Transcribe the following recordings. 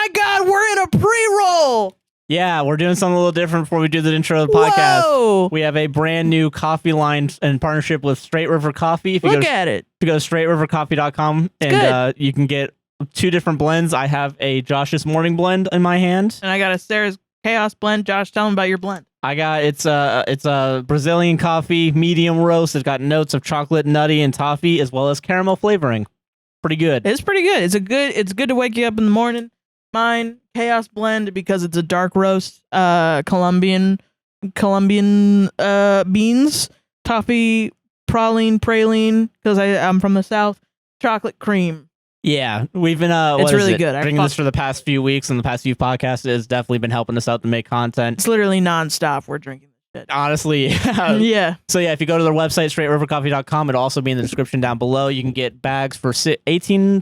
my God, we're in a pre-roll. Yeah, we're doing something a little different before we do the intro of the podcast. Whoa. We have a brand new coffee line in partnership with Straight River Coffee. If you Look at it. You go to straightrivercoffee.com and you can get 2 different blends. I have a Josh's Morning Blend in my hand. And I got a Sarah's Chaos Blend. Josh, tell them about your blend. I got it's a Brazilian coffee, medium roast. It's got notes of chocolate, nutty, and toffee, as well as caramel flavoring. Pretty good. It's pretty good. It's good to wake you up in the morning. Mine, Chaos Blend, because it's a dark roast, Colombian beans, toffee, praline, because I'm from the South, chocolate cream. Yeah, we've been it's really good. Drinking this for the past few weeks and the past few podcasts has definitely been helping us out to make content. It's literally nonstop. We're drinking this shit. Honestly, yeah. Yeah. So yeah, if you go to their website, straightrivercoffee.com, it'll also be in the description down below. You can get bags for $16.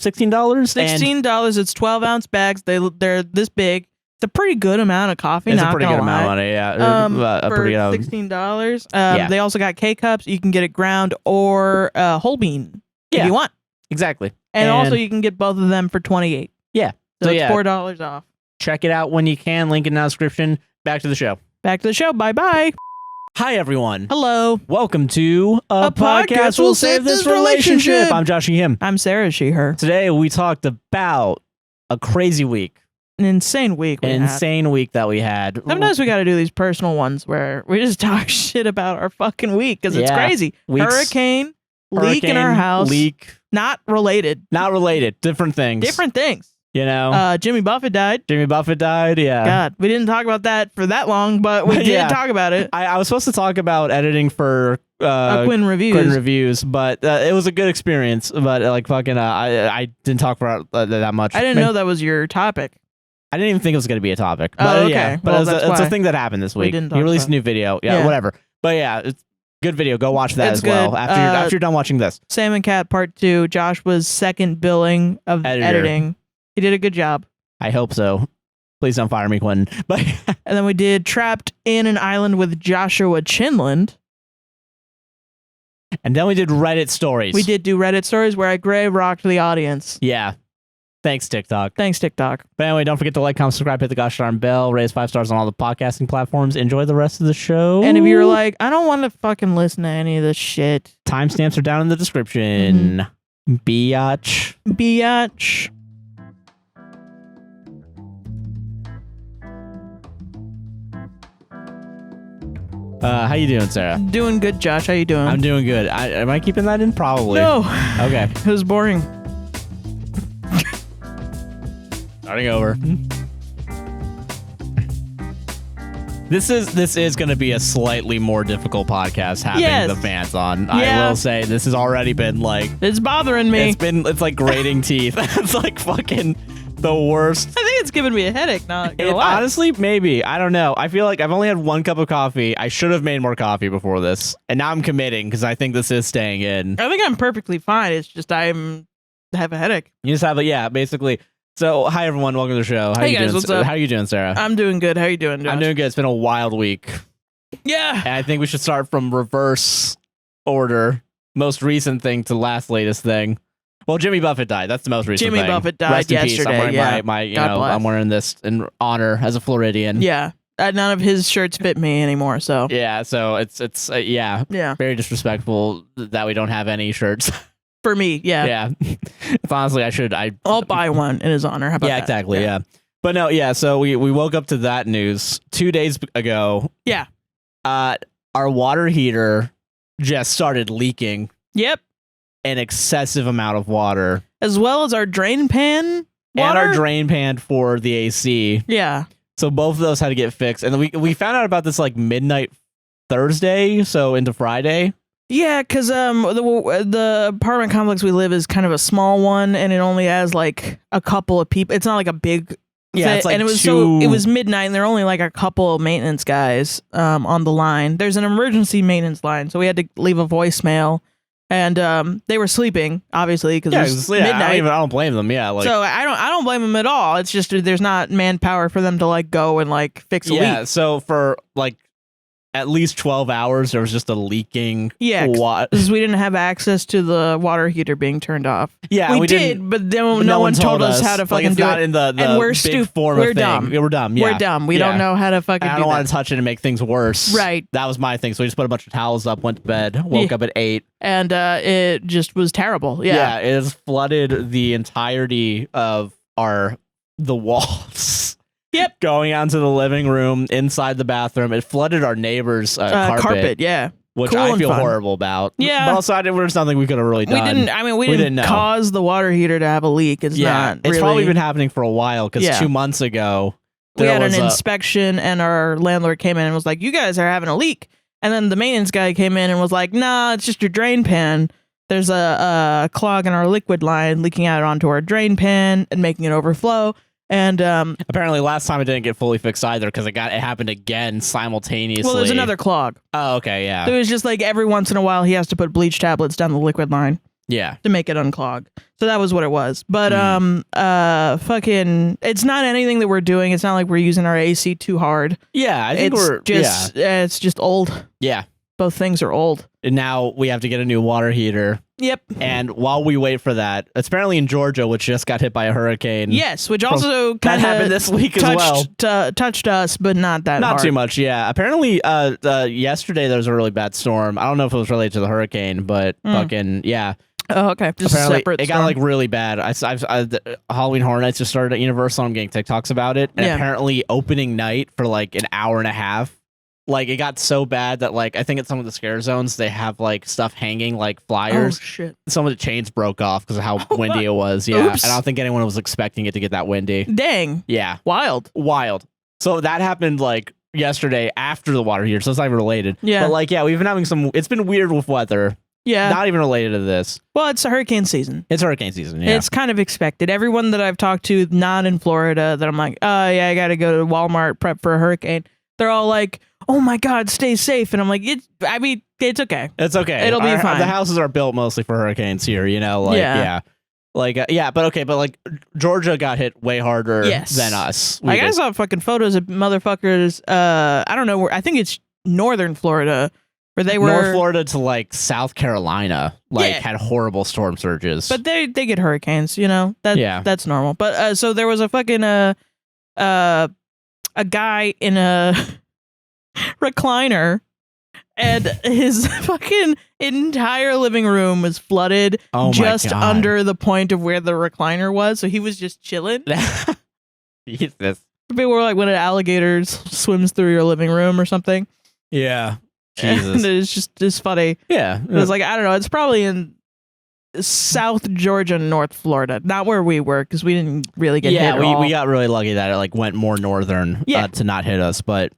$16. It's 12-ounce bags. They're this big. It's a pretty good amount of coffee. It's a pretty good amount of money. Yeah. For $16. They also got K-cups. You can get it ground or whole bean if you want. Exactly. And also you can get both of them for $28. Yeah. So it's $4 off. Check it out when you can. Link in the description. Back to the show. Bye-bye. Hi, everyone. Hello. Welcome to A Podcast Will Save This Relationship. I'm Josh Him. I'm Sarrah, she, her. Today, we talked about a crazy week. An insane week. Insane week that we had. Sometimes we got to do these personal ones where we just talk shit about our fucking week because it's crazy. Hurricane, leak in our house. Not related. Different things. You know? Jimmy Buffett died. Yeah. God, we didn't talk about that for that long, but we did talk about it. I was supposed to talk about editing for Quinn Reviews, but it was a good experience. But I didn't talk for that much. I didn't know that was your topic. I didn't even think it was going to be a topic. But okay. Yeah, but it's a thing that happened this week. He released a new video. Yeah, whatever. But yeah, it's a good video. Go watch that as well after you're done watching this. Sam and Cat Part 2. Josh was second billing of editing. He did a good job. I hope so. Please don't fire me, Quinn. But and then we did Trapped in an Island with Joshua Chinlund. And then we did Reddit stories. We did do Reddit stories where I grave rocked the audience. Yeah. Thanks, TikTok. But anyway, don't forget to like, comment, subscribe, hit the gosh darn bell, raise 5 stars on all the podcasting platforms. Enjoy the rest of the show. And if you're like, I don't want to fucking listen to any of this shit, timestamps are down in the description. Biatch. How you doing, Sarah? Doing good, Josh. How you doing? I'm doing good. Am I keeping that in? Probably. No. Okay. It was boring. Starting over. This is going to be a slightly more difficult podcast having the fans on. I will say this has already been like... It's bothering me. It's like grating teeth. It's like fucking the worst. I think it's giving me a headache now. Honestly, maybe. I don't know. I feel like I've only had 1 cup of coffee. I should have made more coffee before this. And now I'm committing because I think this is staying in. I think I'm perfectly fine. It's just I have a headache. You just have basically... So, hi everyone, welcome to the show. Hey guys, what's up? How are you doing, Sarah? I'm doing good. How are you doing, Josh? I'm doing good. It's been a wild week. Yeah. And I think we should start from reverse order. Most recent thing to last latest thing. Well, Jimmy Buffett died. That's the most recent thing. Jimmy Buffett died Rest in yesterday. Peace. I'm wearing I'm wearing this in honor as a Floridian. Yeah. None of his shirts fit me anymore, so. Yeah, so it's very disrespectful that we don't have any shirts. For me, yeah. Yeah. It's honestly, I'll buy one in his honor. How about that? Yeah, exactly, yeah. But no, yeah, so we woke up to that news 2 days ago. Yeah. Our water heater just started leaking. Yep. An excessive amount of water. As well as our drain pan water? And our drain pan for the AC. Yeah. So both of those had to get fixed. And we found out about this like midnight Thursday, so into Friday. Yeah, because the apartment complex we live is kind of a small one, and it only has like a couple of people. It's not like a big. Yeah, it's like and it was midnight, and there are only like a couple of maintenance guys on the line. There's an emergency maintenance line, so we had to leave a voicemail, and they were sleeping, obviously, because it's midnight. I don't blame them. Yeah, like, so I don't blame them at all. It's just there's not manpower for them to like go and like fix a leak. Yeah, so for like at least 12 hours, there was just a leaking. Yeah, because we didn't have access to the water heater being turned off. Yeah, we did, but then no one told us how to fucking do it. it. In the and we're big form we're of dumb. Thing. We're dumb. Yeah. We're dumb. We don't know how to fucking do that. I don't want to touch it and make things worse. Right. That was my thing. So we just put a bunch of towels up, went to bed, woke up at 8. And it just was terrible. Yeah. It has flooded the entirety of the walls. Yep. Going out into the living room, inside the bathroom. It flooded our neighbor's carpet. Yeah. Which cool I feel horrible about. Yeah. But also, there's nothing we could have really done. We didn't cause the water heater to have a leak. It's probably been happening for a while because 2 months ago, we had an inspection and our landlord came in and was like, you guys are having a leak. And then the maintenance guy came in and was like, nah, it's just your drain pan. There's a clog in our liquid line leaking out onto our drain pan and making it overflow. And apparently last time it didn't get fully fixed either because it happened again simultaneously. Well, there's another clog. Oh, okay, yeah. It was just like every once in a while he has to put bleach tablets down the liquid line. Yeah. To make it unclog. So that was what it was. But fucking it's not anything that we're doing. It's not like we're using our AC too hard. Yeah, I think it's just old. Yeah. Both things are old. And now we have to get a new water heater. Yep. And while we wait for that, it's apparently in Georgia, which just got hit by a hurricane. Yes, which also kind of happened this week as well. Touched us, but not that hard. Not too much, yeah. Apparently, yesterday there was a really bad storm. I don't know if it was related to the hurricane, but fucking, yeah. Oh, okay. Just apparently, separate it got like really bad. Halloween Horror Nights just started at Universal. I'm getting TikToks about it. And apparently, opening night for like an hour and a half. Like, it got so bad that, like, I think at some of the scare zones, they have, like, stuff hanging, like, flyers. Oh, shit. Some of the chains broke off because of how windy it was. Yeah. Oops. I don't think anyone was expecting it to get that windy. Dang. Yeah. Wild. So that happened, like, yesterday after the water heater, so it's not even related. Yeah. But, like, yeah, we've been having it's been weird with weather. Yeah. Not even related to this. Well, it's a hurricane season. It's hurricane season, yeah. It's kind of expected. Everyone that I've talked to, not in Florida, that I'm like, oh, yeah, I got to go to Walmart, prep for a hurricane. They're all like, oh my God, stay safe. And I'm like, it's okay. It's okay. It'll be fine. The houses are built mostly for hurricanes here, you know? Like, yeah. Like, but like, Georgia got hit way harder than us. I saw fucking photos of motherfuckers, I don't know where, I think it's northern Florida, where they were. North Florida to like South Carolina, had horrible storm surges. But they get hurricanes, you know? That's normal. But so there was a fucking, a guy in a recliner and his fucking entire living room was flooded just under the point of where the recliner was, so he was just chilling. Jesus. People were like when an alligator swims through your living room or something. Yeah. Jesus. And it's funny. Yeah. It was like, I don't know, it's probably in South Georgia, North Florida, not where we were because we didn't really get hit at all. We got really lucky that it like went more northern to not hit us. But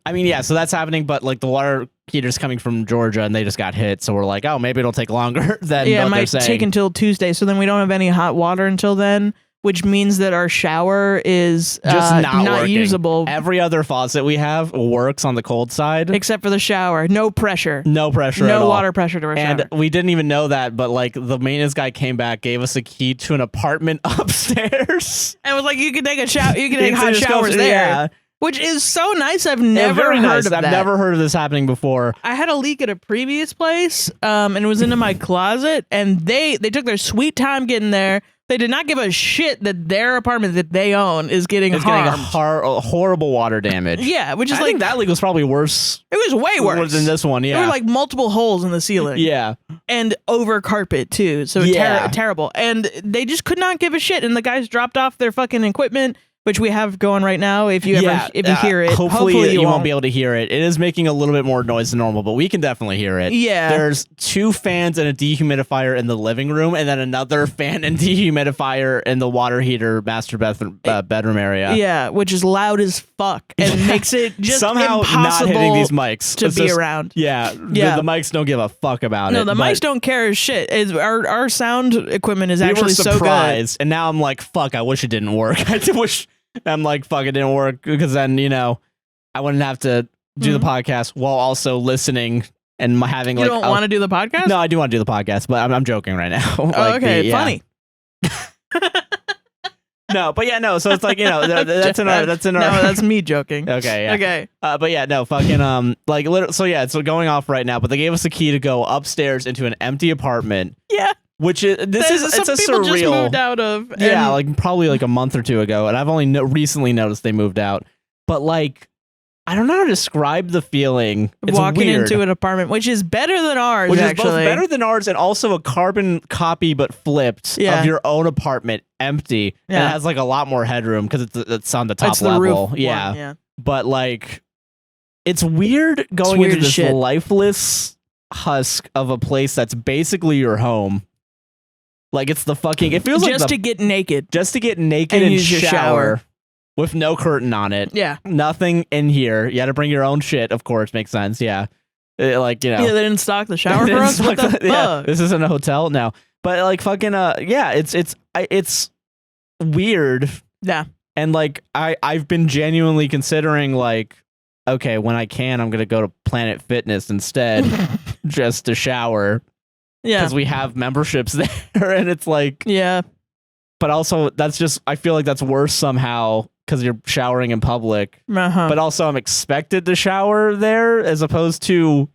I mean, so that's happening. But like the water heater's coming from Georgia and they just got hit, so we're like, oh, maybe it'll take longer than it might take until Tuesday. So then we don't have any hot water until then, which means that our shower is just not usable. Every other faucet we have works on the cold side. Except for the shower. No pressure. No pressure No at all. water pressure to our shower. And we didn't even know that, but like the maintenance guy came back, gave us a key to an apartment upstairs. And was like, you can take a shower. You can take hot showers there. Yeah. Which is so nice. I've never heard of that. I've never heard of this happening before. I had a leak at a previous place, and it was into my closet, and they took their sweet time getting there. They did not give a shit that their apartment that they own is getting harmed. Getting horrible water damage. Yeah, which is I think that leak was probably worse. It was way worse than this one. Yeah, there were like multiple holes in the ceiling. Yeah, and over carpet too. So terrible. And they just could not give a shit. And the guys dropped off their fucking equipment, which we have going right now. If you hear it, hopefully you won't be able to hear it. It is making a little bit more noise than normal, but we can definitely hear it. Yeah. There's 2 fans and a dehumidifier in the living room, and then another fan and dehumidifier in the water heater master bedroom area. Yeah, which is loud as fuck and makes it just somehow impossible not hitting these mics to be around. Yeah. The mics don't give a fuck about it. No, the mics don't care as shit. Our sound equipment is actually so good. And now I'm like, fuck, I wish it didn't work. I wish. I'm like, fuck, it didn't work because then, you know, I wouldn't have to do the podcast while also listening and having You don't want to do the podcast? No, I do want to do the podcast, but I'm joking right now. Okay, funny. No, but yeah, no. So it's like, that's in our. No, that's me joking. Okay, yeah. Okay. But yeah, no, fucking like literally. So yeah, it's going off right now. But they gave us a key to go upstairs into an empty apartment. Yeah. Which is it's a surreal. Just moved out of. Yeah, like probably like a month or two ago, and I've only recently noticed they moved out. But like, I don't know how to describe the feeling. It's walking weird. into an apartment, which is better than ours. Which actually. is both better than ours and also a carbon copy but flipped of your own apartment, empty. Yeah. And it has like a lot more headroom because it's on the top level. Roof yeah. But like, it's weird going into this lifeless husk of a place that's basically your home. Like it's the fucking. It feels just like to get naked. Just to get naked and use your shower. With no curtain on it. Yeah. Nothing in here. You had to bring your own shit, of course. Makes sense. Yeah. Yeah, they didn't stock the shower for us? What the fuck? Yeah. This isn't a hotel? No. But like fucking, yeah, it's weird. Yeah. And like, I've been genuinely considering like, okay, when I can, I'm going to go to Planet Fitness instead just to shower. Yeah. Because we have memberships there and it's like. Yeah. But also, that's just, I feel like that's worse somehow because you're showering in public. But also, I'm expected to shower there as opposed to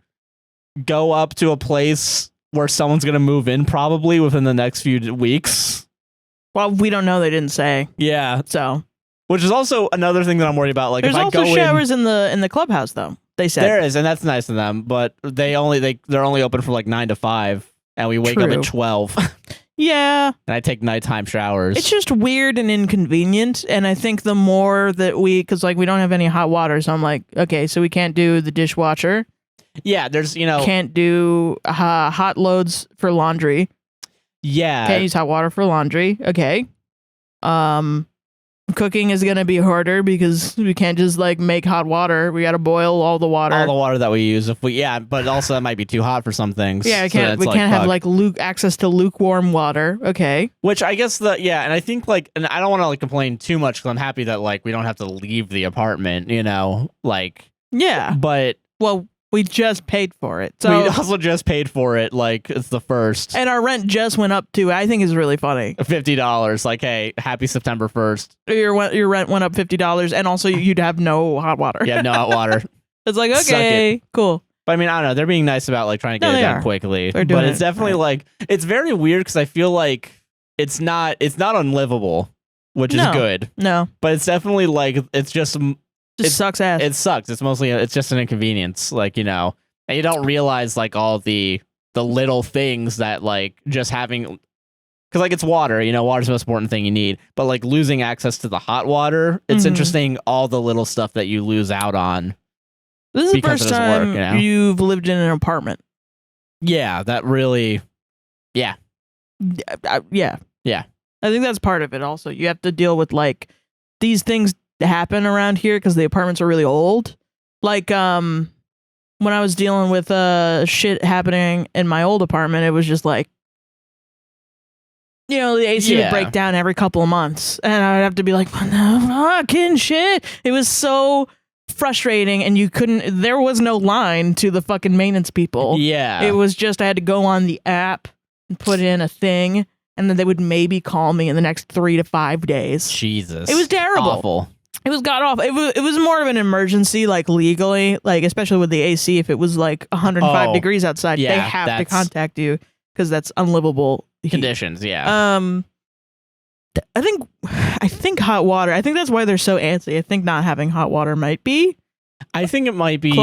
go up to a place where someone's going to move in probably within the next few weeks. Well, we don't know. They didn't say. Yeah. So. Which is also another thing that I'm worried about. Like, there's if I also go showers in the clubhouse, though. They said there is, and that's nice of them. But they're only open from like 9 to 5, and we wake up at 12. Yeah. And I take nighttime showers. It's just weird and inconvenient. And I think the more that because like we don't have any hot water. So I'm like, okay, so we can't do the dishwasher. Yeah. There's, Can't do hot loads for laundry. Yeah. Can't use hot water for laundry. Okay. Cooking is going to be harder because we can't just like make hot water. We got to boil all the water. All the water that we use. But also that might be too hot for some things. Yeah, we can't have like access to lukewarm water. Okay. Which I guess and I think like, and I don't want to like complain too much because I'm happy that like we don't have to leave the apartment, like. Yeah. But. Well, we just paid for it. So we also just paid for it. Like it's the first. And our rent just went up too. I think is really funny. $50. Like, hey, happy September 1st. Your rent went up $50, and also you'd have no hot water. Yeah, no hot water. It's like, okay, cool. But I mean, I don't know. They're being nice about like trying to get it done quickly. But it's definitely like it's very weird because I feel like it's not unlivable, which is good. No, but it's definitely like it's just. It sucks ass. It sucks. It's just an inconvenience, like, and you don't realize like all the little things that like just having, because like it's water, water's the most important thing you need, but like losing access to the hot water, it's interesting all the little stuff that you lose out on. This is the first time you've lived in an apartment. Yeah, that really, yeah. Yeah. I think that's part of it also. You have to deal with like these things happen around here because the apartments are really old. Like when I was dealing with shit happening in my old apartment, it was just like the AC would break down every couple of months and I would have to be like, what the fucking shit. It was so frustrating and there was no line to the fucking maintenance people. Yeah. It was just I had to go on the app and put in a thing and then they would maybe call me in the next 3 to 5 days. Jesus. It was terrible. Awful. It was god awful. It was more of an emergency, like legally, like especially with the AC. If it was like 105 degrees outside, they have to contact you because that's unlivable conditions. Yeah. I think hot water. I think that's why they're so antsy. I think not having hot water might be. I think it might be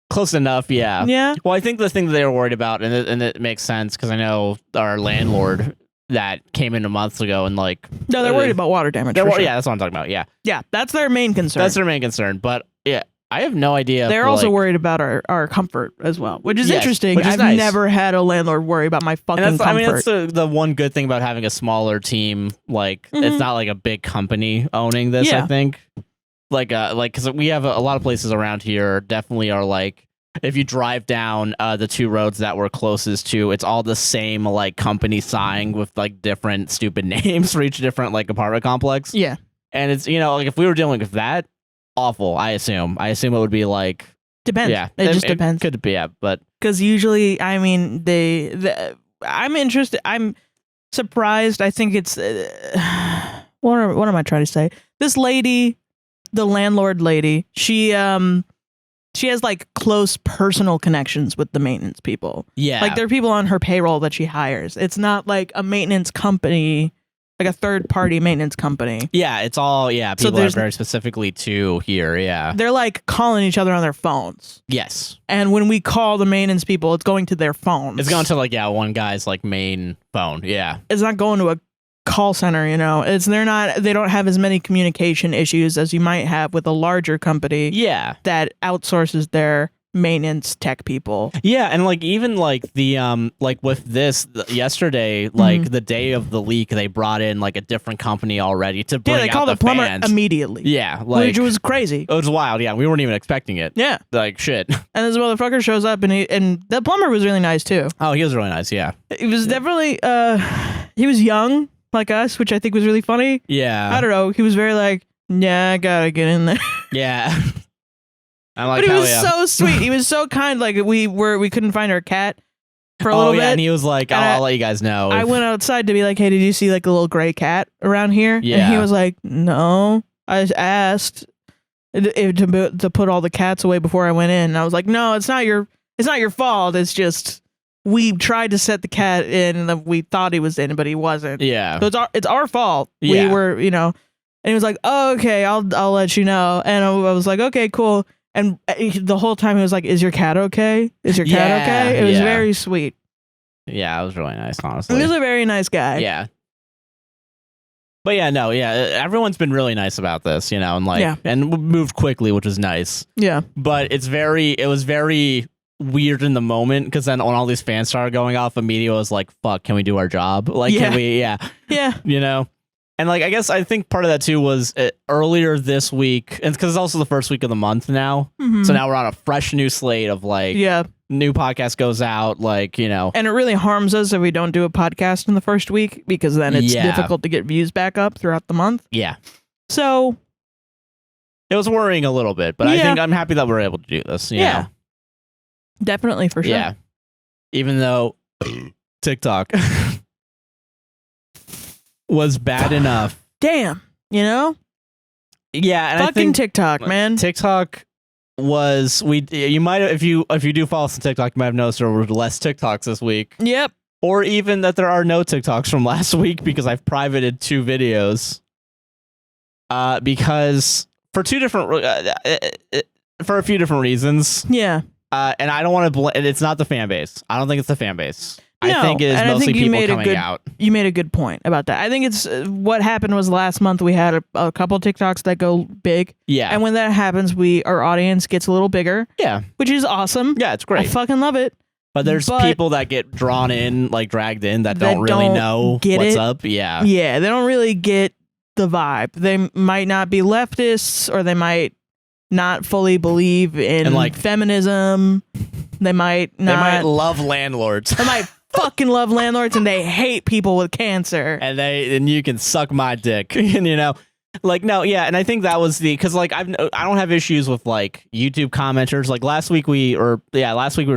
close enough. Yeah. Yeah. Well, I think the thing that they were worried about, and it makes sense because I know our landlord that came in a month ago and like no, they're worried about water damage. Yeah, that's what I'm talking about. Yeah, that's their main concern. But yeah, I have no idea. They're also worried about our comfort as well, which is interesting. I've never had a landlord worry about my fucking comfort. I mean, that's the one good thing about having a smaller team. Like it's not like a big company owning this. I think like because we have a lot of places around here definitely are like. If you drive down the 2 roads that we're closest to, it's all the same like company sign with like different stupid names for each different like apartment complex. Yeah. And it's, like if we were dealing with that, awful, I assume it would be like. Depends. Yeah. It just depends. Could be, yeah. But. Because usually, I mean, I'm interested. I'm surprised. I think it's. what am I trying to say? This lady, the landlord lady, she has like close personal connections with the maintenance people. Yeah. Like there are people on her payroll that she hires. It's not like a maintenance company, like a third party maintenance company. Yeah, it's all, people are very specifically to here, yeah. They're like calling each other on their phones. Yes. And when we call the maintenance people, it's going to their phones. It's going to like, one guy's like main phone, yeah. It's not going to a call center, you know. They don't have as many communication issues as you might have with a larger company. Yeah. That outsources their maintenance tech people. Yeah, and like even like the like with this yesterday, like the day of the leak, they brought in like a different company already to bring they called the plumber fans immediately. Yeah, like which was crazy. It was wild. Yeah, we weren't even expecting it. Yeah, like shit. And this motherfucker shows up, and the plumber was really nice too. Oh, he was really nice. Yeah, he was definitely he was young like us, which I think was really funny. Yeah, I don't know. He was very like, yeah, I gotta get in there. Yeah. I'm like, but he was so sweet. He was so kind. Like we couldn't find our cat for a little bit. And he was like, I'll let you guys know. I went outside to be like, hey, did you see like a little gray cat around here? Yeah. And he was like, no. I just asked to put all the cats away before I went in. And I was like, no, it's not your fault. It's just we tried to set the cat in and we thought he was in, but he wasn't. Yeah. So it's our fault. Yeah. We were, you know. And he was like, oh, okay, I'll let you know. And I was like, okay, cool. And the whole time he was like, is your cat okay? Is your cat okay? It was very sweet. Yeah, it was really nice, honestly. He was a very nice guy. Yeah. But everyone's been really nice about this, you know, and like, and moved quickly, which is nice. Yeah. But it was very weird in the moment, because then when all these fans started going off, immediately was like, fuck, can we do our job? Like, can we, you know? And like, I think part of that too was earlier this week, and because it's also the first week of the month now. Mm-hmm. So now we're on a fresh new slate of like, new podcast goes out, like, you know. And it really harms us if we don't do a podcast in the first week, because then it's difficult to get views back up throughout the month. Yeah. So it was worrying a little bit, but I think I'm happy that we're able to do this. You know? Definitely, for sure. Yeah. Even though TikTok was bad enough. Damn, you know? Yeah, and fucking I think TikTok, man. TikTok was you might have, if you do follow us on TikTok, you might have noticed there were less TikToks this week. Yep. Or even that there are no TikToks from last week, because I've privated 2 videos. Because for 2 different for a few different reasons. Yeah. And I don't want to it's not the fan base. I don't think it's the fan base. No, I think it's mostly people coming out. You made a good point about that. I think it's what happened was last month we had a couple TikToks that go big. Yeah. And when that happens, our audience gets a little bigger. Yeah. Which is awesome. Yeah, it's great. I fucking love it. But there's people that get drawn in, like dragged in, that don't really know what's up. Yeah. Yeah, they don't really get the vibe. They might not be leftists, or they might not fully believe in like feminism. They might not. They might love landlords. They might fucking love landlords, and they hate people with cancer. And you can suck my dick, and you know, like no, yeah. And I think that was because like I don't have issues with like YouTube commenters. Like last week we were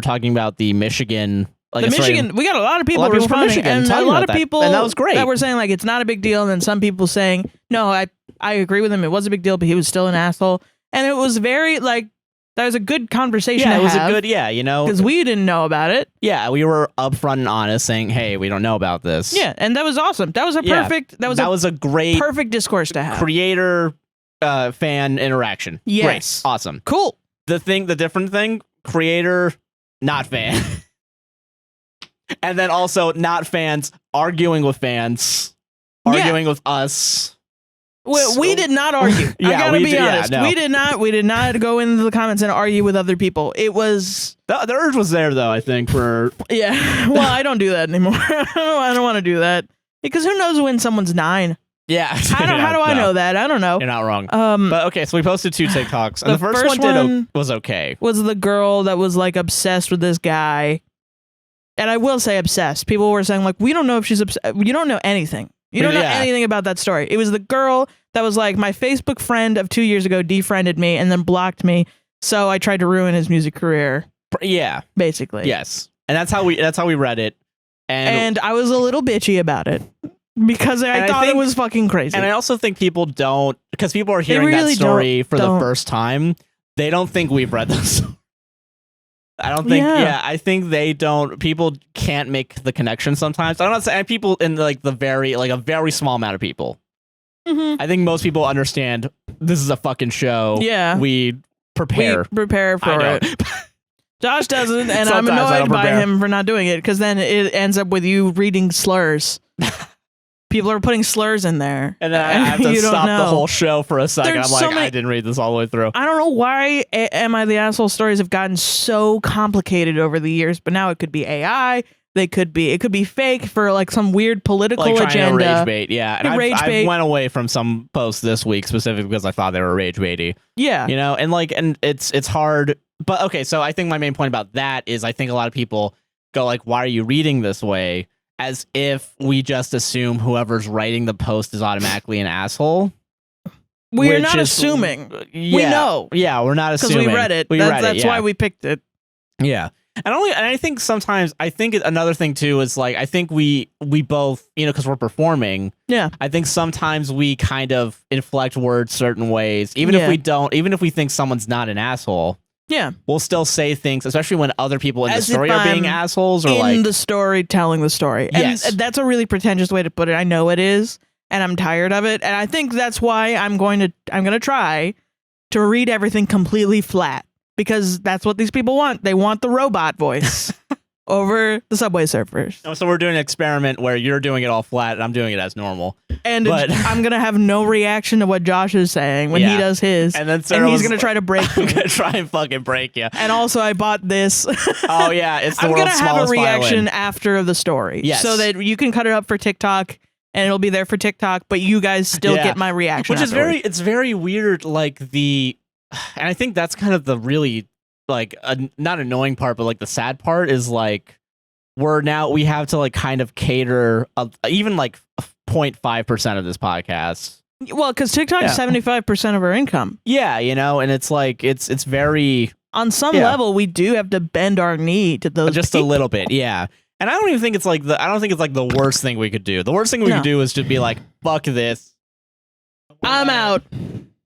talking about the Michigan. Like we got a lot of people responding, and a lot of people, and that was great. That were saying like it's not a big deal, and then some people saying no, I agree with him. It was a big deal, but he was still an asshole, and it was very like. That was a good conversation. Yeah, it was a good, you know, because we didn't know about it. Yeah, we were upfront and honest, saying, "Hey, we don't know about this." Yeah, and that was awesome. That was a perfect. That was a great, perfect discourse to have. Creator, fan interaction. Yes, great. Awesome, cool. The different thing, creator, not fan, and then also not fans arguing with fans, arguing with us. We did not argue. I gotta be honest. We did not go into the comments and argue with other people. It was the urge was there though. I think for well, I don't do that anymore. I don't want to do that because who knows when someone's 9. Yeah. How do I know that? I don't know. You're not wrong. But okay, so we posted 2 TikToks, and the first one was okay. Was the girl that was like obsessed with this guy, and I will say obsessed. People were saying like, we don't know if she's obsessed. You don't know anything. You don't know anything about that story. It was the girl that was like, my Facebook friend of 2 years ago defriended me and then blocked me, so I tried to ruin his music career. Yeah, basically. Yes, and that's how we read it. And I was a little bitchy about it because I thought it was fucking crazy. And I also think people don't, because people are hearing that story for the first time. They don't think we've read this. I don't think. Yeah, I think they don't. People can't make the connection sometimes. I'm not saying people in like a very small amount of people. I think most people understand this is a fucking show. Yeah, we prepare for it. Josh doesn't, and I'm annoyed by him for not doing it because then it ends up with you reading slurs. People are putting slurs in there. And then I have to stop the whole show for a second. I'm like, I didn't read this all the way through. I don't know why Am I the Asshole stories have gotten so complicated over the years, but now it could be AI. It could be fake for like some weird political agenda. Rage bait, yeah. And I went away from some posts this week specifically because I thought they were rage baity. Yeah. You know, and it's hard. But okay, so I think my main point about that is I think a lot of people go like, why are you reading this way? As if we just assume whoever's writing the post is automatically an asshole. We're not assuming. Yeah, we know. Yeah, we're not assuming. Because we read it. That's why we picked it. Yeah. And I think sometimes, another thing too is like, I think we both, you know, because we're performing. Yeah. I think sometimes we kind of inflect words certain ways, even if we think someone's not an asshole. Yeah, we'll still say things, especially when other people in the story are being assholes or in the story telling the story. And that's a really pretentious way to put it. I know it is, and I'm tired of it. And I think that's why I'm going to try to read everything completely flat because that's what these people want. They want the robot voice over the Subway Surfers. Oh, so we're doing an experiment where you're doing it all flat and I'm doing it as normal. And I'm going to have no reaction to what Josh is saying when he does his. And then Sarrah he's going to try to break me. I'm going to try and fucking break you. And also I bought this. Oh yeah, it's the world's smallest violin. I'm going to have a reaction after the story. Yes. So that you can cut it up for TikTok and it'll be there for TikTok, but you guys still get my reaction. Which is it's very weird, like and I think that's kind of the really like not annoying part, but like the sad part is like we have to like kind of cater even like 0.5% of this podcast. Well, because TikTok is 75% of our income. Yeah, you know, and it's like it's very on some level we do have to bend our knee to those just people. A little bit, yeah. And I don't even think it's like the worst thing we could do. The worst thing we could do is just be like, fuck this. I'm out.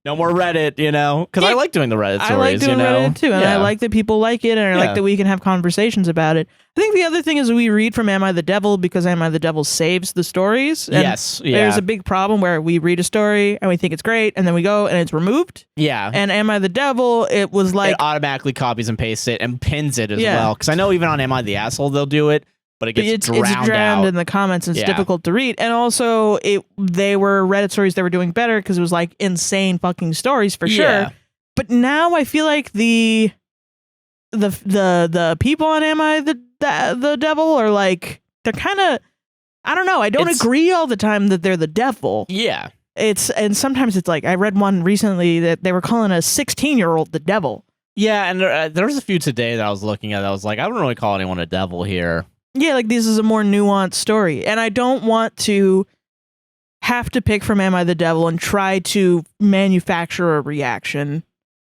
No more Reddit, you know, because I like doing the Reddit stories. I like doing Reddit too, and I like that people like it, and I like that we can have conversations about it. I think the other thing is we read from Am I the Devil because Am I the Devil saves the stories. And there's a big problem where we read a story and we think it's great, and then we go and it's removed. Yeah. And Am I the Devil? It was like it automatically copies and pastes it and pins it as well. Because I know even on Am I the Asshole they'll do it. But it gets drowned out in the comments. And it's difficult to read, and also they were Reddit stories that were doing better because it was like insane fucking stories for sure. But now I feel like the people on Am I the Devil are like they're kind of I don't know. I don't agree all the time that they're the devil. Yeah, and sometimes it's like I read one recently that they were calling a 16-year-old the devil. Yeah, and there was a few today that I was looking at. I was like, I don't really call anyone a devil here. Yeah, like this is a more nuanced story. And I don't want to have to pick from Am I the Devil and try to manufacture a reaction.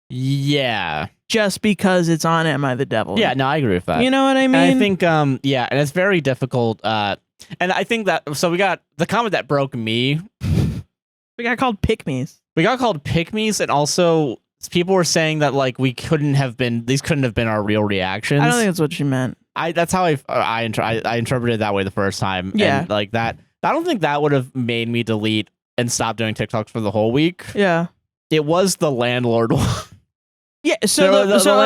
Yeah. Just because it's on Am I the Devil. Yeah, no, I agree with that. You know what I mean? And I think, and it's very difficult. And I think that, so we got the comment that broke me. We got called pick-me's. We got called pick-me's, and also people were saying that like these couldn't have been our real reactions. I don't think that's what she meant. That's how I interpreted it that way the first time. Yeah. And like that, I don't think that would have made me delete and stop doing TikToks for the whole week. Yeah. It was the landlord one. Yeah. So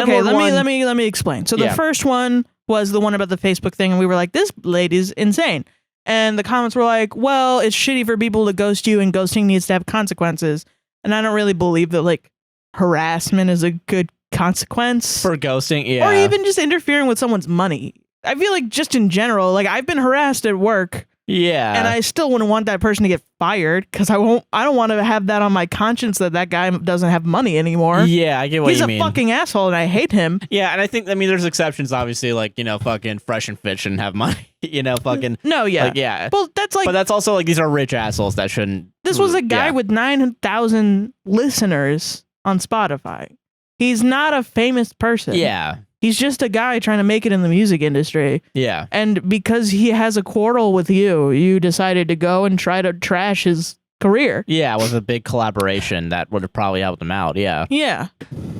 okay, let me explain. So the first one was the one about the Facebook thing, and we were like, this lady's insane. And the comments were like, well, it's shitty for people to ghost you, and ghosting needs to have consequences. And I don't really believe that like harassment is a good consequence for ghosting, or even just interfering with someone's money. I feel like just in general, like I've been harassed at work, and I still wouldn't want that person to get fired because I don't want to have that on my conscience that guy doesn't have money anymore. Yeah, I get what you mean. He's a fucking asshole, and I hate him. Yeah, and I think there's exceptions, obviously, like fucking Fresh and Fit shouldn't have money. Fucking no, yeah, like, yeah. Well, that's like, but that's also like these are rich assholes that shouldn't. This was a guy with 9,000 listeners on Spotify. He's not a famous person. Yeah. He's just a guy trying to make it in the music industry. Yeah. And because he has a quarrel with you, you decided to go and try to trash his career. Yeah, with a big collaboration that would have probably helped him out. Yeah. Yeah.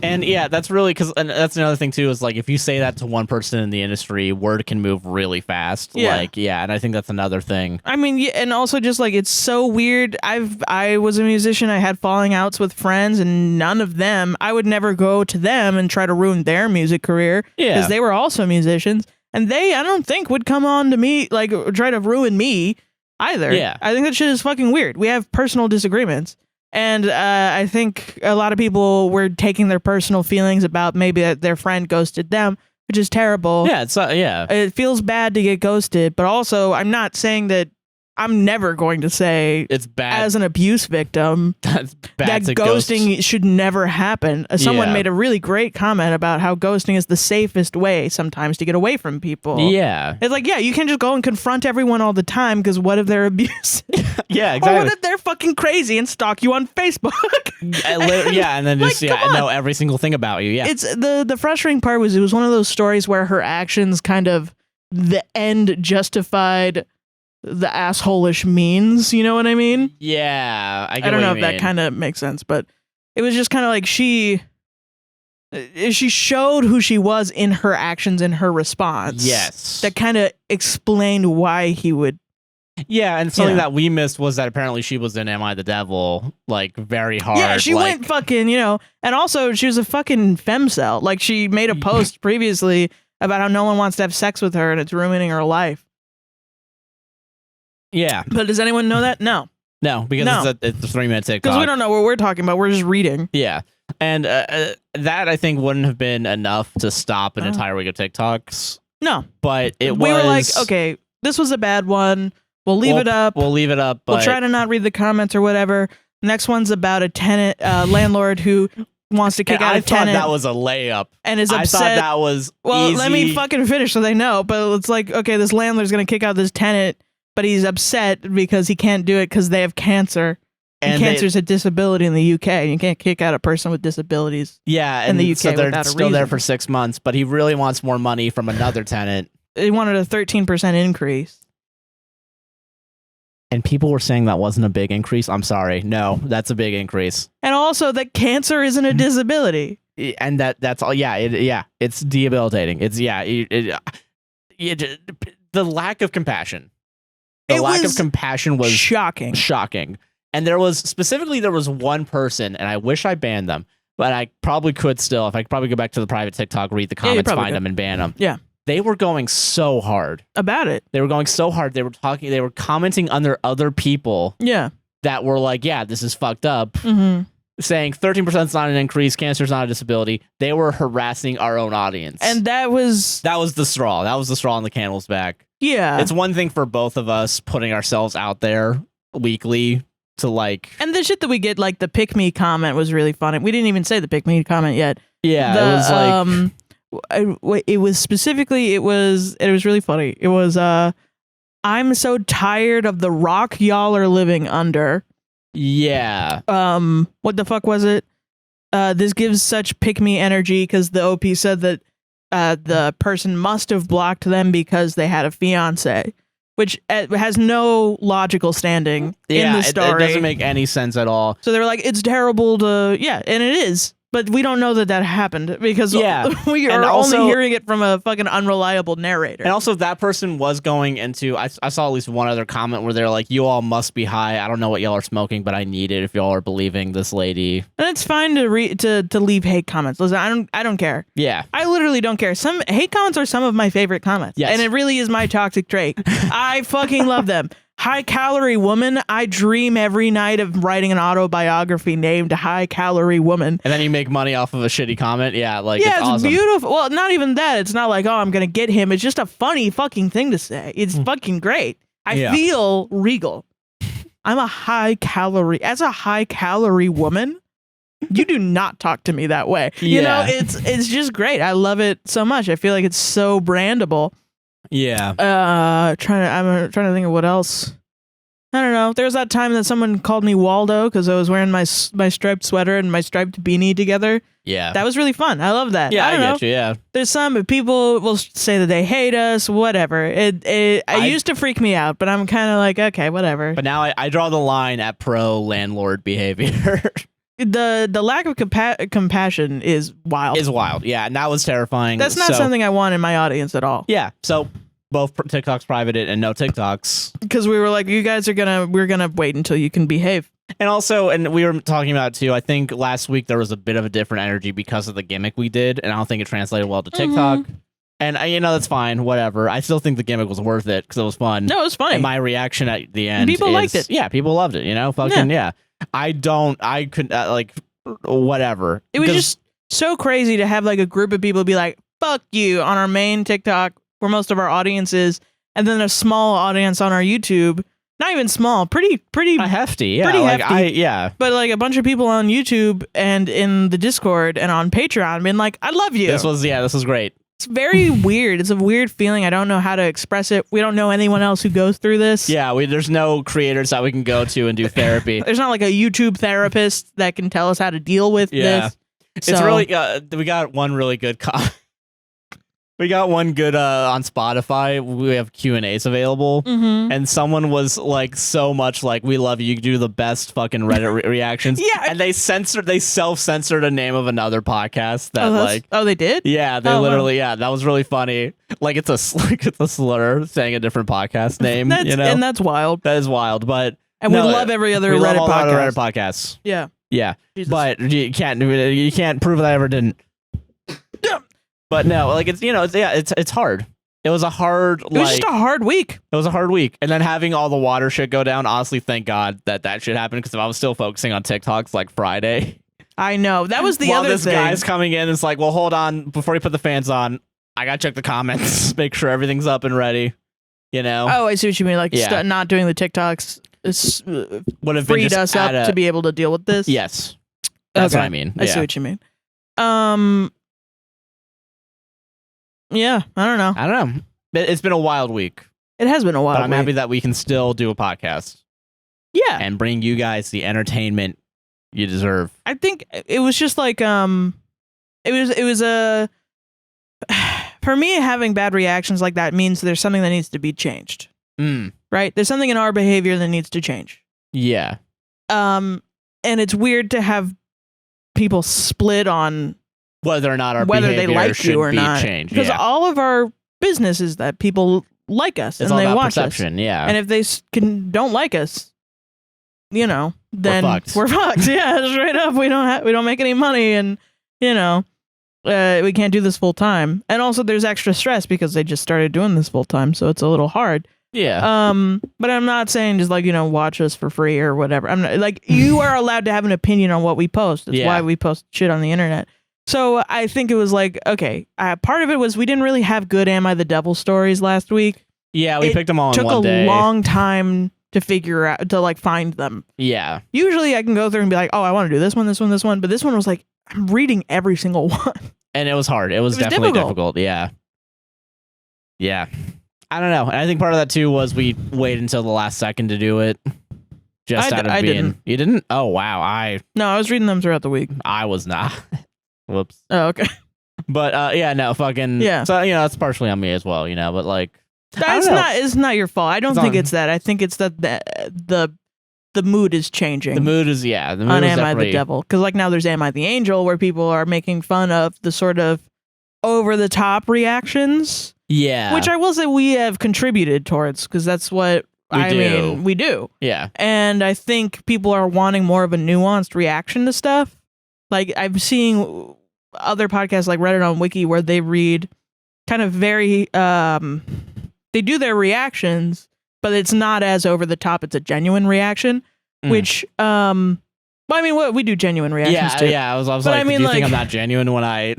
And yeah, that's really because that's another thing too is like if you say that to one person in the industry, word can move really fast. Yeah. Like, yeah, and I think that's another thing. I mean, yeah, and also just like it's so weird. I was a musician. I had falling outs with friends, and none of them. I would never go to them and try to ruin their music career. Yeah. Because they were also musicians, and they I don't think would come on to me like try to ruin me either. Yeah. I think that shit is fucking weird. We have personal disagreements. And I think a lot of people were taking their personal feelings about maybe that their friend ghosted them, which is terrible. Yeah, it's yeah. It feels bad to get ghosted, but also I'm not saying that I'm never going to say it's bad as an abuse victim that's bad that to ghosting should never happen. Someone Yeah. made a really great comment about how ghosting is the safest way sometimes to get away from people. Yeah. It's like, yeah, you can just go and confront everyone all the time because what if they're abusive? Yeah, Or exactly. what if they're fucking crazy and stalk you on Facebook? Yeah, and then just Like, come on. know every single thing about you. Yeah. It's the frustrating part was it was one of those stories where her actions kind of the end justified the asshole-ish means, you know what I mean? Yeah, I don't know if that kind of makes sense, but it was just kind of like she showed who she was in her actions and her response. Yes. That kind of explained why he would. Yeah, and something Yeah. that we missed was that apparently she was in Am I the Devil, like very hard. Yeah, she like, went fucking, and also she was a fucking femcel. Like she made a post previously about how no one wants to have sex with her and it's ruining her life. Yeah. But does anyone know that? No. No, because No. it's a 3-minute TikTok. Because we don't know what we're talking about. We're just reading. Yeah. And that I think wouldn't have been enough to stop an entire week of TikToks. No. But we We were like, okay, this was a bad one. We'll leave it up. We'll leave it up. But We'll try to not read the comments or whatever. Next one's about a tenant, landlord who wants to kick out a tenant. I thought that was a layup. And is upset. I thought that was well, easy. let me fucking finish so they know. But it's like, okay, this landlord's going to kick out this tenant, but he's upset because he can't do it because they have cancer. And cancer's a disability in the UK. And you can't kick out a person with disabilities. Yeah, in the UK so they're without a still there reason. for 6 months, but he really wants more money from another tenant. They wanted a 13% increase. And people were saying that wasn't a big increase. I'm sorry. No, that's a big increase. And also that cancer isn't a disability. And that's all. Yeah, it's debilitating. It's the lack of compassion. The lack of compassion was shocking. And there was one person, and I wish I banned them, but I probably could still. If I could probably go back to the private TikTok, read the comments, find them, and ban them. Yeah. They were going so hard about it. They were going so hard. They were commenting under other people. Yeah. That were like, yeah, this is fucked up. Mm-hmm. Saying 13% is not an increase, cancer is not a disability. They were harassing our own audience. And that was the straw. That was the straw on the camel's back. Yeah. It's one thing for both of us putting ourselves out there weekly to like. And the shit that we get, like the pick me comment was really funny. We didn't even say the pick me comment yet. Yeah. It was like. It was specifically, it was really funny. It was, I'm so tired of the rock y'all are living under. Yeah. What the fuck was it? This gives such pick me energy because the OP said that the person must have blocked them because they had a fiance, which has no logical standing in the story. It doesn't make any sense at all. So they were like, it's terrible to, and it is. But we don't know that happened because we are only hearing it from a fucking unreliable narrator. And also that person was going into, I saw at least one other comment where they're like, you all must be high. I don't know what y'all are smoking, but I need it if y'all are believing this lady. And it's fine to leave hate comments. Listen, I don't care. Yeah. I literally don't care. Some hate comments are some of my favorite comments. Yes. And it really is my toxic trait. I fucking love them. High calorie woman. I dream every night of writing an autobiography named High Calorie Woman. And then you make money off of a shitty comment. Yeah, like it's awesome. Beautiful. Well, not even that. It's not like, oh, I'm gonna get him. It's just a funny fucking thing to say. It's fucking great. I feel regal. I'm a high calorie. As a high calorie woman, you do not talk to me that way. You know, it's just great. I love it so much. I feel like it's so brandable. Yeah. I'm trying to think of what else. I don't know. There was that time that someone called me Waldo because I was wearing my striped sweater and my striped beanie together. Yeah. That was really fun. I love that. Yeah, I get you, yeah. There's some people will say that they hate us, whatever. It used to freak me out, but I'm kind of like, okay, whatever. But now I draw the line at pro landlord behavior. The lack of compassion is wild. Yeah, and that was terrifying. That's not something I want in my audience at all. Yeah, so both TikToks privated and no TikToks. Because we were like, you guys we're gonna wait until you can behave. And also, and we were talking about too, I think last week there was a bit of a different energy because of the gimmick we did, and I don't think it translated well to TikTok. Mm-hmm. And that's fine, whatever. I still think the gimmick was worth it because it was fun. No, it was funny. And my reaction at the end, people liked it. Yeah, people loved it. Yeah. I couldn't whatever. It was just so crazy to have like a group of people be like, "Fuck you" on our main TikTok where most of our audience is, and then a small audience on our YouTube. Not even small, pretty hefty, yeah. Pretty hefty. Yeah. But like a bunch of people on YouTube and in the Discord and on Patreon being like, I love you. This was great. It's very weird. It's a weird feeling. I don't know how to express it. We don't know anyone else who goes through this. Yeah, there's no creators that we can go to and do therapy. There's not like a YouTube therapist that can tell us how to deal with this. It's really, we got one really good We got one good on Spotify. We have Q&As available, and someone was like, so much like, "We love you. You do the best fucking Reddit reactions." Yeah, and they self-censored a name of another podcast that they did. Yeah, they literally. Wow. Yeah, that was really funny. Like it's a slur saying a different podcast name. And that's wild. That is wild, but we love every other Reddit podcast. Yeah, yeah, Jesus. But you can't prove that I ever didn't. But no, like it's hard. It was a hard. It was just a hard week. It was a hard week, and then having all the water shit go down. Honestly, thank God that shit happened, because if I was still focusing on TikToks like Friday, I know that was the other thing. This guy's coming in, it's like, well, hold on, before you put the fans on, I gotta check the comments, make sure everything's up and ready. Oh, I see what you mean. Like not doing the TikToks would have freed us up to be able to deal with this. Yes, that's what I mean. I see what you mean. Yeah, I don't know. It's been a wild week. It has been a wild week. I'm happy that we can still do a podcast. Yeah. And bring you guys the entertainment you deserve. I think it was just like, it was a, for me, having bad reactions like that means there's something that needs to be changed. Right? There's something in our behavior that needs to change. Yeah. And it's weird to have people split on whether or not they like you or not, because all of our business is that people like us and they watch perception, us. Yeah, and if they don't like us, then we're fucked. Yeah, straight up. We don't make any money, and we can't do this full time. And also, there's extra stress because they just started doing this full time, so it's a little hard. Yeah. But I'm not saying just like, watch us for free or whatever. I'm not, like, you are allowed to have an opinion on what we post. That's why we post shit on the internet. So I think it was like, okay, part of it was we didn't really have good Am I the Devil stories last week. Yeah, we picked them all in one day. It took a long time to figure out, to like find them. Yeah. Usually I can go through and be like, oh, I want to do this one, this one, this one. But this one was like, I'm reading every single one. And it was hard. It was definitely difficult. Yeah. Yeah. I don't know. And I think part of that too was we waited until the last second to do it. I didn't. You didn't? Oh, wow. No, I was reading them throughout the week. I was not. Whoops. Oh, okay. But fucking So it's partially on me as well, but like it's not your fault. I don't think it's that. I think it's that the mood is changing. The mood is on Am I the Devil? Because like now there's Am I the Angel, where people are making fun of the sort of over the top reactions. Yeah. Which I will say we have contributed towards, because that's what we do. Yeah. And I think people are wanting more of a nuanced reaction to stuff. Like, I'm seeing other podcasts like Reddit on Wiki where they read kind of very, they do their reactions, but it's not as over the top. It's a genuine reaction, which, we do genuine reactions too. Yeah, I was like, do you think I'm not genuine when I...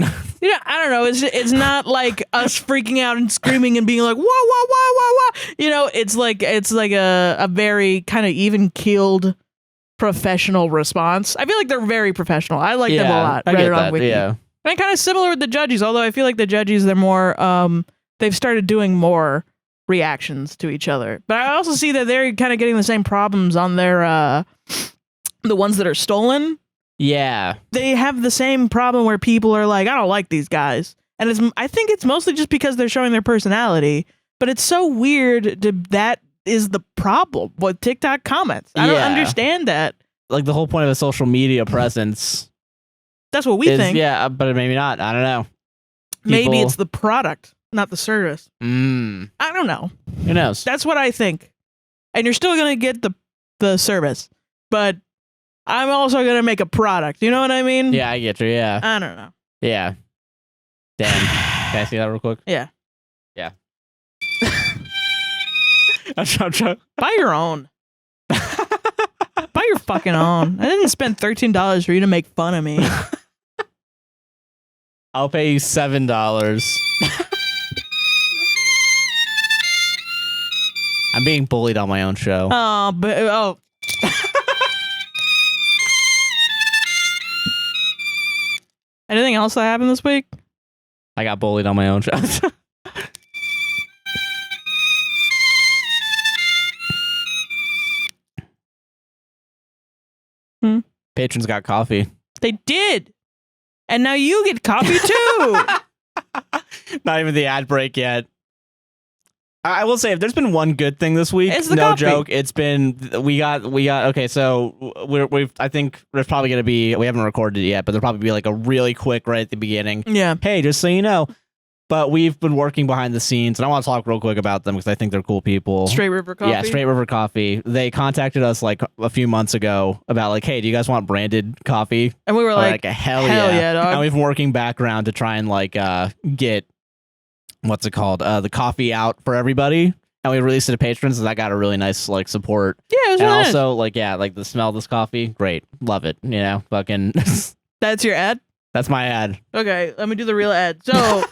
I don't know. It's not like us freaking out and screaming and being like, whoa, whoa, whoa, whoa, whoa. It's like a very kind of even-keeled professional response. I feel like they're very professional. I like them a lot. I get that. Wiki. Yeah. And kind of similar with the judges, although I feel like the judges, they're more, they've started doing more reactions to each other. But I also see that they're kind of getting the same problems on their the ones that are stolen. Yeah. They have the same problem where people are like, I don't like these guys. And I think it's mostly just because they're showing their personality. But it's so weird that is the problem with TikTok comments. I don't understand that. Like the whole point of a social media presence. That's what we think. Yeah, but maybe not. I don't know. Maybe it's the product, not the service. I don't know. Who knows? That's what I think. And you're still going to get the service. But I'm also going to make a product. You know what I mean? Yeah, I get you. Yeah. I don't know. Yeah. Damn. Can I see that real quick? Yeah. Yeah. I'm trying. Buy your own. Buy your fucking own. I didn't spend $13 for you to make fun of me. I'll pay you $7. I'm being bullied on my own show. Oh. Anything else that happened this week? I got bullied on my own show. Patrons got coffee. They did. And now you get coffee too. Not even the ad break yet. I will say, if there's been one good thing this week, it's the no coffee. Joke, it's been we got okay. So we've I think there's probably gonna be, we haven't recorded it yet, but there'll probably be like a really quick right at the beginning. Yeah. Hey, just so you know. But we've been working behind the scenes, and I want to talk real quick about them because I think they're cool people. Straight River Coffee? Yeah, Straight River Coffee. They contacted us like a few months ago about like, hey, do you guys want branded coffee? And we were like hell yeah, dog. And we've been working background to try and like get, what's it called? The coffee out for everybody. And we released it to patrons, and that got a really nice like support. Yeah, it was and really also like like the smell of this coffee, great, love it. You know, fucking. That's your ad? That's my ad. Okay, let me do the real ad. So.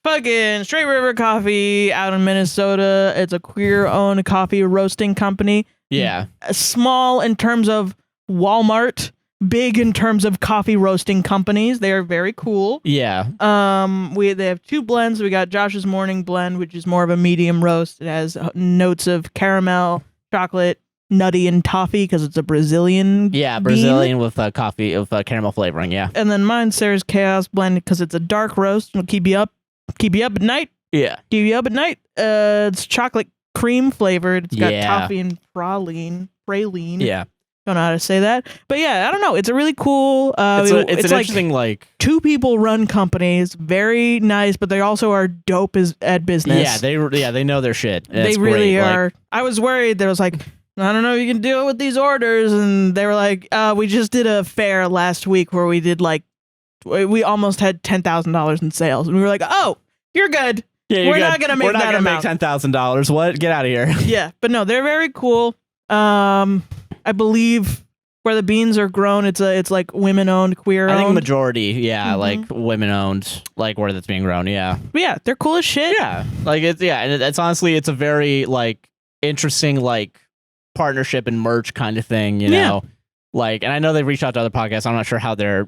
Fucking Straight River Coffee out in Minnesota. It's a queer-owned coffee roasting company. Yeah. Small in terms of Walmart, big in terms of coffee roasting companies. They are very cool. Yeah. They have two blends. We got Josh's Morning Blend, which is more of a medium roast. It has notes of caramel, chocolate, nutty, and toffee because it's a Brazilian. Yeah, Brazilian with coffee of caramel flavoring. Yeah. And then mine's Sarah's Chaos Blend because it's a dark roast. It'll keep you up at night. Yeah. Keep you up at night. It's chocolate cream flavored. It's got toffee and praline. Yeah. Don't know how to say that. But yeah, I don't know. It's a really cool it's an like interesting like two people run companies. Very nice, but they also are dope at business. Yeah, they know their shit. They really are. Like, I was worried. There was like, I don't know if you can deal with these orders, and they were like, we just did a fair last week where we did like we almost had $10,000 in sales, and we were like, "Oh, you're good. Yeah, we're not gonna make that amount. Make $10,000. What? Get out of here." Yeah, but no, they're very cool. I believe where the beans are grown, it's like women owned, queer owned. I think majority, like women owned, like where that's being grown. Yeah, but yeah, they're cool as shit. Yeah, like and it's honestly, it's a very like interesting like partnership and merch kind of thing. You know. Like, and I know they've reached out to other podcasts. I'm not sure how they're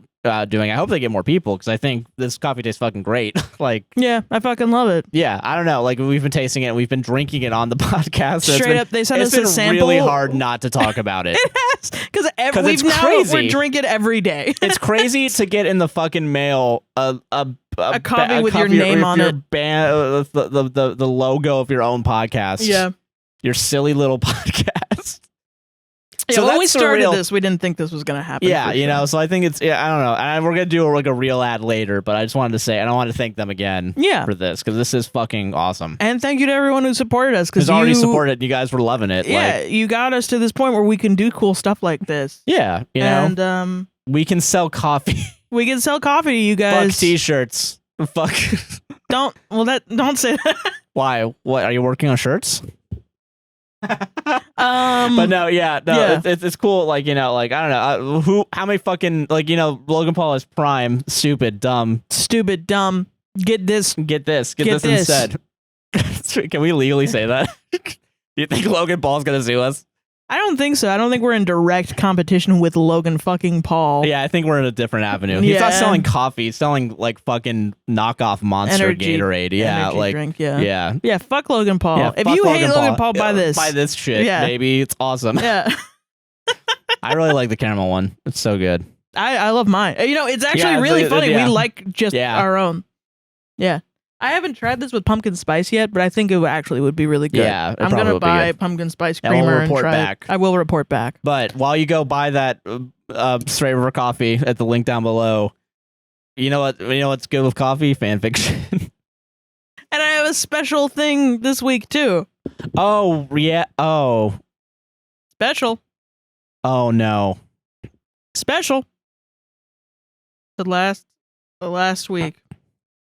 doing. I hope they get more people because I think this coffee tastes fucking great. Like, yeah, I fucking love it. Yeah, I don't know. Like, we've been tasting it. We've been drinking it on the podcast. So Straight up, they sent us a sample. It's been really hard not to talk about it. It has because we drink it every day. It's crazy to get in the fucking mail a coffee with your name on it, the logo of your own podcast. Yeah, your silly little podcast. Yeah, so when we started this, we didn't think this was going to happen. Yeah, you know, so I think it's, I don't know. And we're going to do like a real ad later, but I just wanted to say, and I want to thank them again for this, because this is fucking awesome. And thank you to everyone who supported us. Because already supported, you guys were loving it. Yeah, you got us to this point where we can do cool stuff like this. Yeah, you know. And we can sell coffee. We can sell coffee to you guys. Fuck t-shirts. Fuck. Don't say that. Why? What, are you working on shirts? But no, it's cool. Like, you know, like, I don't know, how many fucking, like, you know, Logan Paul is prime, stupid, dumb, get this instead. Can we legally say that? Do you think Logan Paul's gonna sue us? I don't think so. I don't think we're in direct competition with Logan fucking Paul. Yeah, I think we're in a different avenue. He's not selling coffee. He's selling like fucking knockoff Monster Gatorade. Yeah, energy like drink, yeah. Fuck Logan Paul. Yeah, if you hate Logan Paul, buy this. Buy this shit, baby. It's awesome. Yeah. I really like the caramel one. It's so good. I love mine. You know, it's actually really funny. We like just our own. Yeah. I haven't tried this with pumpkin spice yet, but I think it actually would be really good. Yeah, I'm going to buy pumpkin spice creamer and try back. I will report back. But while you go buy that Straight River coffee at the link down below, you know what's good with coffee? Fanfiction. And I have a special thing this week too. Oh, yeah. Oh. Special. Oh no. Special. The last week.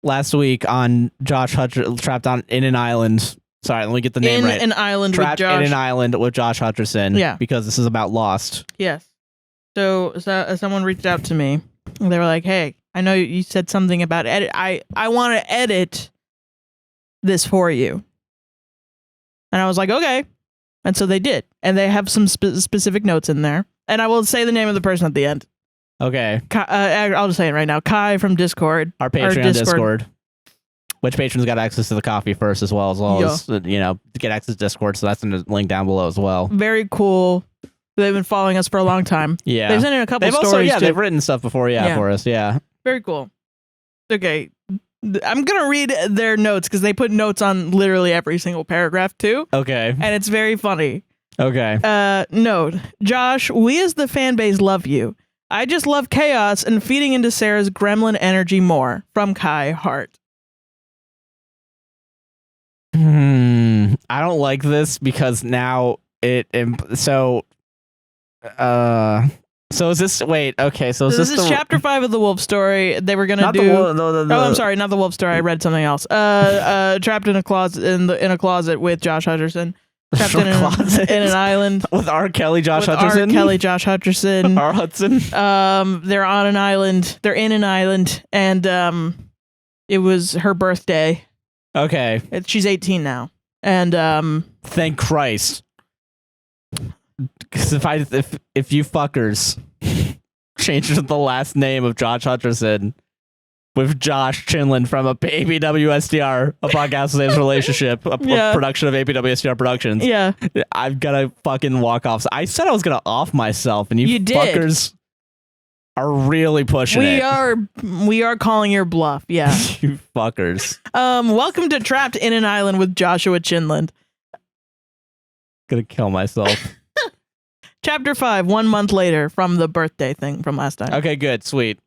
Last week on Josh Hutcherson, trapped on in an island. Sorry, let me get the name right. In an island trapped with Josh. In an island with Josh Hutcherson. Yeah. Because this is about Lost. Yes. So someone reached out to me. And they were like, "Hey, I know you said something about edit. I want to edit this for you." And I was like, "Okay." And so they did. And they have some specific notes in there. And I will say the name of the person at the end. Okay. I'll just say it right now. Kai from Discord. Our Patreon Discord. Which patrons got access to the coffee first as well as, to get access to Discord. So that's in the link down below as well. Very cool. They've been following us for a long time. Yeah. They've sent in a couple stories. They've written stuff before, for us. Yeah. Very cool. Okay. I'm going to read their notes because they put notes on literally every single paragraph too. Okay. And it's very funny. Okay. Note. Josh, we as the fan base love you. I just love chaos and feeding into Sarah's gremlin energy more. From Kai Hart. I don't like this because now so is this is this chapter 5 of the wolf story. They were gonna I'm sorry, not the wolf story. I read something else. Trapped in a closet in a closet with Josh Hutcherson. Trapped in an island with R. Kelly, Josh with Hutcherson. R. Kelly, Josh Hutcherson. R. Hudson. They're on an island. They're in an island, and it was her birthday. Okay. She's 18 now, and thank Christ. Because if you fuckers changed the last name of Josh Hutcherson with Josh Chinlund from APWSTR, a podcast with his relationship, a production of APWSTR Productions. Yeah. I'm gonna fucking walk off. I said I was gonna off myself, and you fuckers are really pushing it. We are calling your bluff. Yeah. You fuckers. Welcome to Trapped in an Island with Joshua Chinlund. Gonna kill myself. Chapter 5, 1 month later from the birthday thing from last time. Okay, good, sweet.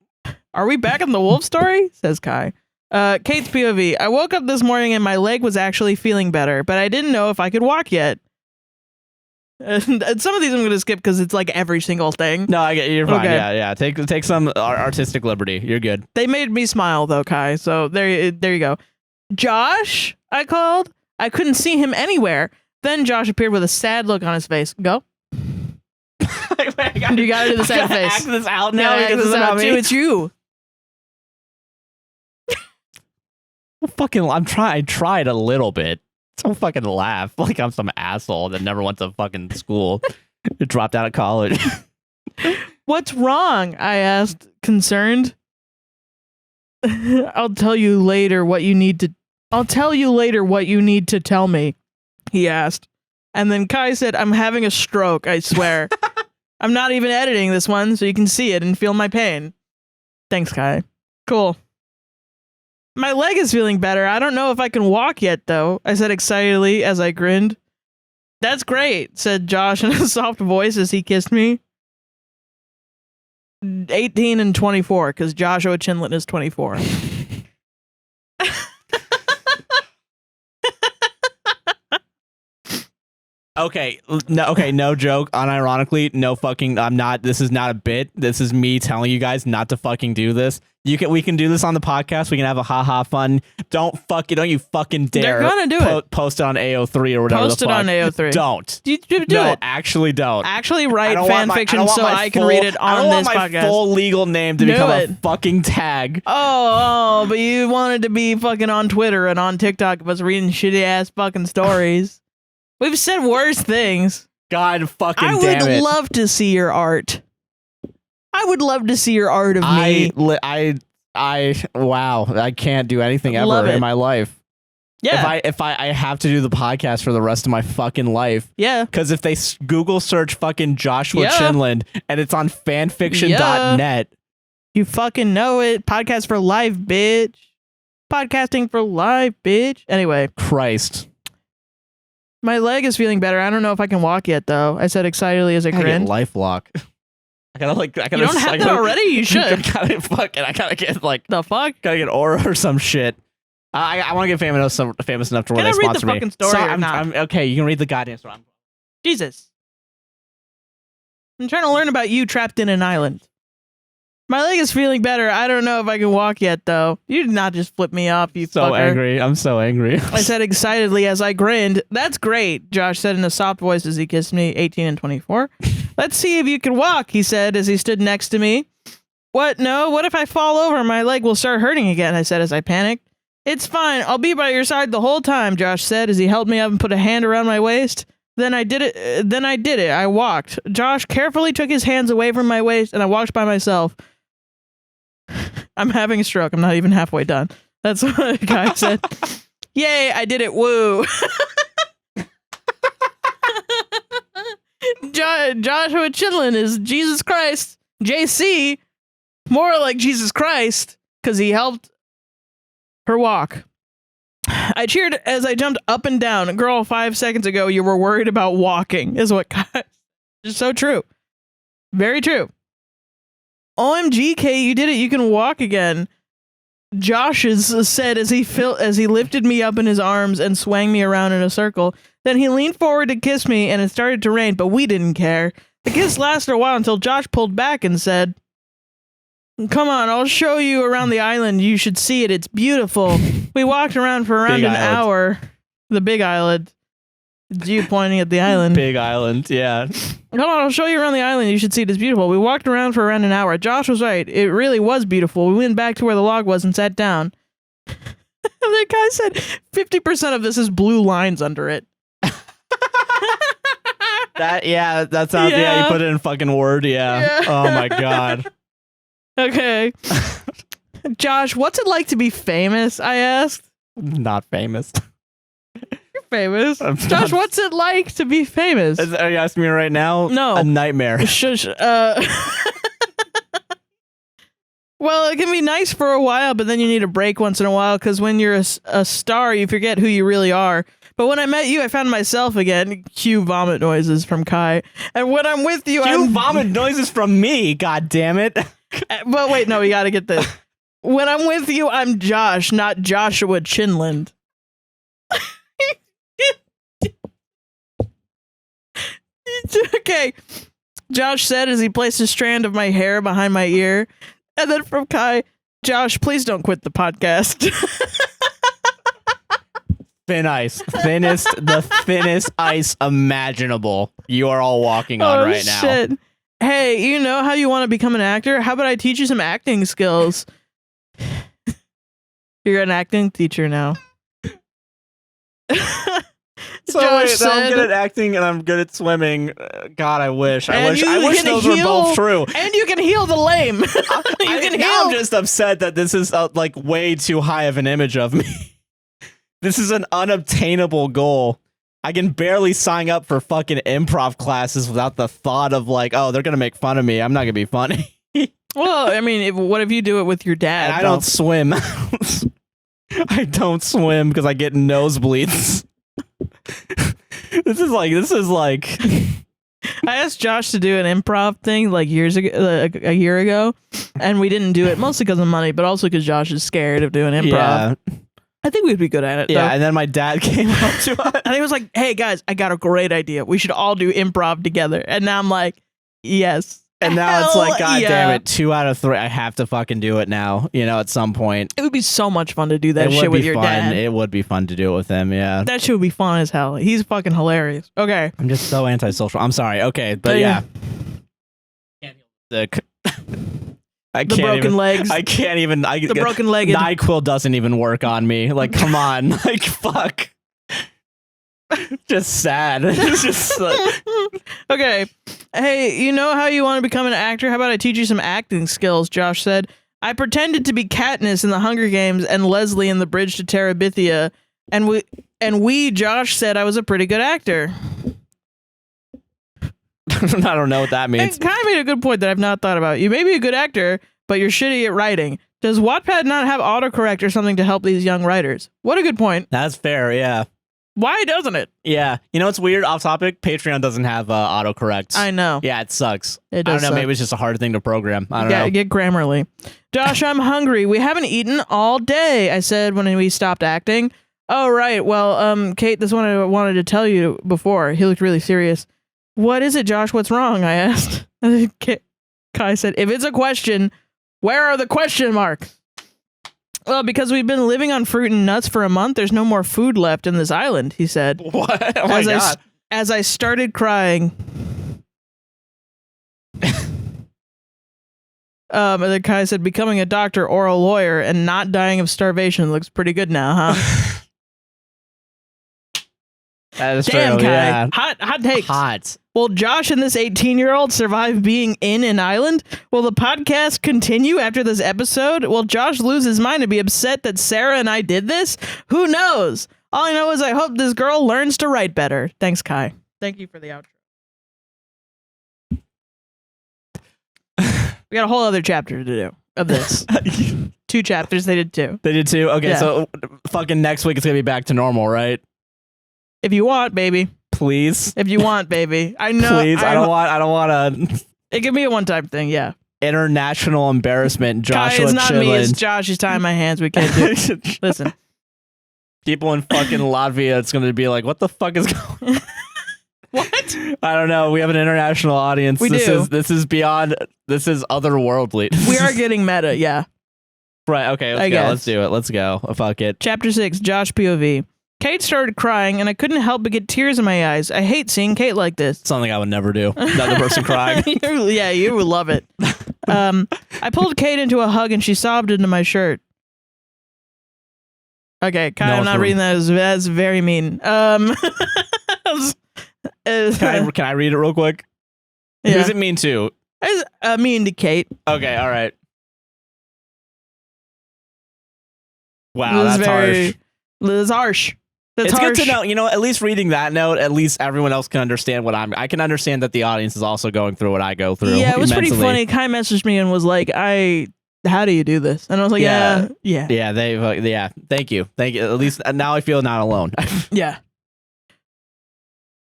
Are we back in the wolf story? Says Kai. Kate's POV. I woke up this morning and my leg was actually feeling better, but I didn't know if I could walk yet. And some of these I'm going to skip because it's like every single thing. No, I get you're fine. Okay. Yeah. Take some artistic liberty. You're good. They made me smile though, Kai. So there you go. Josh, I called. I couldn't see him anywhere. Then Josh appeared with a sad look on his face. Go. Wait, you gotta do the sad face. Act this out now because it's about me. It's you. I tried a little bit. Don't fucking laugh like I'm some asshole that never went to fucking school. Dropped out of college. What's wrong? I asked, concerned. I'll tell you later what you need to tell me, he asked. And then Kai said, I'm having a stroke, I swear. I'm not even editing this one, so you can see it and feel my pain. Thanks, Kai. Cool. My leg is feeling better. I don't know if I can walk yet, though, I said excitedly as I grinned. That's great, said Josh in a soft voice as he kissed me. 18 and 24, because Joshua Chinlund is 24. Okay, no joke. Unironically, no fucking. This is not a bit. This is me telling you guys not to fucking do this. We can do this on the podcast. We can have a haha fun. Don't you fucking dare. They're gonna do it. Post it on AO3 or whatever. Post it on AO3. Don't. Do no, it. Actually don't. Actually write fan fiction so I can read it on this podcast. I don't want my full legal name to become a fucking tag. Oh, but you wanted to be fucking on Twitter and on TikTok of us reading shitty ass fucking stories. We've said worse things. God fucking damn it. I would love to see your art. I would love to see your art of me. Wow, I can't do anything ever in my life. Yeah. If I have to do the podcast for the rest of my fucking life. Yeah. Because if they Google search fucking Joshua Chinlund and it's on fanfiction.net. You fucking know it. Podcast for life, bitch. Podcasting for life, bitch. Anyway. Christ. My leg is feeling better. I don't know if I can walk yet, though. I said excitedly as I grinned. Life lock. I gotta You don't have that already? You should. I gotta get the fuck? Gotta get Aura or some shit. I want to get famous enough to where they sponsor me. Can I read the fucking story or not? I'm okay, you can read the goddamn story. Jesus. I'm trying to learn about you trapped in an island. My leg is feeling better. I don't know if I can walk yet, though. You did not just flip me off, you fucker. Angry. I'm so angry. I said excitedly as I grinned. That's great, Josh said in a soft voice as he kissed me, 18 and 24. Let's see if you can walk, he said as he stood next to me. What? No? What if I fall over? My leg will start hurting again, I said as I panicked. It's fine. I'll be by your side the whole time, Josh said as he held me up and put a hand around my waist. Then I did it. I walked. Josh carefully took his hands away from my waist and I walked by myself. I'm having a stroke. I'm not even halfway done. That's what the guy said. Yay, I did it. Woo. Joshua Chinlund is Jesus Christ. JC, more like Jesus Christ, because he helped her walk. I cheered as I jumped up and down. Girl, 5 seconds ago, you were worried about walking, is what guys. It's so true. Very true. OMG, Kay, you did it. You can walk again. Josh said as he lifted me up in his arms and swung me around in a circle. Then he leaned forward to kiss me, and it started to rain, but we didn't care. The kiss lasted a while until Josh pulled back and said, "Come on, I'll show you around the island. You should see it. It's beautiful." We walked around for around an hour. The big island. It's you pointing at the island. Big island, yeah. Come on, I'll show you around the island. You should see it. It's beautiful. We walked around for around an hour. Josh was right. It really was beautiful. We went back to where the log was and sat down. The guy said 50% of this is blue lines under it. That sounds, you put it in fucking Word, yeah. Oh my God. Okay. Josh, what's it like to be famous? I asked. Not famous. You're famous. Josh, what's it like to be famous? Are you asking me right now? No. A nightmare. Shush. Well, it can be nice for a while, but then you need a break once in a while because when you're a star, you forget who you really are. But when I met you, I found myself again. Cue vomit noises from Kai. And when I'm with you, Cue vomit noises from me, god damn it. But wait, no, we gotta get this. When I'm with you, I'm Josh, not Joshua Chinlund. Okay. Josh said as he placed a strand of my hair behind my ear. And then from Kai, Josh, please don't quit the podcast. Thin ice. The thinnest ice imaginable you are all walking on right now. Hey, you know how you want to become an actor? How about I teach you some acting skills? You're an acting teacher now. So wait, I'm good at acting and I'm good at swimming. God, I wish. I wish those were both true. And you can heal the lame. I'm just upset that this is like way too high of an image of me. This is an unobtainable goal. I can barely sign up for fucking improv classes without the thought of like, oh, they're gonna make fun of me. I'm not gonna be funny. Well, I mean, what if you do it with your dad? And I don't swim. I don't swim because I get nosebleeds. This is like. I asked Josh to do an improv thing like years ago, a year ago, and we didn't do it mostly because of money, but also because Josh is scared of doing improv. Yeah. I think we'd be good at it. Yeah, though. And then my dad came up to us. And he was like, "Hey guys, I got a great idea. We should all do improv together." And now I'm like, yes. And now it's like, God damn it, 2 out of 3. I have to fucking do it now, at some point. It would be so much fun to do that shit with your dad. It would be fun to do it with him, yeah. That shit would be fun as hell. He's fucking hilarious. Okay. I'm just so antisocial. I'm sorry. Okay, but yeah. The broken legs. I can't even. The broken leg. NyQuil doesn't even work on me. Like, come on. Like, fuck. Just sad. It's just like... Okay. Hey, you know how you want to become an actor? How about I teach you some acting skills? Josh said. I pretended to be Katniss in the Hunger Games and Leslie in the Bridge to Terabithia, and Josh said I was a pretty good actor. I don't know what that means. It kind of made a good point that I've not thought about. You may be a good actor, but you're shitty at writing. Does Wattpad not have autocorrect or something to help these young writers? What a good point. That's fair, yeah. Why doesn't it? Yeah. You know what's weird? Off topic, Patreon doesn't have autocorrect. I know. Yeah, it sucks. It does I don't know, suck. maybe it's just a hard thing to program. I don't know. Get Grammarly. Josh, I'm hungry. We haven't eaten all day, I said when we stopped acting. Oh, right. Well, Kate, this one I wanted to tell you before. He looked really serious. What is it, Josh? What's wrong? I asked. Kai said, if it's a question, where are the question marks? Well, because we've been living on fruit and nuts for a month, there's no more food left in this island, he said. What? Oh my God. As I started crying. And then Kai said, becoming a doctor or a lawyer and not dying of starvation looks pretty good now, huh? That is Damn, true, Kai. yeah. Hot takes. Hot. Will Josh and this 18-year-old survive being in an island? Will the podcast continue after this episode? Will Josh lose his mind and be upset that Sarrah and I did this? Who knows? All I know is I hope this girl learns to write better. Thanks, Kai. Thank you for the outro. We got a whole other chapter to do of this. 2 chapters. They did 2. They did 2? Okay, Yeah. so fucking next week it's going to be back to normal, right? If you want, baby. Please. If you want, baby. I know. Please. I don't want a It can be a one-time thing, yeah. international embarrassment. Joshua Kai, it's not me. It's Chinlund. Josh. He's tying my hands. We can't do it. Listen. People in fucking Latvia, it's going to be like, what the fuck is going on? What? I don't know. We have an international audience. We this do. This is beyond. This is otherworldly. We are getting meta, yeah. Right. Okay. I guess. Let's do it. Let's go. Fuck it. Chapter 6, Josh POV. Kate started crying, and I couldn't help but get tears in my eyes. I hate seeing Kate like this. Something I would never do. Another person crying. Yeah, you would love it. I pulled Kate into a hug, and she sobbed into my shirt. Okay, Kai, I'm not reading that. That's very mean. Can I read it real quick? Yeah. Who's it mean to? Mean to Kate. Okay, all right. Wow, that's harsh. That's harsh. That's it's harsh. good to know, you know, at least reading that note, at least everyone else can understand what I can understand that the audience is also going through what I go through. Yeah, it was mentally. pretty funny. Kai messaged me and was like, how do you do this? And I was like, yeah. Thank you. At least now I feel not alone. Yeah.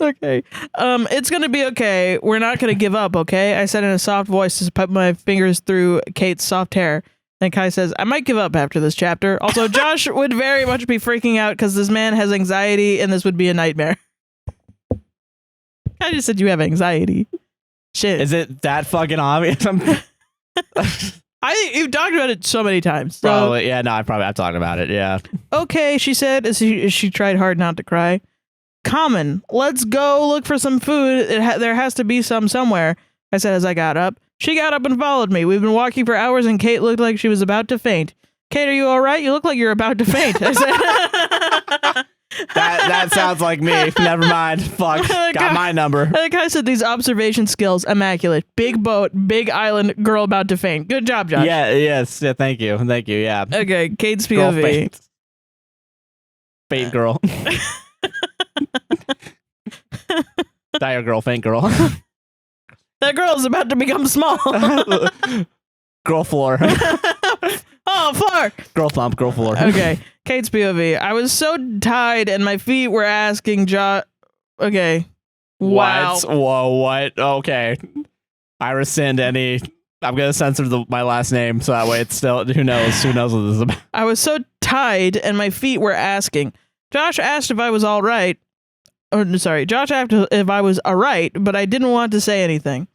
Okay. It's gonna be okay. We're not gonna give up, okay? I said in a soft voice to put my fingers through Kate's soft hair. Then Kai says, I might give up after this chapter. Also, Josh would very much be freaking out because this man has anxiety and this would be a nightmare. I just said you have anxiety. Shit. Is it that fucking obvious? You've talked about it so many times. So. Probably. Yeah, no, I've talked about it. Yeah. Okay, she said as she tried hard not to cry. Common, let's go look for some food. There has to be some somewhere, I said as I got up. She got up and followed me. We've been walking for hours and Kate looked like she was about to faint. Kate, are you all right? You look like you're about to faint. I said. that sounds like me. Never mind. Fuck. Got my number. I think I said these observation skills, immaculate. Big boat, big island, girl about to faint. Good job, Josh. Yeah, yes. Yeah, thank you. Yeah. Okay, Kate's Girl POV. faint. Faint girl. Dire girl, faint girl. That girl's about to become small. Girl floor. Oh, floor. Girl thump, girl floor. Okay, Kate's POV. I was so tied and my feet were asking Josh. Okay. Wow. What? Whoa, what? Okay. I rescind any. I'm going to censor my last name so that way it's still. Who knows? Who knows what this is about? I was so tied and my feet were asking. Josh asked if I was all right. Oh, sorry. Josh asked if I was all right, but I didn't want to say anything.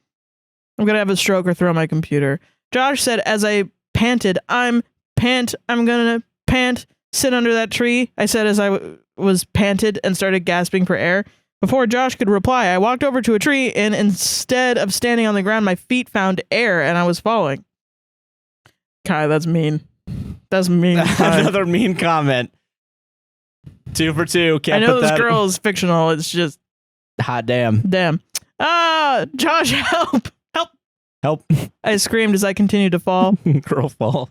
I'm going to have a stroke or throw my computer. Josh said as I panted, I'm going to pant, sit under that tree. I said as I was panted and started gasping for air. Before Josh could reply, I walked over to a tree and instead of standing on the ground, my feet found air and I was falling. Kai, that's mean. That's mean. Another mean comment. 2 for 2. Can't I know put this that... girl is fictional. It's just hot damn. Damn. Josh, help. Help. I screamed as I continued to fall. Girl fall.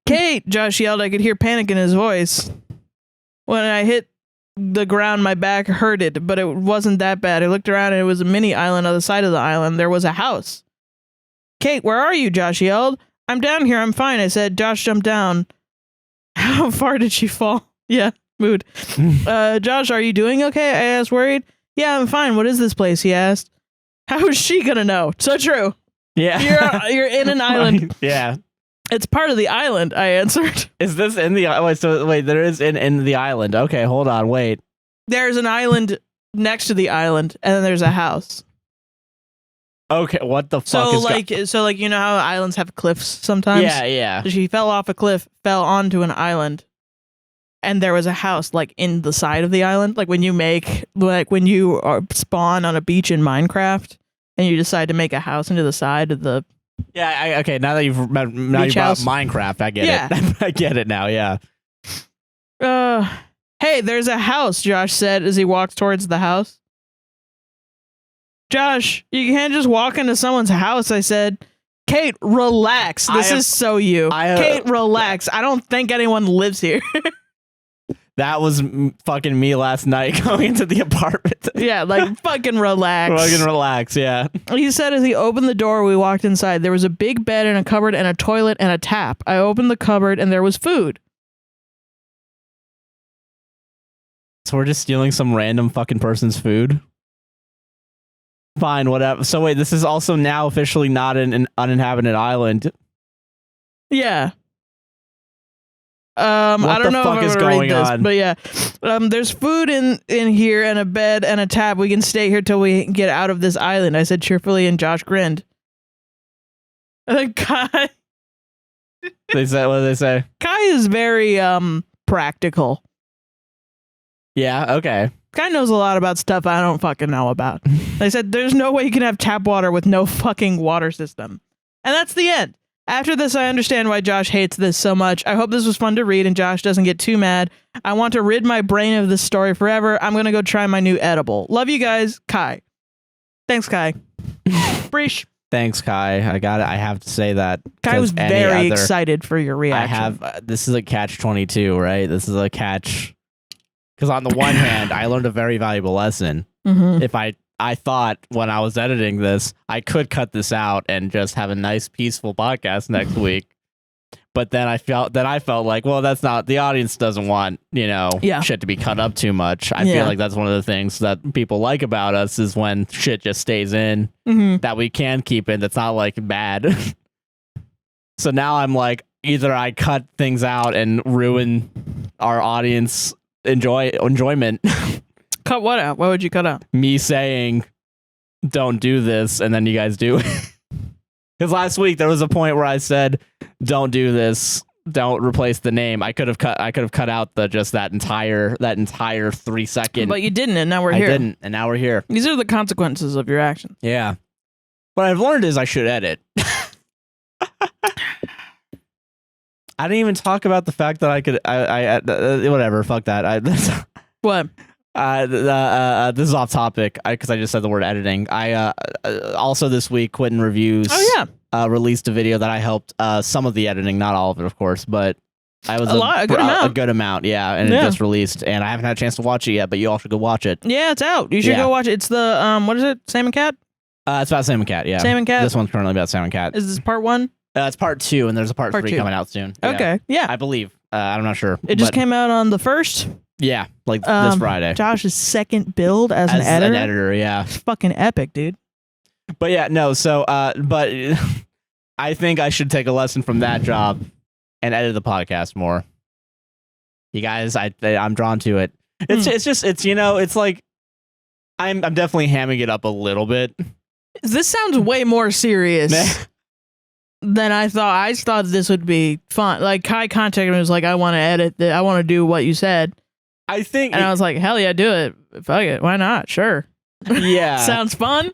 Kate, Josh yelled. I could hear panic in his voice. When I hit the ground, my back hurted, but it wasn't that bad. I looked around and it was a mini island on the side of the island. There was a house. Kate, where are you? Josh yelled. I'm down here. I'm fine, I said. Josh jumped down. How far did she fall? Yeah, mood. Josh, are you doing okay? I asked, worried. Yeah, I'm fine. What is this place? He asked. How is she gonna know? So true. Yeah. You're in an island. Yeah. It's part of the island, I answered. Is this in the... Wait, there is in the island. Okay, hold on, wait. There's an island next to the island, and then there's a house. Okay, what the fuck So you know how islands have cliffs sometimes? Yeah. So she fell off a cliff, fell onto an island, and there was a house like in the side of the island. Like when you spawn on a beach in Minecraft, and you decide to make a house into the side of the... Yeah, okay, now that you've brought up Minecraft, I get it. I get it now, yeah. Hey, there's a house, Josh said as he walked towards the house. Josh, you can't just walk into someone's house, I said. Kate, relax. This is so you. Kate, relax. I don't think anyone lives here. That was fucking me last night going into the apartment. Yeah, like fucking relax. Fucking relax, yeah. He said as he opened the door, we walked inside. There was a big bed and a cupboard and a toilet and a tap. I opened the cupboard and there was food. So we're just stealing some random fucking person's food? Fine, whatever. So wait, this is also now officially not an uninhabited island. Yeah. I don't know if I'm gonna read this, but yeah. There's food in here and a bed and a tap. We can stay here till we get out of this island, I said cheerfully, and Josh grinned. And then Kai... What did they say? Kai is very practical. Yeah, okay. Kai knows a lot about stuff I don't fucking know about. They said there's no way you can have tap water with no fucking water system. And that's the end. After this, I understand why Josh hates this so much. I hope this was fun to read and Josh doesn't get too mad. I want to rid my brain of this story forever. I'm going to go try my new edible. Love you guys, Kai. Thanks, Kai. Breesh. Thanks, Kai. I have to say that. Kai was very excited for your reaction. This is a catch-22, right? This is a catch... Because on the one hand, I learned a very valuable lesson. Mm-hmm. If I thought when I was editing this, I could cut this out and just have a nice, peaceful podcast next week. But then I felt like, well, that's not... The audience doesn't want, shit to be cut up too much. I feel like that's one of the things that people like about us is when shit just stays in that we can keep in. That's not like bad. So now I'm like, either I cut things out and ruin our audience enjoyment. Cut what out? What would you cut out? Me saying, don't do this, and then you guys do it. Because last week there was a point where I said, don't do this, don't replace the name. I could have cut out that entire 3 second. But you didn't, and now we're here. I didn't, and now we're here. These are the consequences of your actions. Yeah. What I've learned is I should edit. I didn't even talk about the fact that I could. Whatever. Fuck that. What? This is off topic because I just said the word editing. I also this week Quentin Reviews. Oh yeah. Released a video that I helped some of the editing, not all of it, of course, but I was a good amount. Yeah, and it just released, and I haven't had a chance to watch it yet. But you all should go watch it. Yeah, it's out. You should go watch it. It's the what is it? Sam and Cat. It's about Sam and Cat. Yeah, Sam and Cat. This one's currently about Sam and Cat. Is this part 1? It's part 2, and there's a part 3 coming out soon. Okay, yeah. I believe. I'm not sure. It just came out on the 1st? Yeah, like this Friday. Josh's second build as an editor? Yeah. It's fucking epic, dude. But yeah, no, so, but I think I should take a lesson from that job and edit the podcast more. You guys, I'm drawn to it. It's like, I'm definitely hamming it up a little bit. This sounds way more serious than I thought. I thought this would be fun. Like Kai contacted me and was like, I want to edit I want to do what you said. I think, and I was like, hell yeah, do it. Fuck it. Why not? Sure. Yeah. Sounds fun.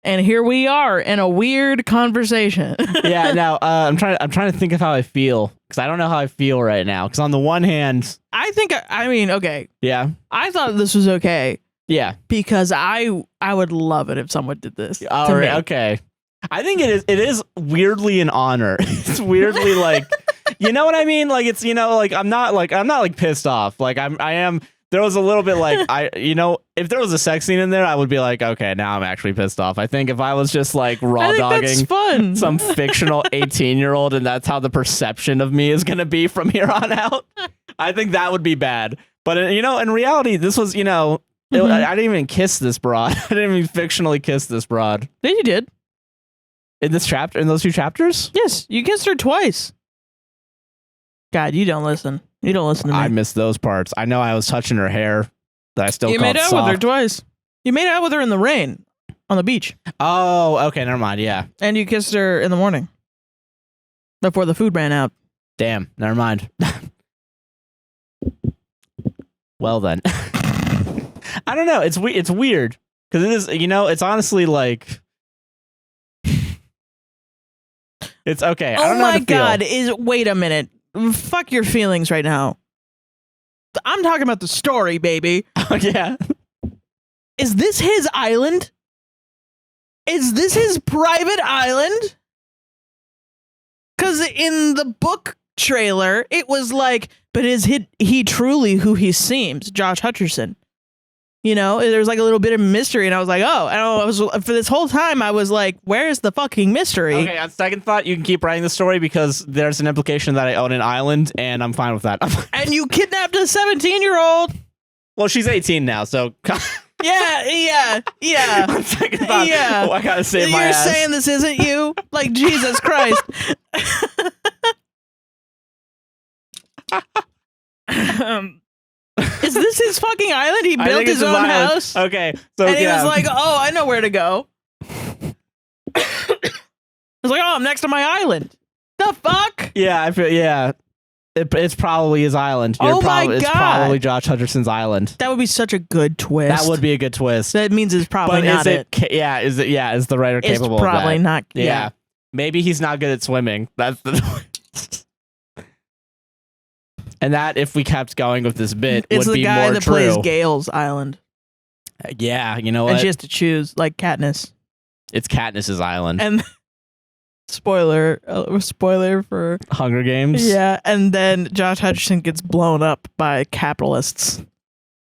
and here we are in a weird conversation. Yeah, now I'm trying to think of how I feel, because I don't know how I feel right now. Because on the one hand, I mean, okay. Yeah. I thought this was okay. Yeah. Because I would love it if someone did this. All right. Okay. I think it is weirdly an honor. It's weirdly like, you know what I mean? Like, it's, you know, like I'm not like pissed off. Like I am. There was a little bit like if there was a sex scene in there, I would be like, okay, now I'm actually pissed off. I think if I was just like raw dogging some fictional 18-year-old and that's how the perception of me is going to be from here on out, I think that would be bad. But you know, in reality, this was, you know, I didn't even kiss this broad. I didn't even fictionally kiss this broad. Yeah, you did. In this chapter, in those 2 chapters? Yes, you kissed her twice. God, you don't listen. You don't listen to me. I missed those parts. I know I was touching her hair that I still You made out with her twice. You made out with her in the rain on the beach. Oh, okay, never mind. Yeah. And you kissed her in the morning before the food ran out. Damn, never mind. Well then. I don't know. It's weird because it is, you know, it's honestly like it's okay. I don't know how to feel. God, wait a minute. Fuck your feelings right now. I'm talking about the story, baby. Oh, yeah. Is this his island? Is this his private island? Because in the book trailer, it was like, but is he truly who he seems? Josh Hutcherson. You know, there's like a little bit of mystery, and I was like, oh, and I was for this whole time, I was like, where's the fucking mystery? Okay, on second thought, you can keep writing the story because there's an implication that I own an island, and I'm fine with that. And you kidnapped a 17-year-old. Well, she's 18 now, so yeah. On second thought, yeah. Oh, I gotta save my ass. You're saying this isn't you? Like, Jesus Christ. Is this his fucking island? He built his own house. Okay, so and he was like, "Oh, I know where to go." I was like, "Oh, I'm next to my island." The fuck? Yeah, I feel. Yeah, it's probably his island. Oh my God! It's probably Josh Hutcherson's island. That would be such a good twist. That would be a good twist. That means it's probably not it. Yeah, is it? Yeah, is the writer capable of that? It's probably not. Yeah. Maybe he's not good at swimming. That's the twist. And that, if we kept going with this bit, would be more true. It's the guy that plays Gale's island. Yeah, you know what? And she has to choose, like Katniss. It's Katniss's island. And spoiler for Hunger Games. Yeah, and then Josh Hutcherson gets blown up by capitalists.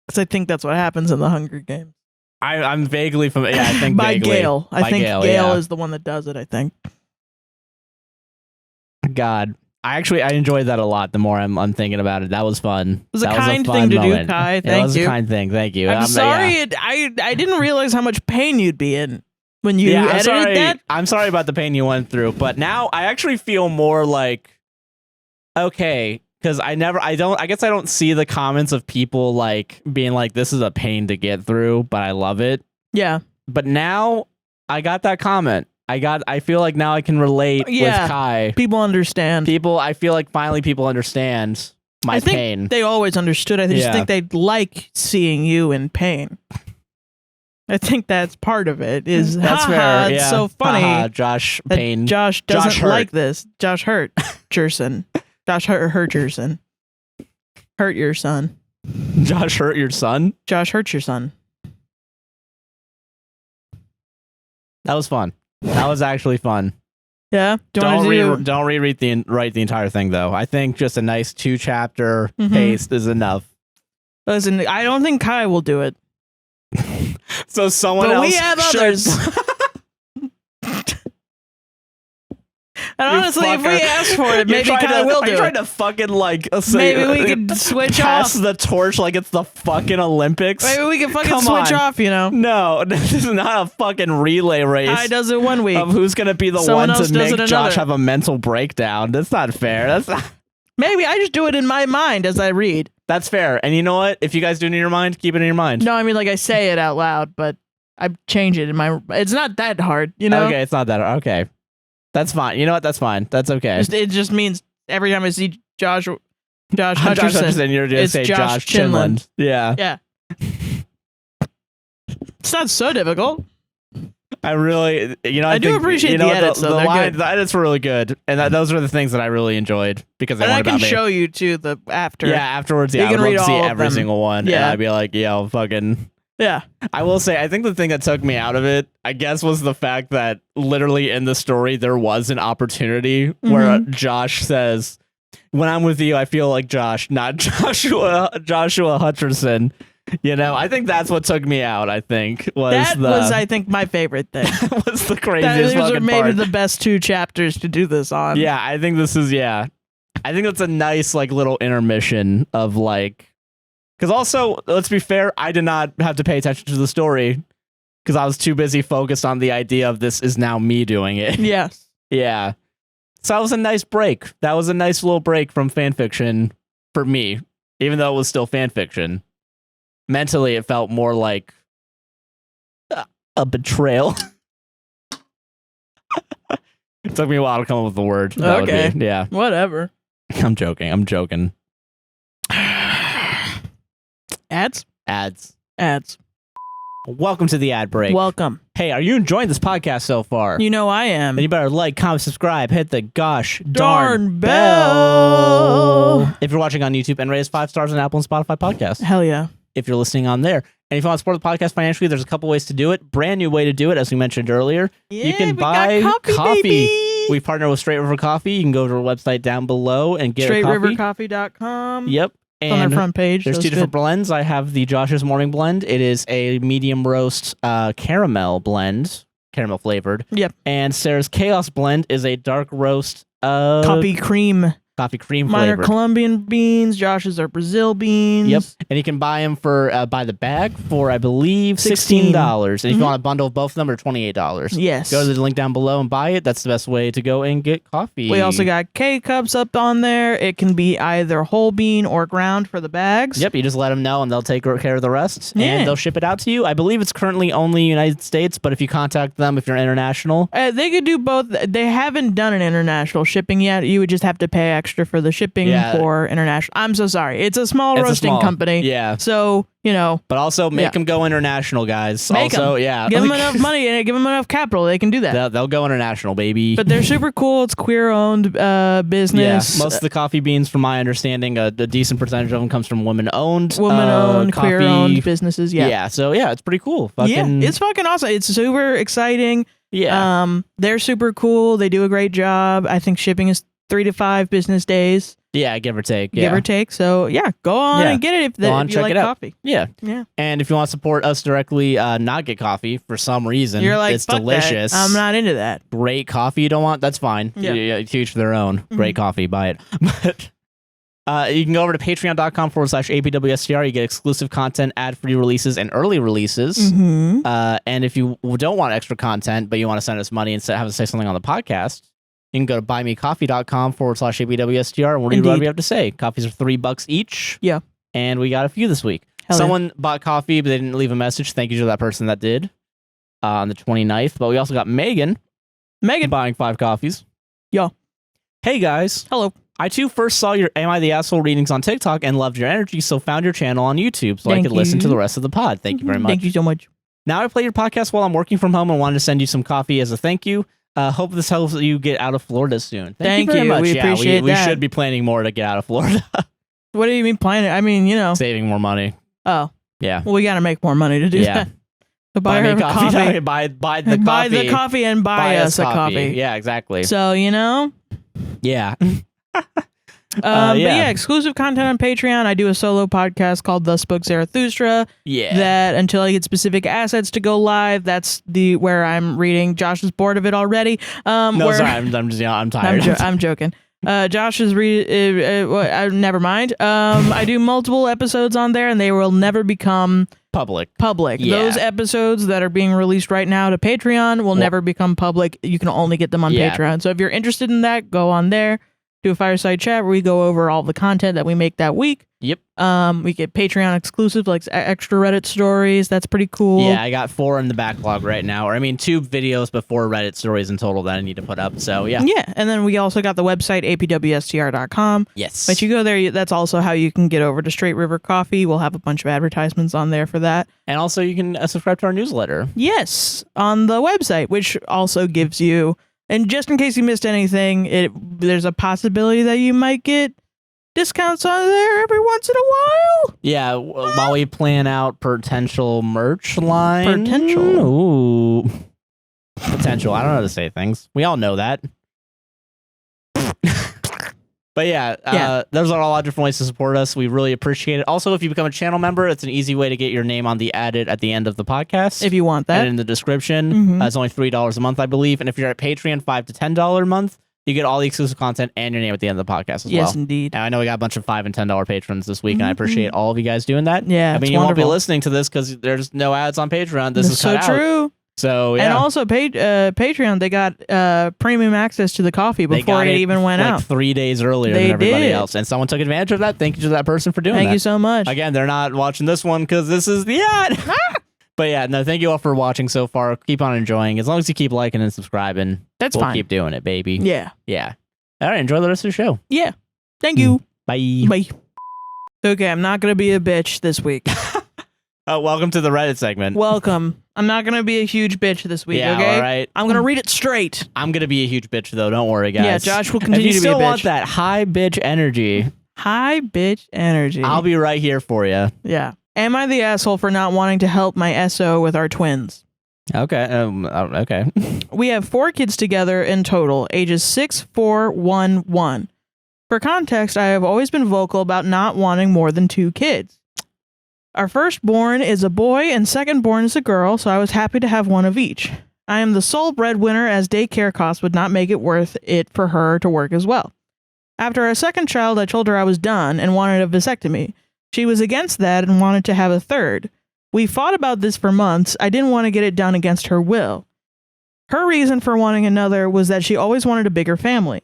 Because I think that's what happens in the Hunger Games. I'm vaguely familiar. Yeah, I think by vaguely. Gale. I think Gale is the one that does it, I think. God. I enjoyed that a lot. The more I'm thinking about it, that was fun. It was a kind thing to do, Kai. Thank you. It was a kind thing. Thank you. I'm sorry. I didn't realize how much pain you'd be in when you edited that. I'm sorry about the pain you went through, but now I actually feel more like okay, because I guess I don't see the comments of people like being like, "This is a pain to get through," but I love it. Yeah. But now I got that comment. I feel like now I can relate with Kai. People understand. I feel like finally people understand my pain. They always understood. I just think they'd like seeing you in pain. I think that's part of it. That's fair. It's so funny. Josh pain. Josh doesn't like this. Josh hurt Jerson. Josh hurt Jerson. Hurt your son. Josh hurt your son? Josh hurt your son. That was fun. That was actually fun. Yeah. Don't reread write the entire thing though. I think just a nice 2-chapter paste is enough. Listen, I don't think Kai will do it. So someone else. We have others. And honestly, if we ask for it, maybe Kai will do it. You're trying to fucking maybe we could switch pass the torch like it's the fucking Olympics. Maybe we can fucking switch off, you know? No, this is not a fucking relay race. Kai does it one week. Of who's going to be the one to make Josh have a mental breakdown. That's not fair. That's not... Maybe I just do it in my mind as I read. That's fair. And you know what? If you guys do it in your mind, keep it in your mind. No, I mean, like I say it out loud, but I change it in my... It's not that hard, you know? Okay, it's not that hard. Okay. That's fine. You know what? That's fine. That's okay. It just means every time I see Josh Hutcherson, you're just say Josh Chinlund. Yeah. Yeah. It's not so difficult. I really, I do appreciate the edits. The edits were really good, and those are the things that I really enjoyed because they and I weren't can about me. show you too the after. Yeah, afterwards. You Yeah, I can would read love to see all of every them. single one. Yeah. And I'd be like, yo, fucking. Yeah. I will say, I think the thing that took me out of it, I guess, was the fact that literally in the story there was an opportunity where Josh says, "When I'm with you, I feel like Josh, not Joshua Hutcherson." I think that's what took me out. I think was I think, my favorite thing. That was the craziest Those are maybe part. the best 2 chapters to do this on. Yeah, I think this is. Yeah, I think that's a nice little intermission of because also, let's be fair, I did not have to pay attention to the story because I was too busy focused on the idea of this is now me doing it. Yes. Yeah. So that was a nice break. That was a nice little break from fan fiction for me, even though it was still fan fiction. Mentally, it felt more like a betrayal. It took me a while to come up with the word. That would be, yeah. Whatever. I'm joking. Ads. Welcome to the ad break. Welcome. Hey, are you enjoying this podcast so far? You know I am. Then you better like, comment, subscribe, hit the gosh darn bell. If you're watching on YouTube, and rate us 5 stars on Apple and Spotify podcasts. Hell yeah. If you're listening on there. And if you want to support the podcast financially, there's a couple ways to do it. Brand new way to do it, as we mentioned earlier. Yeah, you can buy coffee. We partner with Straight River Coffee. You can go to our website down below and get a coffee. StraightRiverCoffee.com. Yep. It's on their front page. There's 2 different blends. I have the Josh's Morning Blend. It is a medium roast caramel blend, caramel flavored. Yep. And Sarah's Chaos Blend is a dark roast coffee cream flavored. Mine are Colombian beans. Josh's are Brazil beans. Yep. And you can buy them for by the bag for, I believe, $16. And if you want a bundle of both of them, are $28. Yes. Go to the link down below and buy it. That's the best way to go and get coffee. We also got K-Cups up on there. It can be either whole bean or ground for the bags. Yep. You just let them know and they'll take care of the rest. Yeah. And they'll ship it out to you. I believe it's currently only United States, but if you contact them, if you're international. They could do both. They haven't done an international shipping yet. You would just have to pay extra for the shipping for international. I'm so sorry. It's a small roasting company. Yeah. So, But also make them go international, guys. Make also, them. yeah. Give them enough money and give them enough capital. They can do that. They'll go international, baby. But they're super cool. It's queer-owned business. Yeah. Most of the coffee beans, from my understanding, a decent percentage of them comes from women-owned. Queer-owned businesses. Yeah. Yeah. So, yeah, it's pretty cool. It's fucking awesome. It's super exciting. Yeah. They're super cool. They do a great job. I think shipping is 3 to 5 business days. Yeah, give or take. Give or take. So, go on and get it if you like coffee. Yeah. Yeah. And if you want to support us directly, not get coffee for some reason, you're like, it's delicious. That. I'm not into that. Great coffee you don't want? That's fine. Yeah. To each their own. Great coffee. Buy it. But you can go over to patreon.com/APWSTR. You get exclusive content, ad-free releases, and early releases. And if you don't want extra content, but you want to send us money and have us say something on the podcast, you can go to buymecoffee.com/APWSTR and we'll read whatever you have to say. Coffees are $3 each. Yeah. And we got a few this week. Someone bought coffee, but they didn't leave a message. Thank you to that person that did on the 29th. But we also got Megan buying 5 coffees. Yeah. Hey, guys. Hello. I, too, first saw your Am I the Asshole readings on TikTok and loved your energy, so found your channel on YouTube so I could listen to the rest of the pod. Thank you very much. Thank you so much. Now I play your podcast while I'm working from home and wanted to send you some coffee as a thank you. Hope this helps you get out of Florida soon. Thank you very much. We appreciate that. We should be planning more to get out of Florida. What do you mean planning? I mean, saving more money. Oh. Yeah. Well, we got to make more money to do that. So buy her coffee. Buy the coffee. Buy the coffee and buy us a coffee. Yeah, exactly. So, Yeah. But exclusive content on Patreon. I do a solo podcast called The Spook Zarathustra. Yeah. That until I get specific assets to go live, that's where I'm reading. Josh is bored of it already. I'm tired. I'm joking. Josh is never mind. I do multiple episodes on there, and they will never become public. Yeah. Those episodes that are being released right now to Patreon will never become public. You can only get them on Patreon. So if you're interested in that, go on there. do a fireside chat where we go over all the content that we make that week. Yep. We get Patreon exclusive, like extra Reddit stories. That's pretty cool. Yeah, I got 4 in the backlog right now. Or 2 videos before Reddit stories in total that I need to put up. So yeah. Yeah, and then we also got the website APWSTR.com. Yes. But you go there, that's also how you can get over to Straight River Coffee. We'll have a bunch of advertisements on there for that. And also you can subscribe to our newsletter. Yes, on the website, which also gives you, and just in case you missed anything, there's a possibility that you might get discounts on there every once in a while. Yeah, while we plan out potential merch line. Potential. Ooh. Potential. I don't know how to say things. We all know that. But yeah, those are a lot of different ways to support us. We really appreciate it. Also, if you become a channel member, it's an easy way to get your name on the added at the end of the podcast. If you want that. And in the description. It's only $3 a month, I believe. And if you're at Patreon, $5 to $10 a month, you get all the exclusive content and your name at the end of the podcast as well. Yes, indeed. And I know we got a bunch of $5 and $10 patrons this week, and I appreciate all of you guys doing that. Yeah, I mean, you won't be listening to this because there's no ads on Patreon. This is cut out. so true. So, yeah. And also, Patreon, they got premium access to the coffee before it even went out. 3 days earlier than everybody else. And someone took advantage of that. Thank you to that person for doing that. Thank you so much. Again, they're not watching this one because this is the ad. But yeah, no, thank you all for watching so far. Keep on enjoying. As long as you keep liking and subscribing, we'll fine. Keep doing it, baby. Yeah. Yeah. All right, enjoy the rest of the show. Yeah. Thank you. Bye. Bye. Okay, I'm not going to be a bitch this week. Welcome to the Reddit segment. Welcome. I'm not going to be a huge bitch this week, yeah, okay? all right. I'm going to read it straight. I'm going to be a huge bitch, though. Don't worry, guys. Yeah, Josh will continue to be a bitch. If you still want that high bitch energy. High bitch energy. I'll be right here for you. Yeah. Am I the asshole for not wanting to help my SO with our twins? Okay. Okay. We have 4 kids together in total, ages 6, 4, 1, 1. For context, I have always been vocal about not wanting more than 2 kids. Our firstborn is a boy and secondborn is a girl, so I was happy to have one of each. I am the sole breadwinner as daycare costs would not make it worth it for her to work as well. After our second child, I told her I was done and wanted a vasectomy. She was against that and wanted to have a third. We fought about this for months. I didn't want to get it done against her will. Her reason for wanting another was that she always wanted a bigger family.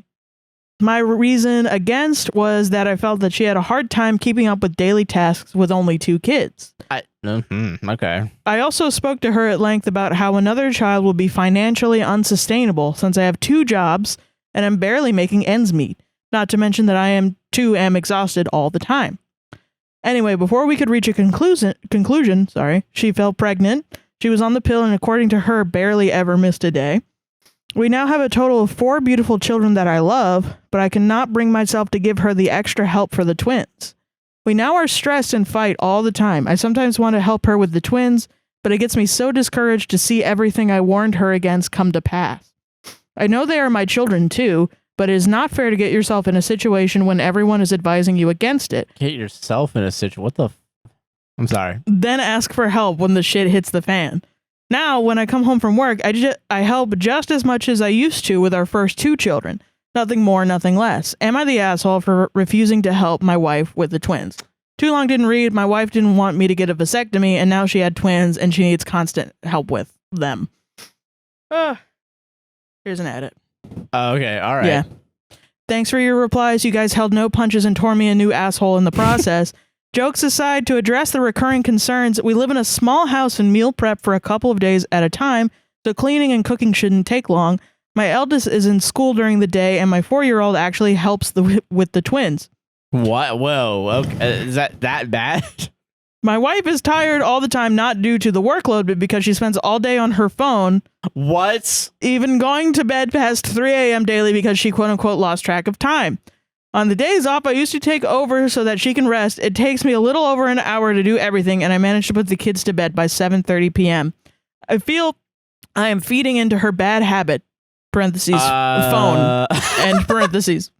My reason against was that I felt that she had a hard time keeping up with daily tasks with only 2 kids. Okay. I also spoke to her at length about how another child will be financially unsustainable since I have 2 jobs and I'm barely making ends meet, not to mention that I am exhausted all the time. Anyway, before we could reach a conclusion, she fell pregnant. She was on the pill and according to her, barely ever missed a day. We now have a total of 4 beautiful children that I love, but I cannot bring myself to give her the extra help for the twins. We now are stressed and fight all the time. I sometimes want to help her with the twins, but it gets me so discouraged to see everything I warned her against come to pass. I know they are my children too, but it is not fair to get yourself in a situation when everyone is advising you against it. Get yourself in a situation. What the? I'm sorry. Then ask for help when the shit hits the fan. Now, when I come home from work, I help just as much as I used to with our first 2 children. Nothing more, nothing less. Am I the asshole for refusing to help my wife with the twins? Too long didn't read. My wife didn't want me to get a vasectomy, and now she had twins, and she needs constant help with them. Here's an edit. Okay, all right. Yeah. Thanks for your replies. You guys held no punches and tore me a new asshole in the process. Jokes aside, to address the recurring concerns, we live in a small house and meal prep for a couple of days at a time, so cleaning and cooking shouldn't take long. My eldest is in school during the day, and my 4-year-old actually helps with the twins. What? Whoa. Okay. Is that bad? My wife is tired all the time, not due to the workload, but because she spends all day on her phone. What? Even going to bed past 3 a.m. daily because she quote-unquote lost track of time. On the days off, I used to take over so that she can rest. It takes me a little over an hour to do everything, and I managed to put the kids to bed by 7:30 p.m. I feel I am feeding into her bad habit, parentheses, phone, and parentheses.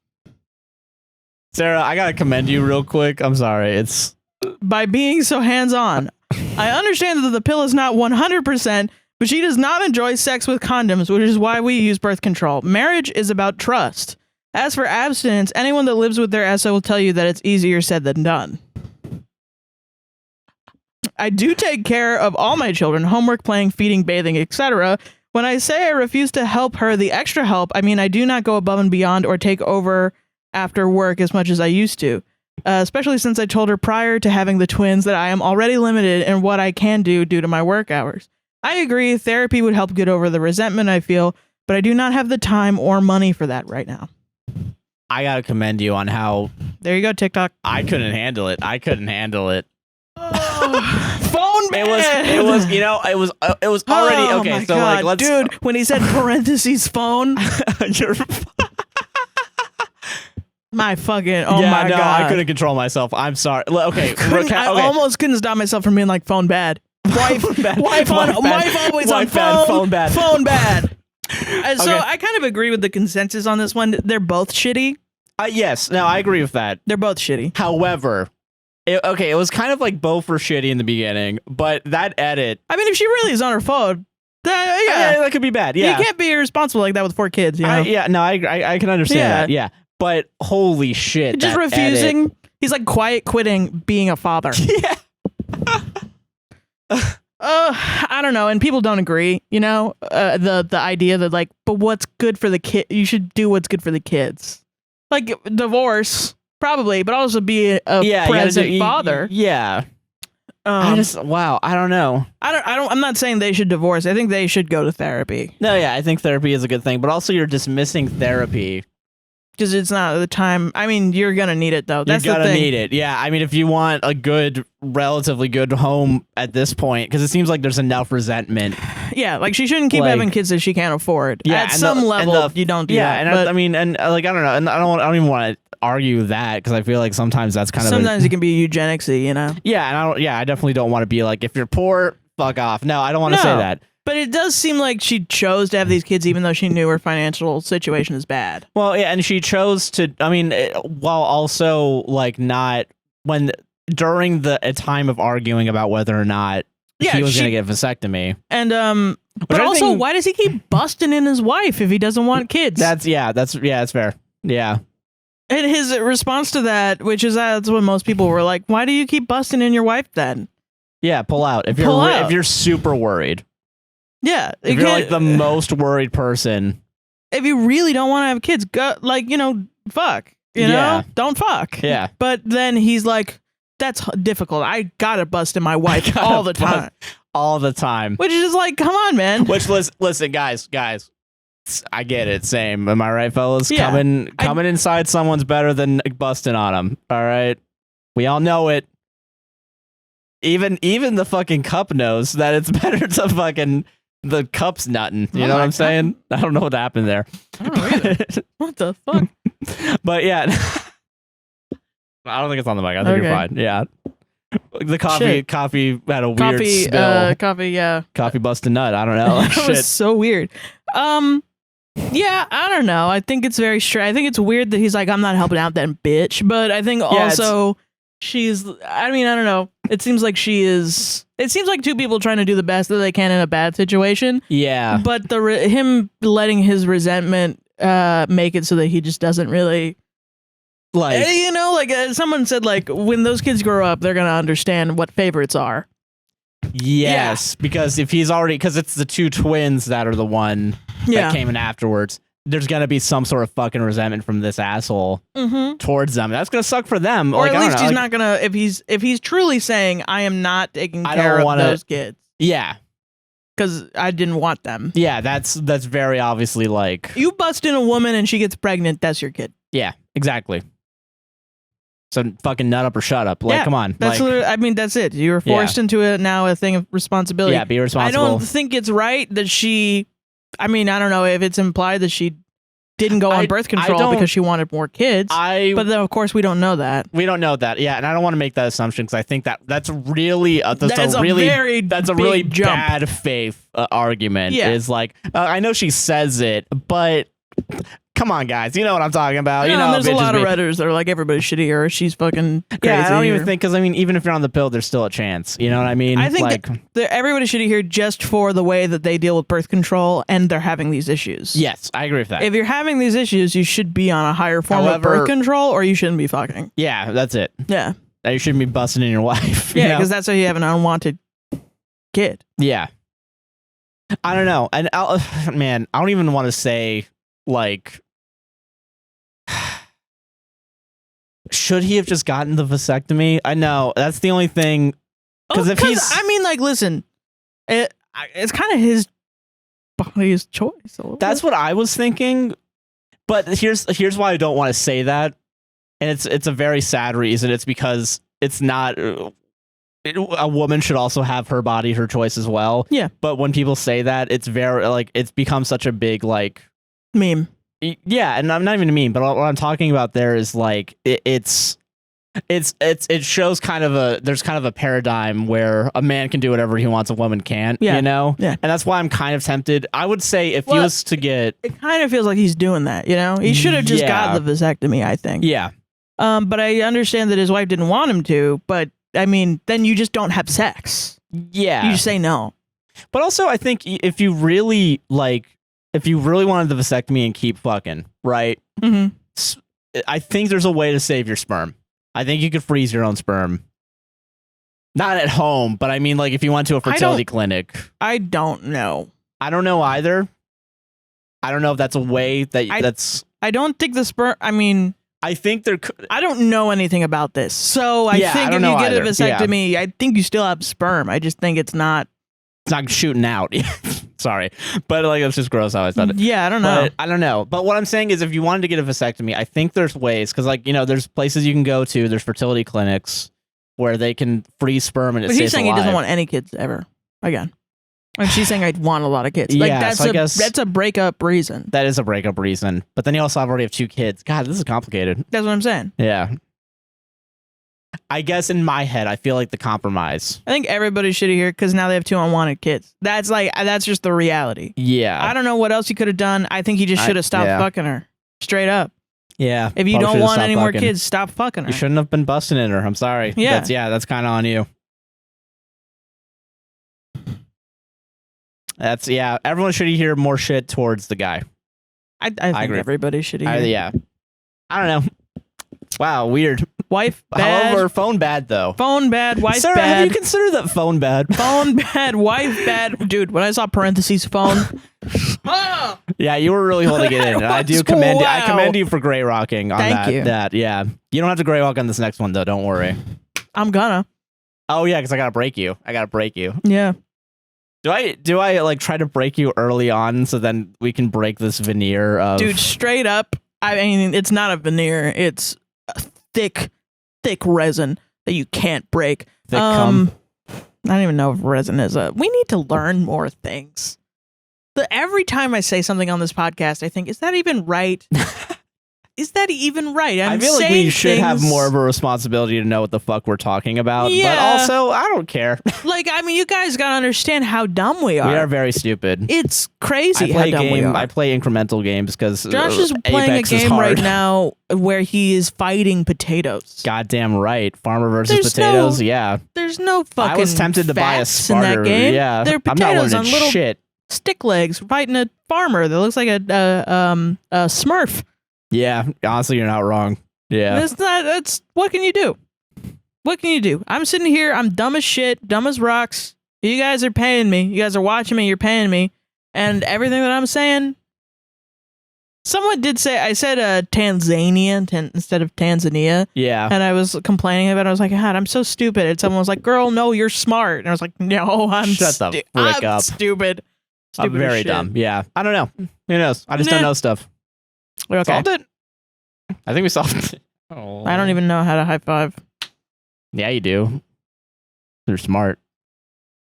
Sarah, I gotta commend you real quick. I'm sorry. It's by being so hands-on. I understand that the pill is not 100%, but she does not enjoy sex with condoms, which is why we use birth control. Marriage is about trust. As for abstinence, anyone that lives with their SO will tell you that it's easier said than done. I do take care of all my children, homework, playing, feeding, bathing, etc. When I say I refuse to help her the extra help, I mean I do not go above and beyond or take over after work as much as I used to, especially since I told her prior to having the twins that I am already limited in what I can do due to my work hours. I agree, therapy would help get over the resentment I feel, but I do not have the time or money for that right now. I gotta commend you on how... There you go, TikTok. I couldn't handle it. Phone bad. It was, you know, it was already okay. My so God, like, let's, dude, when he said parentheses phone, you're, my fucking, yeah, my no, God, I couldn't control myself. I'm sorry. Okay, I almost couldn't stop myself from being like phone bad. Wife always on phone bad. And so I kind of agree with the consensus on this one. They're both shitty. Yes, no, I agree with that. They're both shitty. However, it was kind of like both were shitty in the beginning, but that edit... I mean, if she really is on her phone, that could be bad, yeah. You can't be irresponsible like that with 4 kids, you know? I can understand that, yeah. But holy shit, just refusing... Edit. He's like quiet quitting being a father. Yeah. I don't know, and people don't agree, you know? The idea that like, but what's good for the kid? You should do what's good for the kids. Like, divorce... Probably, but also be a present father. Yeah. I don't know. I'm not saying they should divorce. I think they should go to therapy. No, yeah, I think therapy is a good thing, but also you're dismissing therapy. Because it's not the time. I mean, you're going to need it, though. That's you're going to need it. Yeah, I mean, if you want a good, relatively good home at this point, because it seems like there's enough resentment. Yeah, like she shouldn't keep having kids that she can't afford. Yeah, at some level, you don't do that. Yeah, and I don't know, and I don't even want to argue that, because I feel like sometimes that's kind of... Sometimes it can be eugenicsy, you know? Yeah, and I definitely don't want to be like, if you're poor, fuck off. No, I don't want to say that. But it does seem like she chose to have these kids even though she knew her financial situation is bad. Well, yeah, and she chose to, I mean, while also, like, not... During a time of arguing about whether or not he was going to get a vasectomy. And, but also, why does he keep busting in his wife if he doesn't want kids? That's fair. Yeah. And his response to that, which is that's what most people were like, why do you keep busting in your wife then? Yeah, pull out. If you're super worried. Yeah. If you're like the most worried person. If you really don't want to have kids, go, like, you know, fuck. You know? Don't fuck. Yeah. But then he's like, that's difficult. I gotta bust in my wife all the time. All the time. Which is just like, come on, man. Which, listen, guys. I get it. Same. Am I right, fellas? Yeah. Coming inside someone's better than busting on them. All right? We all know it. Even the fucking cup knows that it's better to fucking... The cup's nutting. You know what I'm saying? I don't know what happened there. I don't know either. What the fuck? But yeah. I don't think it's on the mic. I think you're fine. Yeah. The coffee had a weird spill. Coffee bust a nut. I don't know. That was so weird. Yeah, I don't know. I think it's very strange. I think it's weird that he's like, I'm not helping out that bitch. But I think also she's, I mean, I don't know. It seems like it seems like two people trying to do the best that they can in a bad situation. Yeah. But him letting his resentment make it so that he just doesn't really... Like, you know, like someone said, like, when those kids grow up, they're going to understand what favorites are. Yes, because if he's already... Because it's the two twins that are the one that came in afterwards. There's going to be some sort of fucking resentment from this asshole towards them. That's going to suck for them. Or like, at least he's not going to... If he's truly saying, I am not taking care of those kids. Yeah. Because I didn't want them. Yeah, that's very obviously like... You bust in a woman and she gets pregnant, that's your kid. Yeah, exactly. So fucking nut up or shut up. Like, come on. That's I mean, that's it. You were forced into it now, a thing of responsibility. Yeah, be responsible. I don't think it's right that she... I mean, I don't know if it's implied that she didn't go on birth control because she wanted more kids. But then, of course, we don't know that. We don't know that. Yeah, and I don't want to make that assumption because I think that's really that's a really bad faith argument. Yeah. Is like I know she says it, but come on, guys, you know what I'm talking about. Yeah, you know, there's a lot of Redditors that are like, everybody's shitty or she's fucking crazy. Yeah, I don't even think, because I mean, even if you're on the pill, there's still a chance. You know what I mean? I think like, everybody's shitty here just for the way that they deal with birth control and they're having these issues. Yes, I agree with that. If you're having these issues, you should be on a higher form of birth control or you shouldn't be fucking. Yeah, that's it. Yeah. You shouldn't be busting in your wife. Yeah, because that's how you have an unwanted kid. Yeah. I don't know. And man, I don't even want to say like... should he have just gotten the vasectomy? I know that's the only thing. Because if he's, I mean, like, listen, it's kind of his body's choice. That's what I was thinking. But here's why I don't want to say that, and it's a very sad reason. It's because it's not. A woman should also have her body, her choice as well. Yeah. But when people say that, it's very like it's become such a big like meme. Yeah, and I'm not even a meme, but what I'm talking about there is like it shows kind of there's kind of a paradigm where a man can do whatever he wants, a woman can't. Yeah. You know. Yeah. And that's why I'm kind of tempted. I would say if he was to get, it kind of feels like he's doing that. You know, he should have just got the vasectomy. I think. Yeah. But I understand that his wife didn't want him to. But I mean, then you just don't have sex. Yeah. You just say no. But also, I think if you really wanted the vasectomy and keep fucking, right? Mm-hmm. I think there's a way to save your sperm. I think you could freeze your own sperm. Not at home, but I mean, like, if you went to a fertility clinic. I don't know. I don't know either. I don't know if that's a way that's... I don't think the sperm... I mean... I think there. I don't know anything about this, so I think if you get a vasectomy, I think you still have sperm. I just think it's not. It's not shooting out. Sorry, but like it's just gross how I said it. Yeah, I don't know. I don't know. But what I'm saying is, if you wanted to get a vasectomy, I think there's ways because, like, you know, there's places you can go to. There's fertility clinics where they can freeze sperm and it stays alive. But he's saying he doesn't want any kids ever again. And she's saying I'd want a lot of kids. Like, yeah, that's a breakup reason. That is a breakup reason. But then you also already have 2 kids. God, this is complicated. That's what I'm saying. Yeah. I guess in my head, I feel like the compromise. I think everybody should hear because now they have 2 unwanted kids. That's just the reality. Yeah. I don't know what else he could have done. I think he just should have stopped fucking her. Straight up. Yeah. If you don't want any more kids, stop fucking her. You shouldn't have been busting in her. I'm sorry. Yeah. That's kind of on you. Everyone should hear more shit towards the guy. I think agree. everybody should hear. Yeah. I don't know. Wow, weird. Wife bad. However, phone bad, though. Phone bad, wife Sarrah, bad. have you considered that phone bad? Phone bad, wife bad. Dude, when I saw parentheses phone. Yeah, you were really holding it in. I do commend you. I commend you for gray rocking on that. Thank you. Yeah. You don't have to gray rock on this next one, though. Don't worry. I'm gonna. Oh, yeah, because I got to break you. Yeah. Do I like try to break you early on so then we can break this veneer of... Dude, straight up, I mean, it's not a veneer. It's a thick resin that you can't break. Thick cum. I don't even know if resin is we need to learn more things. Every time I say something on this podcast, I think, is that even right? Is that even right? I feel like we should have more of a responsibility to know what the fuck we're talking about. Yeah. But also, I don't care. Like, I mean, you guys gotta understand how dumb we are. We are very stupid. It's crazy how dumb we are. I play incremental games because Josh is playing a game right now where he is fighting potatoes. Goddamn right. Farmer versus potatoes, yeah. There's no fucking I was tempted to buy a starter. In that game. Yeah. They're potatoes on little shit. stick legs fighting a farmer that looks like a Smurf. Yeah, honestly, you're not wrong. Yeah. That's what can you do? What can you do? I'm sitting here, I'm dumb as shit, dumb as rocks. You guys are paying me. You guys are watching me, you're paying me. And everything that I'm saying, someone did say, I said Tanzania instead of Tanzania. Yeah. And I was complaining about it. I was like, God, I'm so stupid. And someone was like, girl, no, you're smart. And I was like, no, I'm Shut the frick up. Stupid. I'm very dumb. Yeah. I don't know. Who knows? I just don't know stuff. Okay. Solved it? I think we solved it. Oh. I don't even know how to high five. Yeah, you do. You're smart.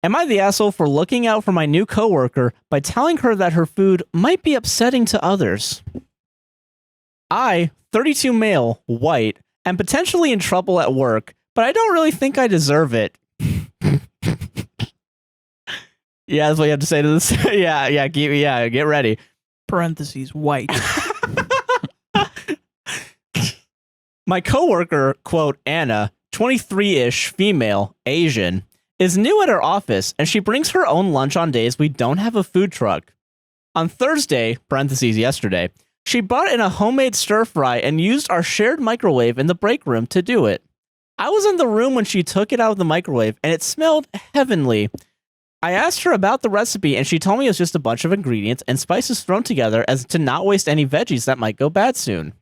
Am I the asshole for looking out for my new coworker by telling her that her food might be upsetting to others? I, 32 male, white, am potentially in trouble at work, but I don't really think I deserve it. Yeah, that's what you have to say to this. Yeah, get ready. Parentheses, white. My coworker, quote, Anna, 23-ish, female, Asian, is new at her office, and she brings her own lunch on days we don't have a food truck. On Thursday, parentheses yesterday, she brought in a homemade stir-fry and used our shared microwave in the break room to do it. I was in the room when she took it out of the microwave, and it smelled heavenly. I asked her about the recipe, and she told me it was just a bunch of ingredients and spices thrown together as to not waste any veggies that might go bad soon.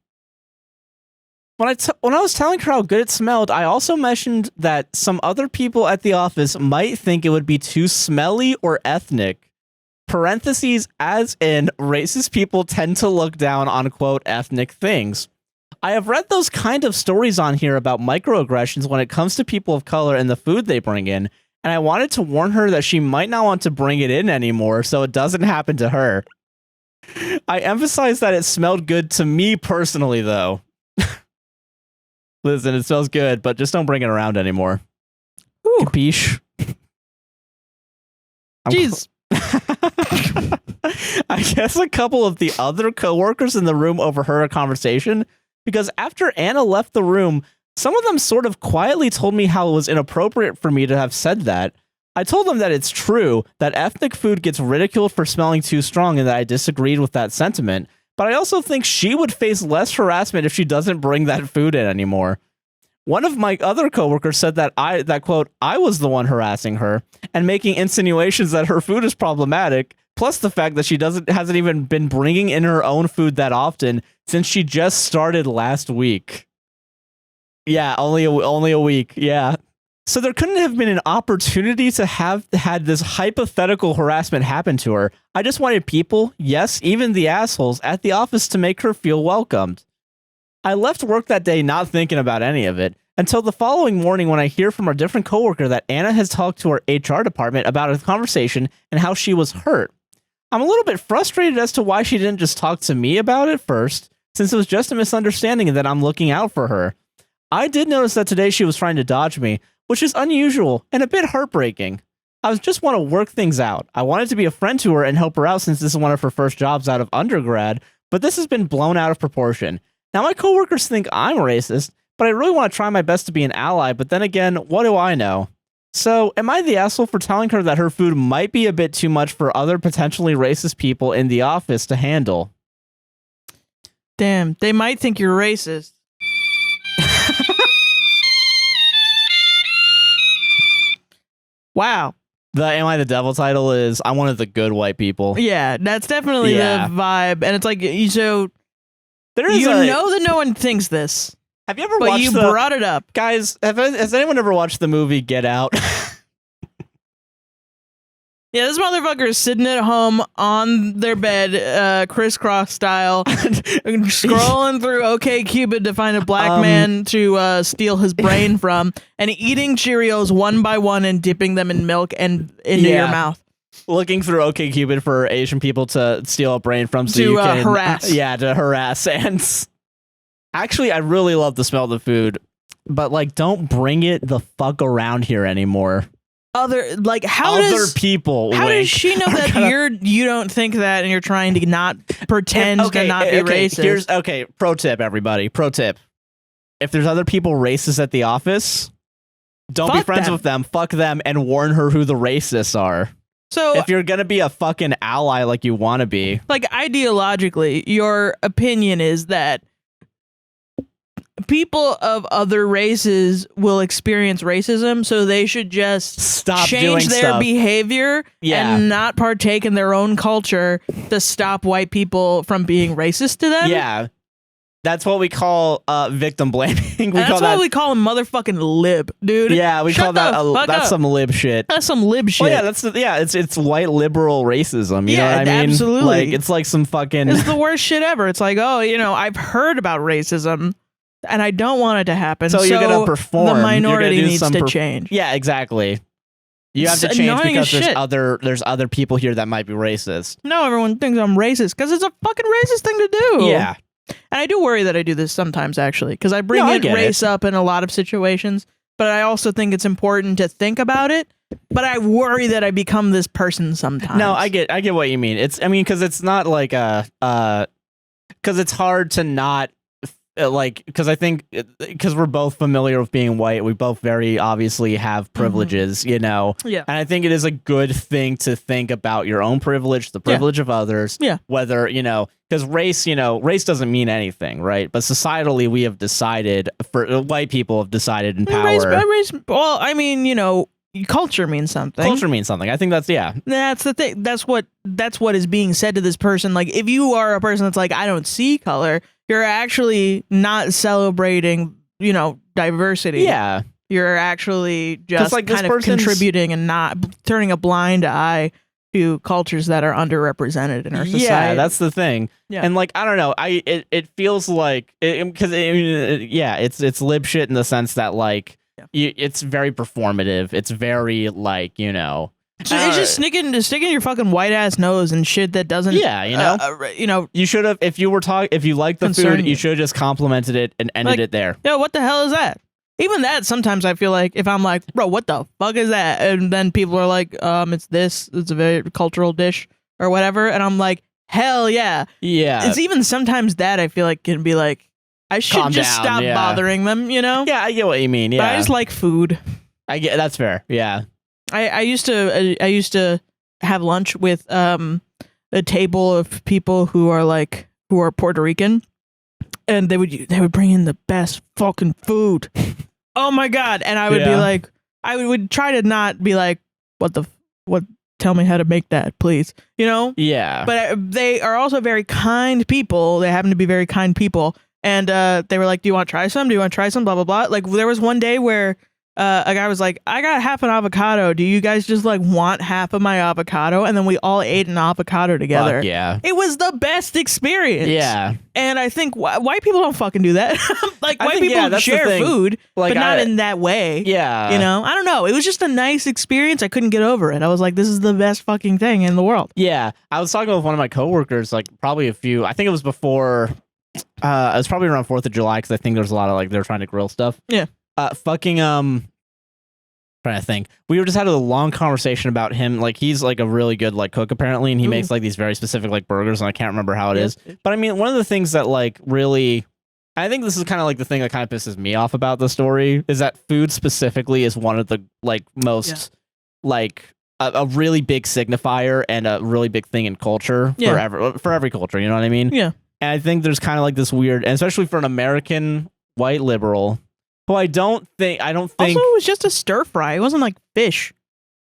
When I was telling her how good it smelled, I also mentioned that some other people at the office might think it would be too smelly or ethnic. Parentheses, as in, racist people tend to look down on, quote, ethnic things. I have read those kind of stories on here about microaggressions when it comes to people of color and the food they bring in, and I wanted to warn her that she might not want to bring it in anymore so it doesn't happen to her. I emphasize that it smelled good to me personally, though. Listen, it smells good, but just don't bring it around anymore. Capiche? Jeez. I guess a couple of the other coworkers in the room overheard a conversation, because after Anna left the room, some of them sort of quietly told me how it was inappropriate for me to have said that. I told them that it's true that ethnic food gets ridiculed for smelling too strong and that I disagreed with that sentiment, but I also think she would face less harassment if she doesn't bring that food in anymore. One of my other coworkers said that quote, I was the one harassing her and making insinuations that her food is problematic, plus the fact that she hasn't even been bringing in her own food that often since she just started last week. Yeah, only a week. Yeah. So there couldn't have been an opportunity to have had this hypothetical harassment happen to her. I just wanted people, yes, even the assholes, at the office to make her feel welcomed. I left work that day not thinking about any of it until the following morning when I hear from a different coworker that Anna has talked to her HR department about a conversation and how she was hurt. I'm a little bit frustrated as to why she didn't just talk to me about it first, since it was just a misunderstanding and that I'm looking out for her. I did notice that today she was trying to dodge me, which is unusual and a bit heartbreaking. I just want to work things out. I wanted to be a friend to her and help her out since this is one of her first jobs out of undergrad, but this has been blown out of proportion. Now my coworkers think I'm racist, but I really want to try my best to be an ally, but then again, what do I know? So, am I the asshole for telling her that her food might be a bit too much for other potentially racist people in the office to handle? Damn, they might think you're racist. Wow. The Am I the Devil title is I wanted the good white people. Yeah, that's definitely the vibe. And it's like, know that no one thinks this. Have you ever but watched you brought it up. Guys, has anyone ever watched the movie Get Out? Yeah, this motherfucker is sitting at home on their bed, crisscross style, scrolling through OkCupid to find a black man to steal his brain from, and eating Cheerios one by one and dipping them in milk and into your mouth. Looking through OkCupid for Asian people to steal a brain from so you can harass. Yeah, to harass. And actually, I really love the smell of the food, but like, don't bring it the fuck around here anymore. How does people? How does she know that you don't think that and you're trying to not pretend to not be racist? Pro tip, everybody. Pro tip: if there's other people racist at the office, don't be friends with them. Fuck them and warn her who the racists are. So if you're gonna be a fucking ally like you want to be, like ideologically, your opinion is that people of other races will experience racism, so they should just change their behavior and not partake in their own culture to stop white people from being racist to them. Yeah. That's what we call victim blaming. That's why we call them motherfucking lib, dude. Yeah, we call that that's some lib shit. That's some lib shit. Well, yeah, it's white liberal racism. You know what I mean? Absolutely. Like, it's like some fucking. It's the worst shit ever. It's like, I've heard about racism, and I don't want it to happen. So you're gonna perform. The minority needs to change. Yeah, exactly. You have to change because there's other people here that might be racist. No, everyone thinks I'm racist because it's a fucking racist thing to do. Yeah. And I do worry that I do this sometimes, actually, because I bring race up in a lot of situations, but I also think it's important to think about it. But I worry that I become this person sometimes. No, I get what you mean. Because it's not like because it's hard to not because I think because we're both familiar with being white, we both very obviously have privileges, you know. Yeah. And I think it is a good thing to think about your own privilege, the privilege of others. Yeah. Whether because race doesn't mean anything, right? But societally, we have decided white people have decided in power. Culture means something. Culture means something. I think that's That's the thing. That's what is being said to this person. Like, if you are a person that's like, I don't see color, you're actually not celebrating, diversity. Yeah. You're actually just like, kind of contributing and not turning a blind eye to cultures that are underrepresented in our society. Yeah, that's the thing. Yeah. And like, I don't know, it feels like, because it's lib shit in the sense that like, it's very performative. It's very like, So it's just sticking your fucking white ass nose and shit that doesn't. Yeah, you should have, if you liked the food, you should have just complimented it and ended it there. Yo, what the hell is that? Even that, sometimes I feel like if I'm like, bro, what the fuck is that? And then people are like, it's a very cultural dish or whatever. And I'm like, hell yeah. Yeah. It's even sometimes that I feel like can be like, I should stop bothering them, Yeah, I get what you mean. Yeah. But I just like food. I get, that's fair. Yeah. I used to have lunch with a table of people who are Puerto Rican, and they would bring in the best fucking food. Oh my god! And I would be like, I would try to not be like, what? Tell me how to make that, please. Yeah. But they are also very kind people. They happen to be very kind people, and they were like, "Do you want to try some? Do you want to try some?" Blah blah blah. Like there was one day where a guy was like, I got half an avocado. Do you guys just like want half of my avocado? And then we all ate an avocado together. Fuck yeah. It was the best experience. Yeah. And I think white people don't fucking do that. Like white people share food, like, but not in that way. Yeah. I don't know. It was just a nice experience. I couldn't get over it. I was like, this is the best fucking thing in the worworld. Yeah. I was talking with one of my coworkers, like probably I think it was before, it was probably around 4th of July, because I think there was a lot of like, they were trying to grill stuff. Yeah. Trying to think. We were just had a long conversation about him. Like he's like a really good like cook apparently, and he makes like these very specific like burgers, and I can't remember how it is. But I mean, one of the things that like really, I think this is kind of like the thing that kind of pisses me off about the story is that food specifically is one of the like most like a really big signifier and a really big thing in culture for every culture. You know what I mean? Yeah. And I think there's kind of like this weird, and especially for an American white liberal. Well, I don't think. Also, it was just a stir fry. It wasn't like fish.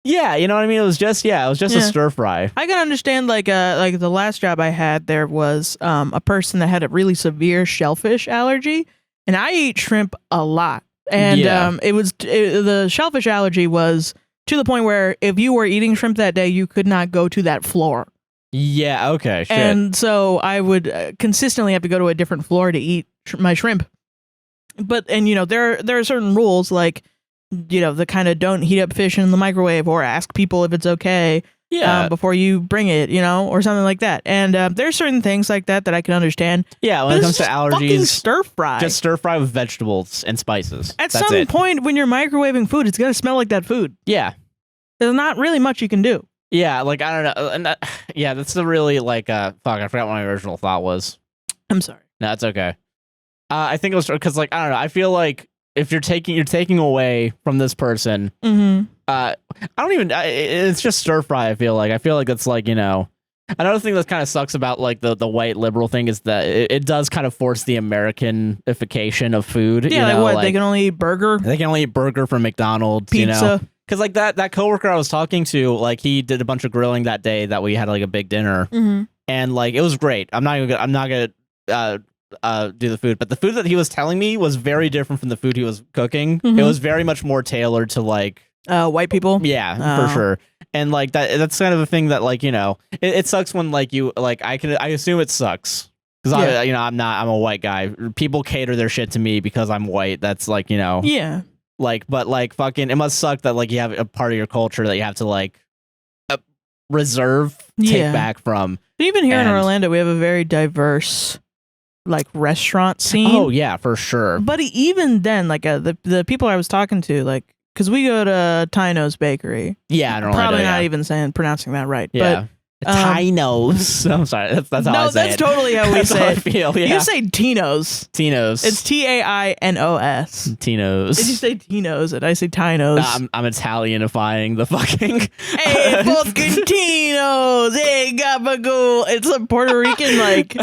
Yeah, you know what I mean. It was just a stir fry. I can understand like the last job I had, there was a person that had a really severe shellfish allergy, and I eat shrimp a lot, and the shellfish allergy was to the point where if you were eating shrimp that day, you could not go to that floor. Yeah. Okay. Shit. And so I would consistently have to go to a different floor to eat my shrimp. But there are certain rules, like the kind of don't heat up fish in the microwave or ask people if it's okay before you bring it, or something like that. And there's certain things like that I can understand. Yeah, when it comes to allergies, stir fry. Just stir fry with vegetables and spices. At some point when you're microwaving food, it's gonna smell like that food. Yeah, there's not really much you can do. Yeah, like I don't know, and that's the really like fuck. I forgot what my original thought was. I'm sorry. No, it's okay. I think it was because, like, I don't know. I feel like if you're taking away from this person, I don't even. It's just stir fry. I feel like it's like another thing that kind of sucks about like the white liberal thing is that it does kind of force the Americanification of food. Yeah, like what? They can only eat burger. They can only eat burger from McDonald's. Pizza. Because like that coworker I was talking to, like he did a bunch of grilling that day that we had like a big dinner, and like it was great. I'm not gonna do the food, but the food that he was telling me was very different from the food he was cooking. It was very much more tailored to like white people. Yeah, for sure. And like that's kind of a thing that like it sucks when like you like I assume it sucks because I'm a white guy. People cater their shit to me because I'm white. That's like like, but like fucking it must suck that like you have a part of your culture that you have to like take back from. But even here in Orlando, we have a very diverse like restaurant scene. Oh yeah, for sure. But even then, like the people I was talking to, like, because we go to Tino's Bakery. Yeah, in Orlando, probably not even pronouncing that right. Yeah. But Tino's. I'm sorry. That's how I say it. No, that's totally how we say it. I feel, yeah. You say Tino's. Tino's. It's Tainos. Tino's. Did you say Tino's and I say Tino's? I'm Italianifying the fucking. Hey, fucking Tino's. Hey, gabagool. It's a Puerto Rican like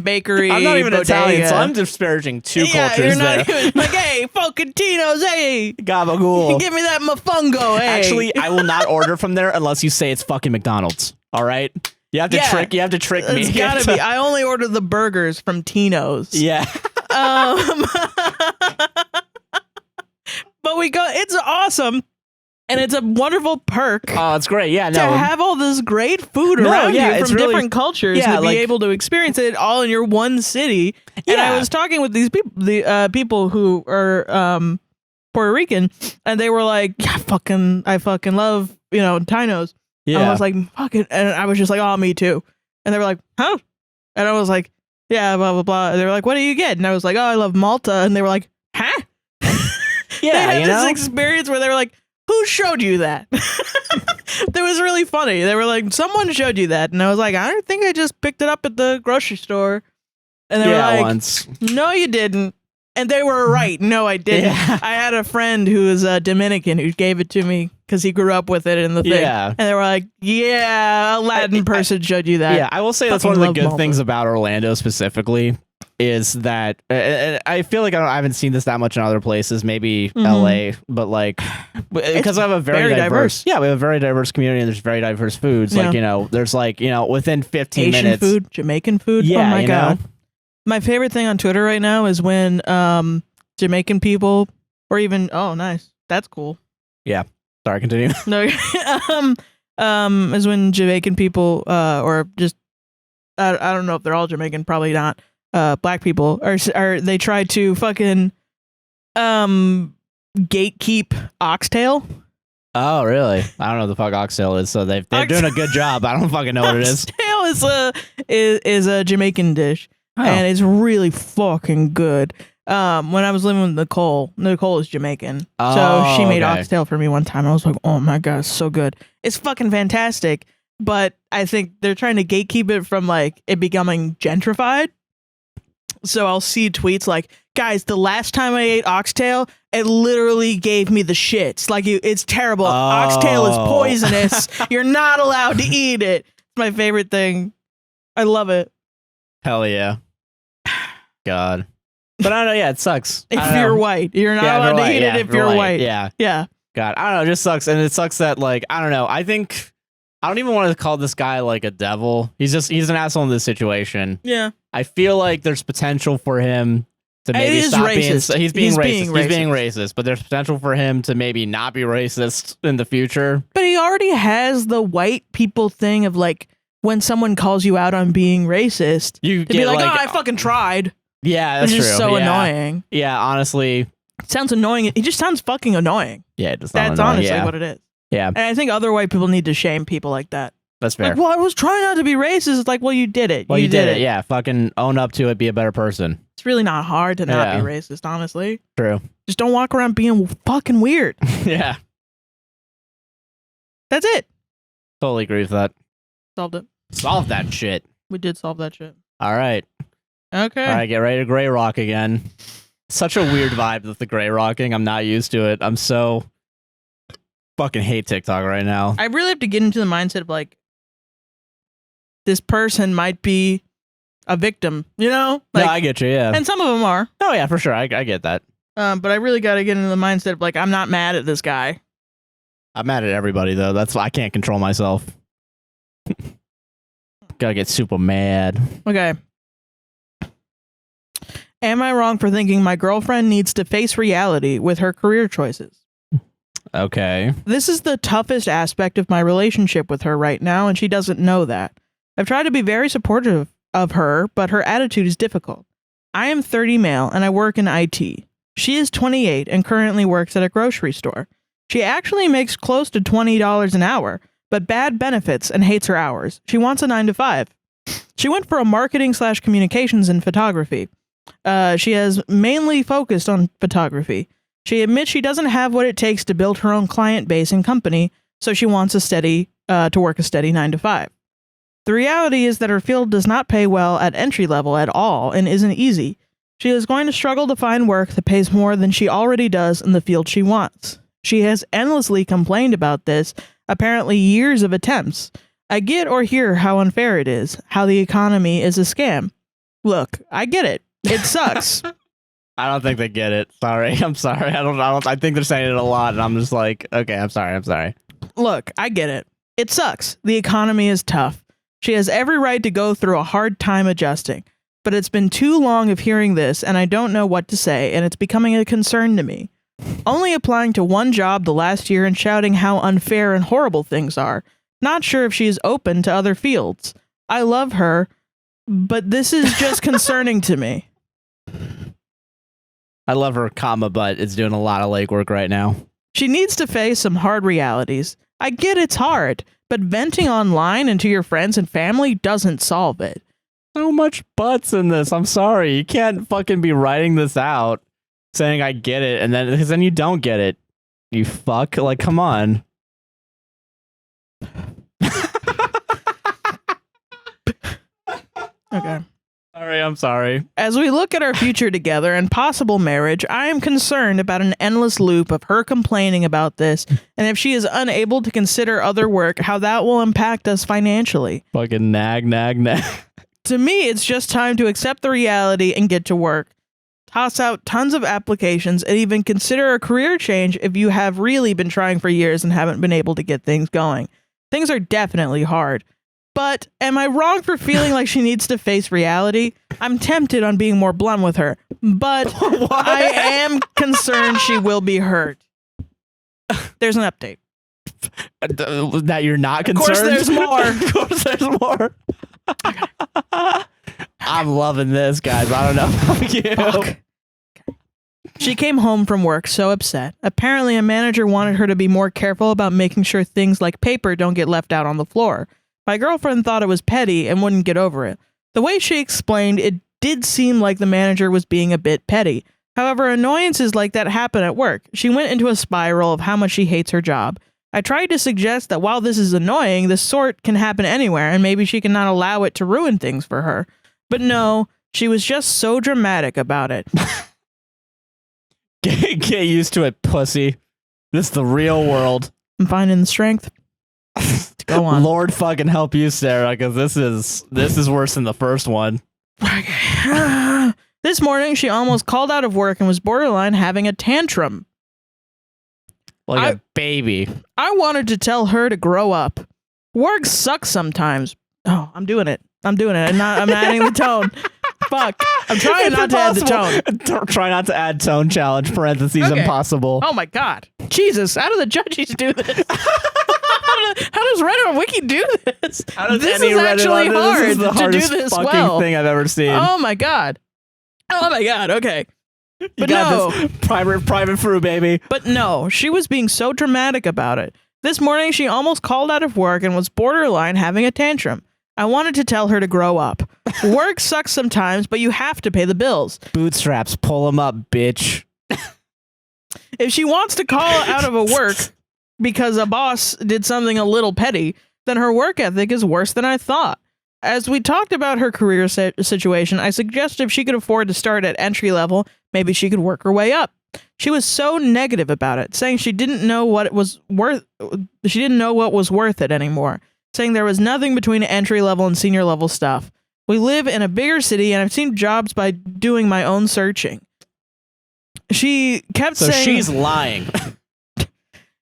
bakery. I'm not even bodega. Italian, so I'm disparaging two cultures you're not there. Even, like, hey, fucking Tino's. Hey, gabagool. Give me that mofongo. Hey. Actually, I will not order from there unless you say it's fucking McDonald's. All right. You have to trick me. It's gotta be. I only order the burgers from Tino's. Yeah. But we go. It's awesome. And it's a wonderful perk. Oh, it's great. Yeah, to have all this great food around you from different cultures, to be able to experience it all in your one city. Yeah. And I was talking with these people, the people who are Puerto Rican, and they were like, I fucking love, Tino's. Yeah. I was like, fuck it. And I was just like, oh, me too. And they were like, huh? And I was like, yeah, blah, blah, blah. And they were like, what do you get? And I was like, oh, I love Malta. And they were like, huh? Yeah, they had this experience where they were like, who showed you that? That was really funny. They were like, someone showed you that. And I was like, I don't think I just picked it up at the grocery store. And they were like, once. No, you didn't. And they were right. No, I didn't. Yeah. I had a friend who was Dominican who gave it to me because he grew up with it in the thing. Yeah. And they were like, yeah, a Latin person showed you that. Yeah, I will say that's one of the good things about Orlando specifically is that I feel like I haven't seen this that much in other places, maybe LA, but like because I have a very diverse. Yeah, we have a very diverse community and there's very diverse foods. Yeah. Like, there's like, within 15 Asian minutes. food, Jamaican food. Yeah, oh my God. My favorite thing on Twitter right now is when Jamaican people or even nice. That's cool. Yeah. Sorry, continue. No, is when Jamaican people or just I don't know if they're all Jamaican, probably not. Black people are they try to fucking gatekeep oxtail. Oh, really? I don't know what the fuck oxtail is, so they're doing a good job. I don't fucking know what it is. Oxtail is a Jamaican dish, and it's really fucking good. When I was living with Nicole is Jamaican, so she made oxtail for me one time. And I was like, oh my God, it's so good. It's fucking fantastic. But I think they're trying to gatekeep it from like it becoming gentrified. So I'll see tweets like, guys, the last time I ate oxtail, it literally gave me the shits. Like, it's terrible. Oxtail is poisonous. You're not allowed to eat it. It's my favorite thing. I love it. Hell yeah. God. But I don't know. Yeah, it sucks. If you're white, you're not allowed to eat it if you're white. Yeah. Yeah. God, I don't know. It just sucks. And it sucks that, like, I don't know. I think I don't even want to call this guy like a devil. He's an asshole in this situation. Yeah. I feel like there's potential for him to maybe stop being. He's being racist. He's being racist, but there's potential for him to maybe not be racist in the future. But he already has the white people thing of like when someone calls you out on being racist, you be like, "Oh, I fucking tried." Yeah, that's true. Which is so annoying. Yeah, honestly, it sounds annoying. He just sounds fucking annoying. Yeah, it does. That's honestly what it is. Yeah, and I think other white people need to shame people like that. That's fair. Like, well, I was trying not to be racist. It's like, well, you did it. Well, you did it. Yeah, fucking own up to it. Be a better person. It's really not hard to not be racist, honestly. True. Just don't walk around being fucking weird. Yeah. That's it. Totally agree with that. Solved it. Solved that shit. We did solve that shit. All right. Okay. All right, get ready to gray rock again. Such a weird vibe with the gray rocking. I'm not used to it. I'm so fucking hate TikTok right now. I really have to get into the mindset of like, this person might be a victim, you know? Like, no, I get you, yeah. And some of them are. Oh, yeah, for sure. I get that. But I really got to get into the mindset of like, I'm not mad at this guy. I'm mad at everybody, though. That's why I can't control myself. Gotta get super mad. Okay. Am I wrong for thinking my girlfriend needs to face reality with her career choices? Okay. This is the toughest aspect of my relationship with her right now, and she doesn't know that. I've tried to be very supportive of her, but her attitude is difficult. I am 30 male, and I work in IT. She is 28 and currently works at a grocery store. She actually makes close to $20 an hour, but bad benefits and hates her hours. She wants a 9-to-5. She went for a marketing/communications in photography. She has mainly focused on photography. She admits she doesn't have what it takes to build her own client base and company, so she wants to work a steady 9-to-5. The reality is that her field does not pay well at entry level at all and isn't easy. She is going to struggle to find work that pays more than she already does in the field she wants. She has endlessly complained about this, apparently years of attempts. I get or hear how unfair it is, how the economy is a scam. Look, I get it. It sucks. I don't think they get it. Sorry. I'm sorry. I think they're saying it a lot, and I'm just like, okay, I'm sorry. Look, I get it. It sucks. The economy is tough. She has every right to go through a hard time adjusting. But it's been too long of hearing this, and I don't know what to say, and it's becoming a concern to me. Only applying to one job the last year and shouting how unfair and horrible things are. Not sure if she is open to other fields. I love her, but this is just concerning to me. I love her, but it's doing a lot of legwork right now. She needs to face some hard realities. I get it's hard, but venting online and to your friends and family doesn't solve it. So much butts in this. I'm sorry. You can't fucking be writing this out saying I get it and then because then you don't get it. You fuck. Like, come on. Okay. Sorry, I'm sorry. As we look at our future together and possible marriage, I am concerned about an endless loop of her complaining about this, and if she is unable to consider other work, how that will impact us financially. Fucking nag. To me, it's just time to accept the reality and get to work. Toss out tons of applications and even consider a career change if you have really been trying for years and haven't been able to get things going. Things are definitely hard. But am I wrong for feeling like she needs to face reality? I'm tempted on being more blunt with her, but I am concerned she will be hurt. There's an update. That you're not concerned? Of course there's more. Of course there's more. I'm loving this, guys. I don't know about you. Fuck. She came home from work so upset. Apparently, a manager wanted her to be more careful about making sure things like paper don't get left out on the floor. My girlfriend thought it was petty and wouldn't get over it. The way she explained, it did seem like the manager was being a bit petty. However, annoyances like that happen at work. She went into a spiral of how much she hates her job. I tried to suggest that while this is annoying, this sort can happen anywhere, and maybe she cannot allow it to ruin things for her. But no, she was just so dramatic about it. Get used to it, pussy. This is the real world. I'm finding the strength to go on. Lord fucking help you, Sarrah, because this is worse than the first one. This morning, she almost called out of work and was borderline having a tantrum. Like a baby. I wanted to tell her to grow up. Work sucks sometimes. Oh, I'm doing it. I'm adding the tone. Fuck. I'm trying not to add the tone. Try not to add tone challenge, parentheses, okay. Impossible. Oh my God. Jesus, how do the judges do this? How does Reddit on Wiki do this? This is actually hard to do this well. Thing I've ever seen. Oh my God. Okay. But no. Private Fru, baby. But no, she was being so dramatic about it. This morning, she almost called out of work and was borderline having a tantrum. I wanted to tell her to grow up. Work sucks sometimes, but you have to pay the bills. Bootstraps, pull them up, bitch. If she wants to call out of a work because a boss did something a little petty, then her work ethic is worse than I thought. As we talked about her career situation, I suggested if she could afford to start at entry level, maybe she could work her way up. She was so negative about it, saying she didn't know what was worth it anymore, saying there was nothing between entry level and senior level stuff. We live in a bigger city and I've seen jobs by doing my own searching. She kept saying... So she's lying.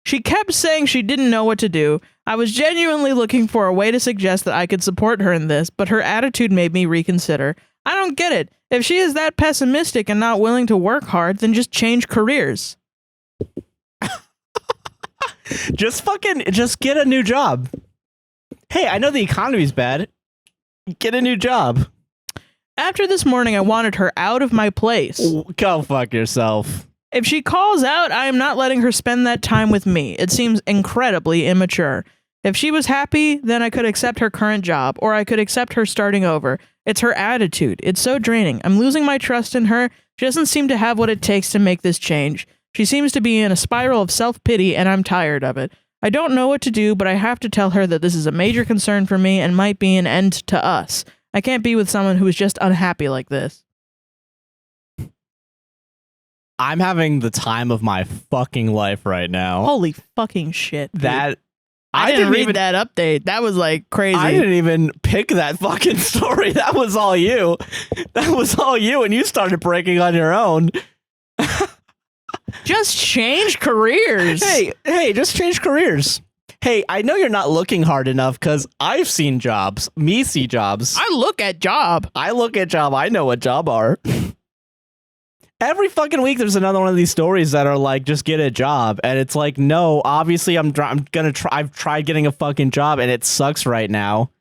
She kept saying she didn't know what to do. I was genuinely looking for a way to suggest that I could support her in this, but her attitude made me reconsider. I don't get it. If she is that pessimistic and not willing to work hard, then just change careers. Just get a new job. Hey, I know the economy's bad. Get a new job. After this morning, I wanted her out of my place. Go fuck yourself. If she calls out, I am not letting her spend that time with me. It seems incredibly immature. If she was happy, then I could accept her current job, or I could accept her starting over. It's her attitude. It's so draining. I'm losing my trust in her. She doesn't seem to have what it takes to make this change. She seems to be in a spiral of self-pity, and I'm tired of it. I don't know what to do, but I have to tell her that this is a major concern for me and might be an end to us. I can't be with someone who is just unhappy like this. I'm having the time of my fucking life right now. Holy fucking shit. Dude. That I didn't read that update. That was like crazy. I didn't even pick that fucking story. That was all you. And you started breaking on your own. Just change careers. Hey, just change careers. hey, I know you're not looking hard enough because I've seen jobs. Me see jobs. I look at job. I know what job are. Every fucking week there's another one of these stories that are like, just get a job. And it's like, no, obviously I'm gonna try. I've tried getting a fucking job and it sucks right now.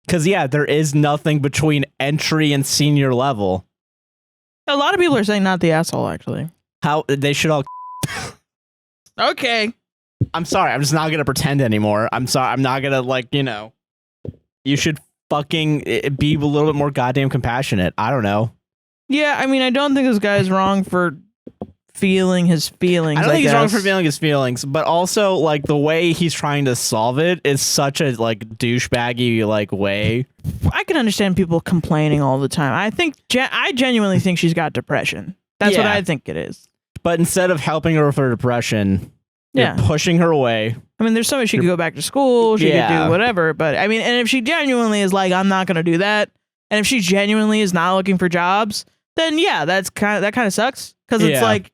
Because, yeah, there is nothing between entry and senior level. A lot of people are saying not the asshole, actually. How they should all... Okay. I'm sorry. I'm just not going to pretend anymore. I'm sorry. I'm not going to, like, you know... You should fucking be a little bit more goddamn compassionate. I don't know. Yeah, I mean, I don't think this guy's wrong for feeling his feelings. I don't think he's wrong for feeling his feelings, but also, like, the way he's trying to solve it is such a, like, douchebaggy, like, way. I can understand people complaining all the time. I genuinely think she's got depression. That's what I think it is. But instead of helping her with her depression, you're pushing her away. I mean, there's so much she could go back to school, she could do whatever, but I mean, and if she genuinely is like, I'm not going to do that, and if she genuinely is not looking for jobs, then yeah, that kind of sucks, because it's like,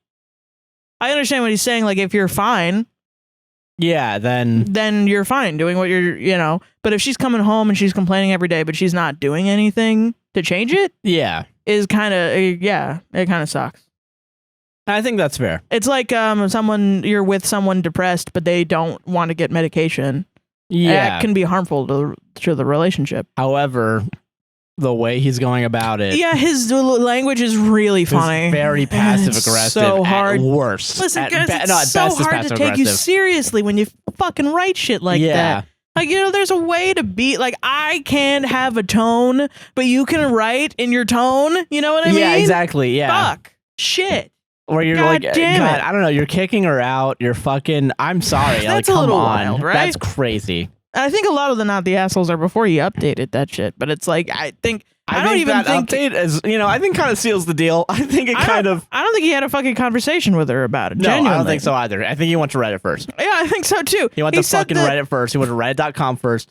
I understand what he's saying, like, if you're fine, then you're fine doing what you're, you know, but if she's coming home and she's complaining every day, but she's not doing anything to change it, is kind of, it kind of sucks. I think that's fair. It's like you're with someone depressed, but they don't want to get medication. Yeah. That can be harmful to the relationship. However, the way he's going about it. Yeah, his language is really funny. It's very passive aggressive. So hard. At worst. Listen, guys, it's so hard to take you seriously when you fucking write shit like that. Like, you know, there's a way to be, like, I can have a tone, but you can write in your tone. You know what I mean? Yeah, exactly. Yeah. Fuck. Shit. Where you're God like, damn God, I don't know, you're kicking her out. You're fucking, I'm sorry. That's like, a little come on. wild, right? That's crazy. I think a lot of the not the assholes are before he updated that shit, but it's like, I don't think that update is, you know, I think kind of seals the deal. I think I don't think he had a fucking conversation with her about it. No, genuinely. I don't think so either. I think he went to Reddit first. Yeah, I think so too. He went to fucking Reddit first. He went to Reddit.com first.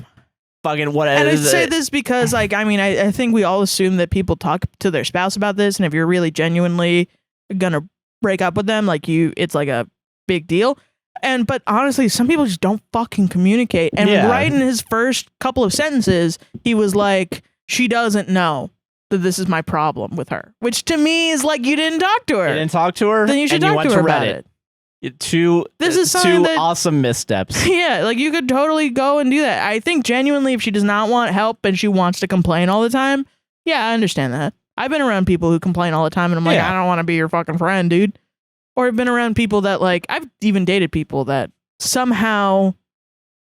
Fucking what? And I say this because, like, I mean, I think we all assume that people talk to their spouse about this, and if you're really genuinely gonna break up with them, like, it's like a big deal. But honestly, some people just don't fucking communicate. And right in his first couple of sentences, he was like, she doesn't know that this is my problem with her. Which to me is like, you didn't talk to her. You didn't talk to her? Then you should talk to her about it. Two awesome missteps. Yeah, like, you could totally go and do that. I think genuinely, if she does not want help and she wants to complain all the time, yeah, I understand that. I've been around people who complain all the time, and I'm like, I don't want to be your fucking friend, dude. Or I've been around people that, like, I've even dated people that somehow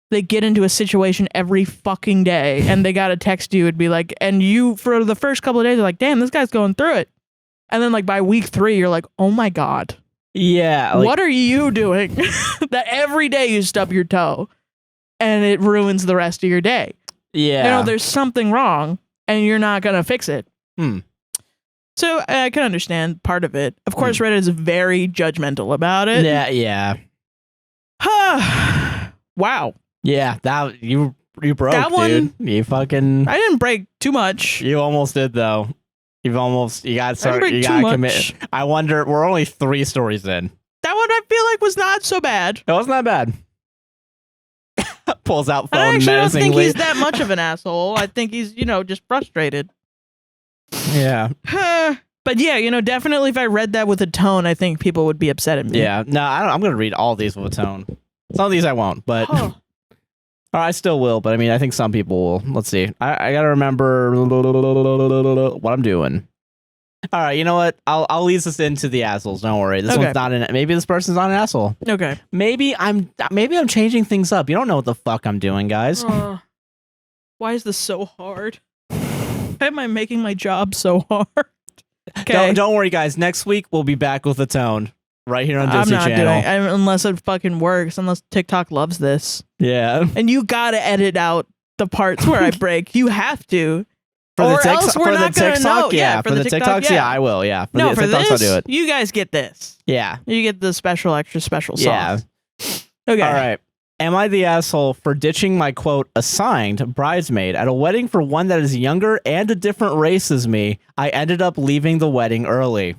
they get into a situation every fucking day, and they gotta text you and be like, and you, for the first couple of days, are like, damn, this guy's going through it. And then, like, by week 3, you're like, oh my God. Yeah. Like, what are you doing that every day you stub your toe and it ruins the rest of your day? Yeah. You know, there's something wrong and you're not going to fix it. So I can understand part of it. Of course, Reddit is very judgmental about it. Yeah. Wow. Yeah, that you broke, that one, dude. You fucking... I didn't break too much. You almost did, though. You gotta start. You gotta commit. I wonder. We're only 3 stories in. That one I feel like was not so bad. It was not bad. Pulls out phone. I actually don't think he's that much of an asshole. I think he's, you know, just frustrated. Yeah. But yeah, you know, definitely if I read that with a tone, I think people would be upset at me. Yeah. No, I'm gonna read all these with a tone. Some of these I won't, but. Or I still will, but I mean, I think some people will. Let's see. I gotta remember what I'm doing. All right, you know what? I'll lead us into the assholes. Don't worry. This one's not an. Maybe this person's not an asshole. Okay. Maybe I'm changing things up. You don't know what the fuck I'm doing, guys. Why is this so hard? Why am I making my job so hard? Okay. Don't worry, guys. Next week we'll be back with a tone. Right here on Disney Channel. Unless it fucking works, unless TikTok loves this. Yeah. And you gotta edit out the parts where I break. You have to. For the TikTok, yeah. For the TikToks, yeah, I will, yeah. For the TikToks, I'll do it. You guys get this. Yeah. You get the extra special sauce. Yeah. Okay. All right. Am I the asshole for ditching my, quote, assigned bridesmaid at a wedding for one that is younger and a different race as me? I ended up leaving the wedding early.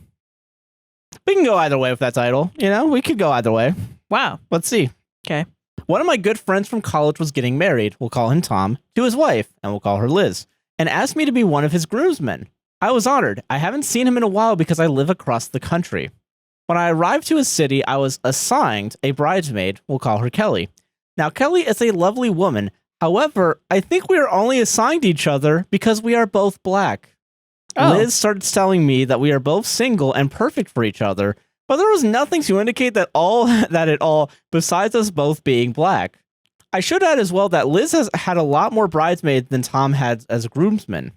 We can go either way with that title. You know, we could go either way. Wow. Let's see. Okay. One of my good friends from college was getting married, we'll call him Tom, to his wife, and we'll call her Liz, and asked me to be one of his groomsmen. I was honored. I haven't seen him in a while because I live across the country. When I arrived to his city, I was assigned a bridesmaid, we'll call her Kelly. Now, Kelly is a lovely woman. However, I think we are only assigned each other because we are both black. Oh. Liz starts telling me that we are both single and perfect for each other, but there was nothing to indicate that at all besides us both being black. I should add as well that Liz has had a lot more bridesmaids than Tom had as groomsmen.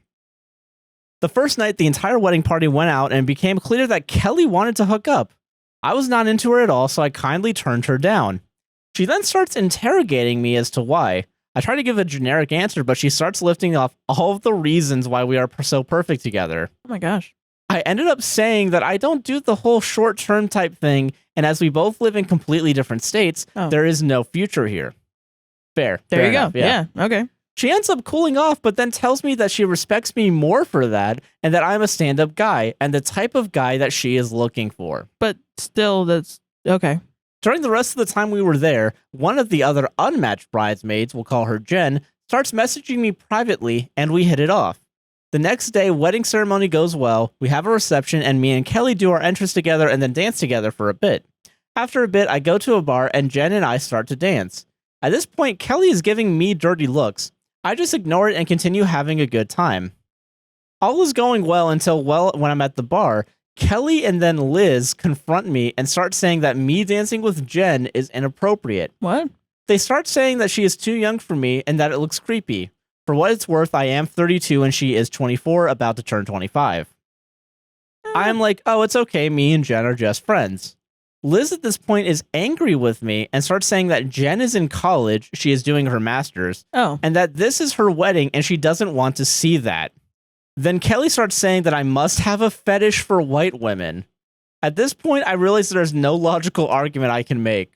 The first night, the entire wedding party went out and it became clear that Kelly wanted to hook up. I was not into her at all, so I kindly turned her down. She then starts interrogating me as to why. I try to give a generic answer, but she starts lifting off all of the reasons why we are so perfect together. Oh my gosh. I ended up saying that I don't do the whole short-term type thing, and as we both live in completely different states, there is no future here. Fair. There you enough, go. Yeah, okay. She ends up cooling off, but then tells me that she respects me more for that, and that I'm a stand-up guy, and the type of guy that she is looking for. But still, that's okay. During the rest of the time we were there, one of the other unmatched bridesmaids, we'll call her Jen, starts messaging me privately, and we hit it off. The next day, wedding ceremony goes well, we have a reception, and me and Kelly do our entrance together and then dance together for a bit. After a bit, I go to a bar, and Jen and I start to dance. At this point, Kelly is giving me dirty looks. I just ignore it and continue having a good time. All is going well until, when I'm at the bar, Kelly and then Liz confront me and start saying that me dancing with Jen is inappropriate. What? They start saying that she is too young for me and that it looks creepy. For what it's worth, I am 32 and she is 24, about to turn 25. I'm like, oh, it's okay, me and Jen are just friends. Liz at this point is angry with me and starts saying that Jen is in college, she is doing her master's, and that this is her wedding and she doesn't want to see that. Then Kelly starts saying that I must have a fetish for white women. At this point, I realize there's no logical argument I can make.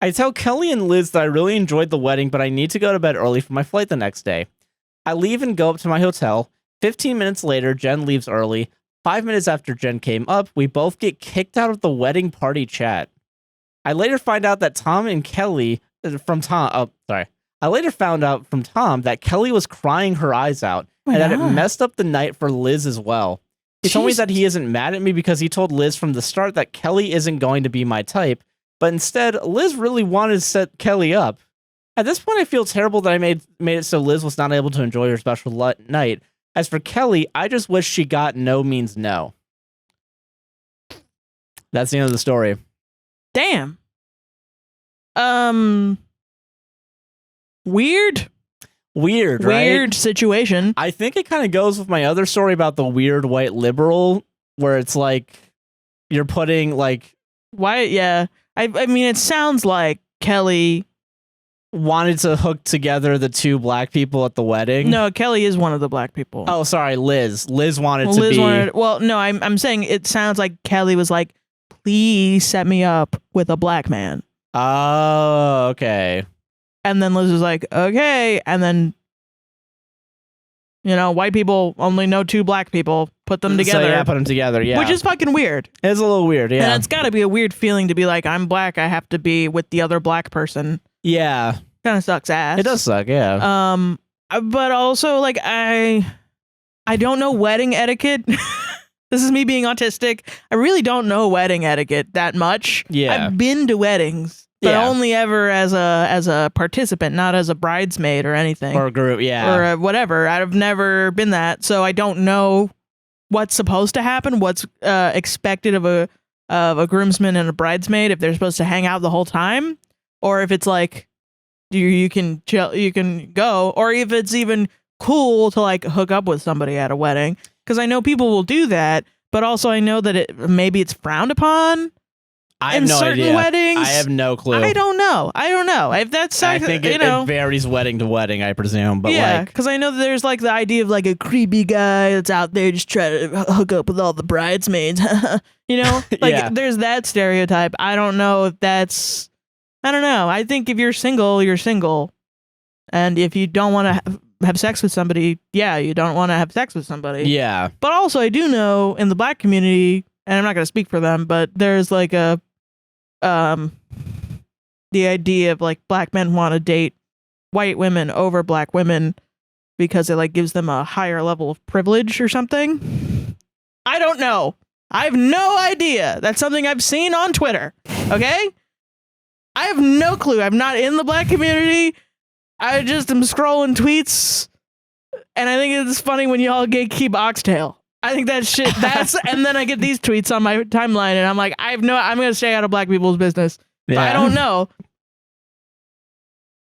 I tell Kelly and Liz that I really enjoyed the wedding, but I need to go to bed early for my flight the next day. I leave and go up to my hotel. 15 minutes later, Jen leaves early. 5 minutes after Jen came up, we both get kicked out of the wedding party chat. I later find out that I later found out from Tom that Kelly was crying her eyes out, and that it messed up the night for Liz as well. He told me that he isn't mad at me because he told Liz from the start that Kelly isn't going to be my type, but instead, Liz really wanted to set Kelly up. At this point, I feel terrible that I made it so Liz was not able to enjoy her special night. As for Kelly, I just wish she got no means no. That's the end of the story. Damn. Weird, right? Weird situation. I think it kind of goes with my other story about the weird white liberal, where it's like you're putting like why? Yeah, I mean, it sounds like Kelly wanted to hook together the two black people at the wedding. No, Kelly is one of the black people. Oh, sorry, Liz. Liz wanted to be. Well, no, I'm saying it sounds like Kelly was like, please set me up with a black man. Oh, okay. And then Liz was like, okay. And then, white people only know two black people. Put them together. So, yeah, put them together, yeah. Which is fucking weird. It's a little weird, yeah. And it's got to be a weird feeling to be like, I'm black, I have to be with the other black person. Yeah. Kind of sucks ass. It does suck, yeah. But also, like, I don't know wedding etiquette. This is me being autistic. I really don't know wedding etiquette that much. Yeah. I've been to weddings. But only ever as a participant, not as a bridesmaid or anything. Or a group, yeah. Or whatever. I've never been that, so I don't know what's supposed to happen, what's expected of a groomsman and a bridesmaid, if they're supposed to hang out the whole time, or if it's like you can chill, you can go, or if it's even cool to like hook up with somebody at a wedding. Because I know people will do that, but also I know that maybe it's frowned upon. I have no idea. Weddings, I have no clue. I don't know. If that's, I think it varies wedding to wedding, I presume. But yeah, because I know that there's like the idea of like a creepy guy that's out there just trying to hook up with all the bridesmaids. There's that stereotype. I don't know if that's. I don't know. I think if you're single, you're single, and if you don't want to have sex with somebody, you don't want to have sex with somebody. Yeah. But also, I do know in the black community, and I'm not going to speak for them, but there's like a the idea of like black men want to date white women over black women because it like gives them a higher level of privilege or something. I don't know. I have no idea. That's something I've seen on Twitter. Okay? I have no clue. I'm not in the black community. I just am scrolling tweets, and I think it's funny when y'all gatekeep oxtail. I think that shit, and then I get these tweets on my timeline, and I'm like, I'm going to stay out of black people's business. Yeah. I don't know.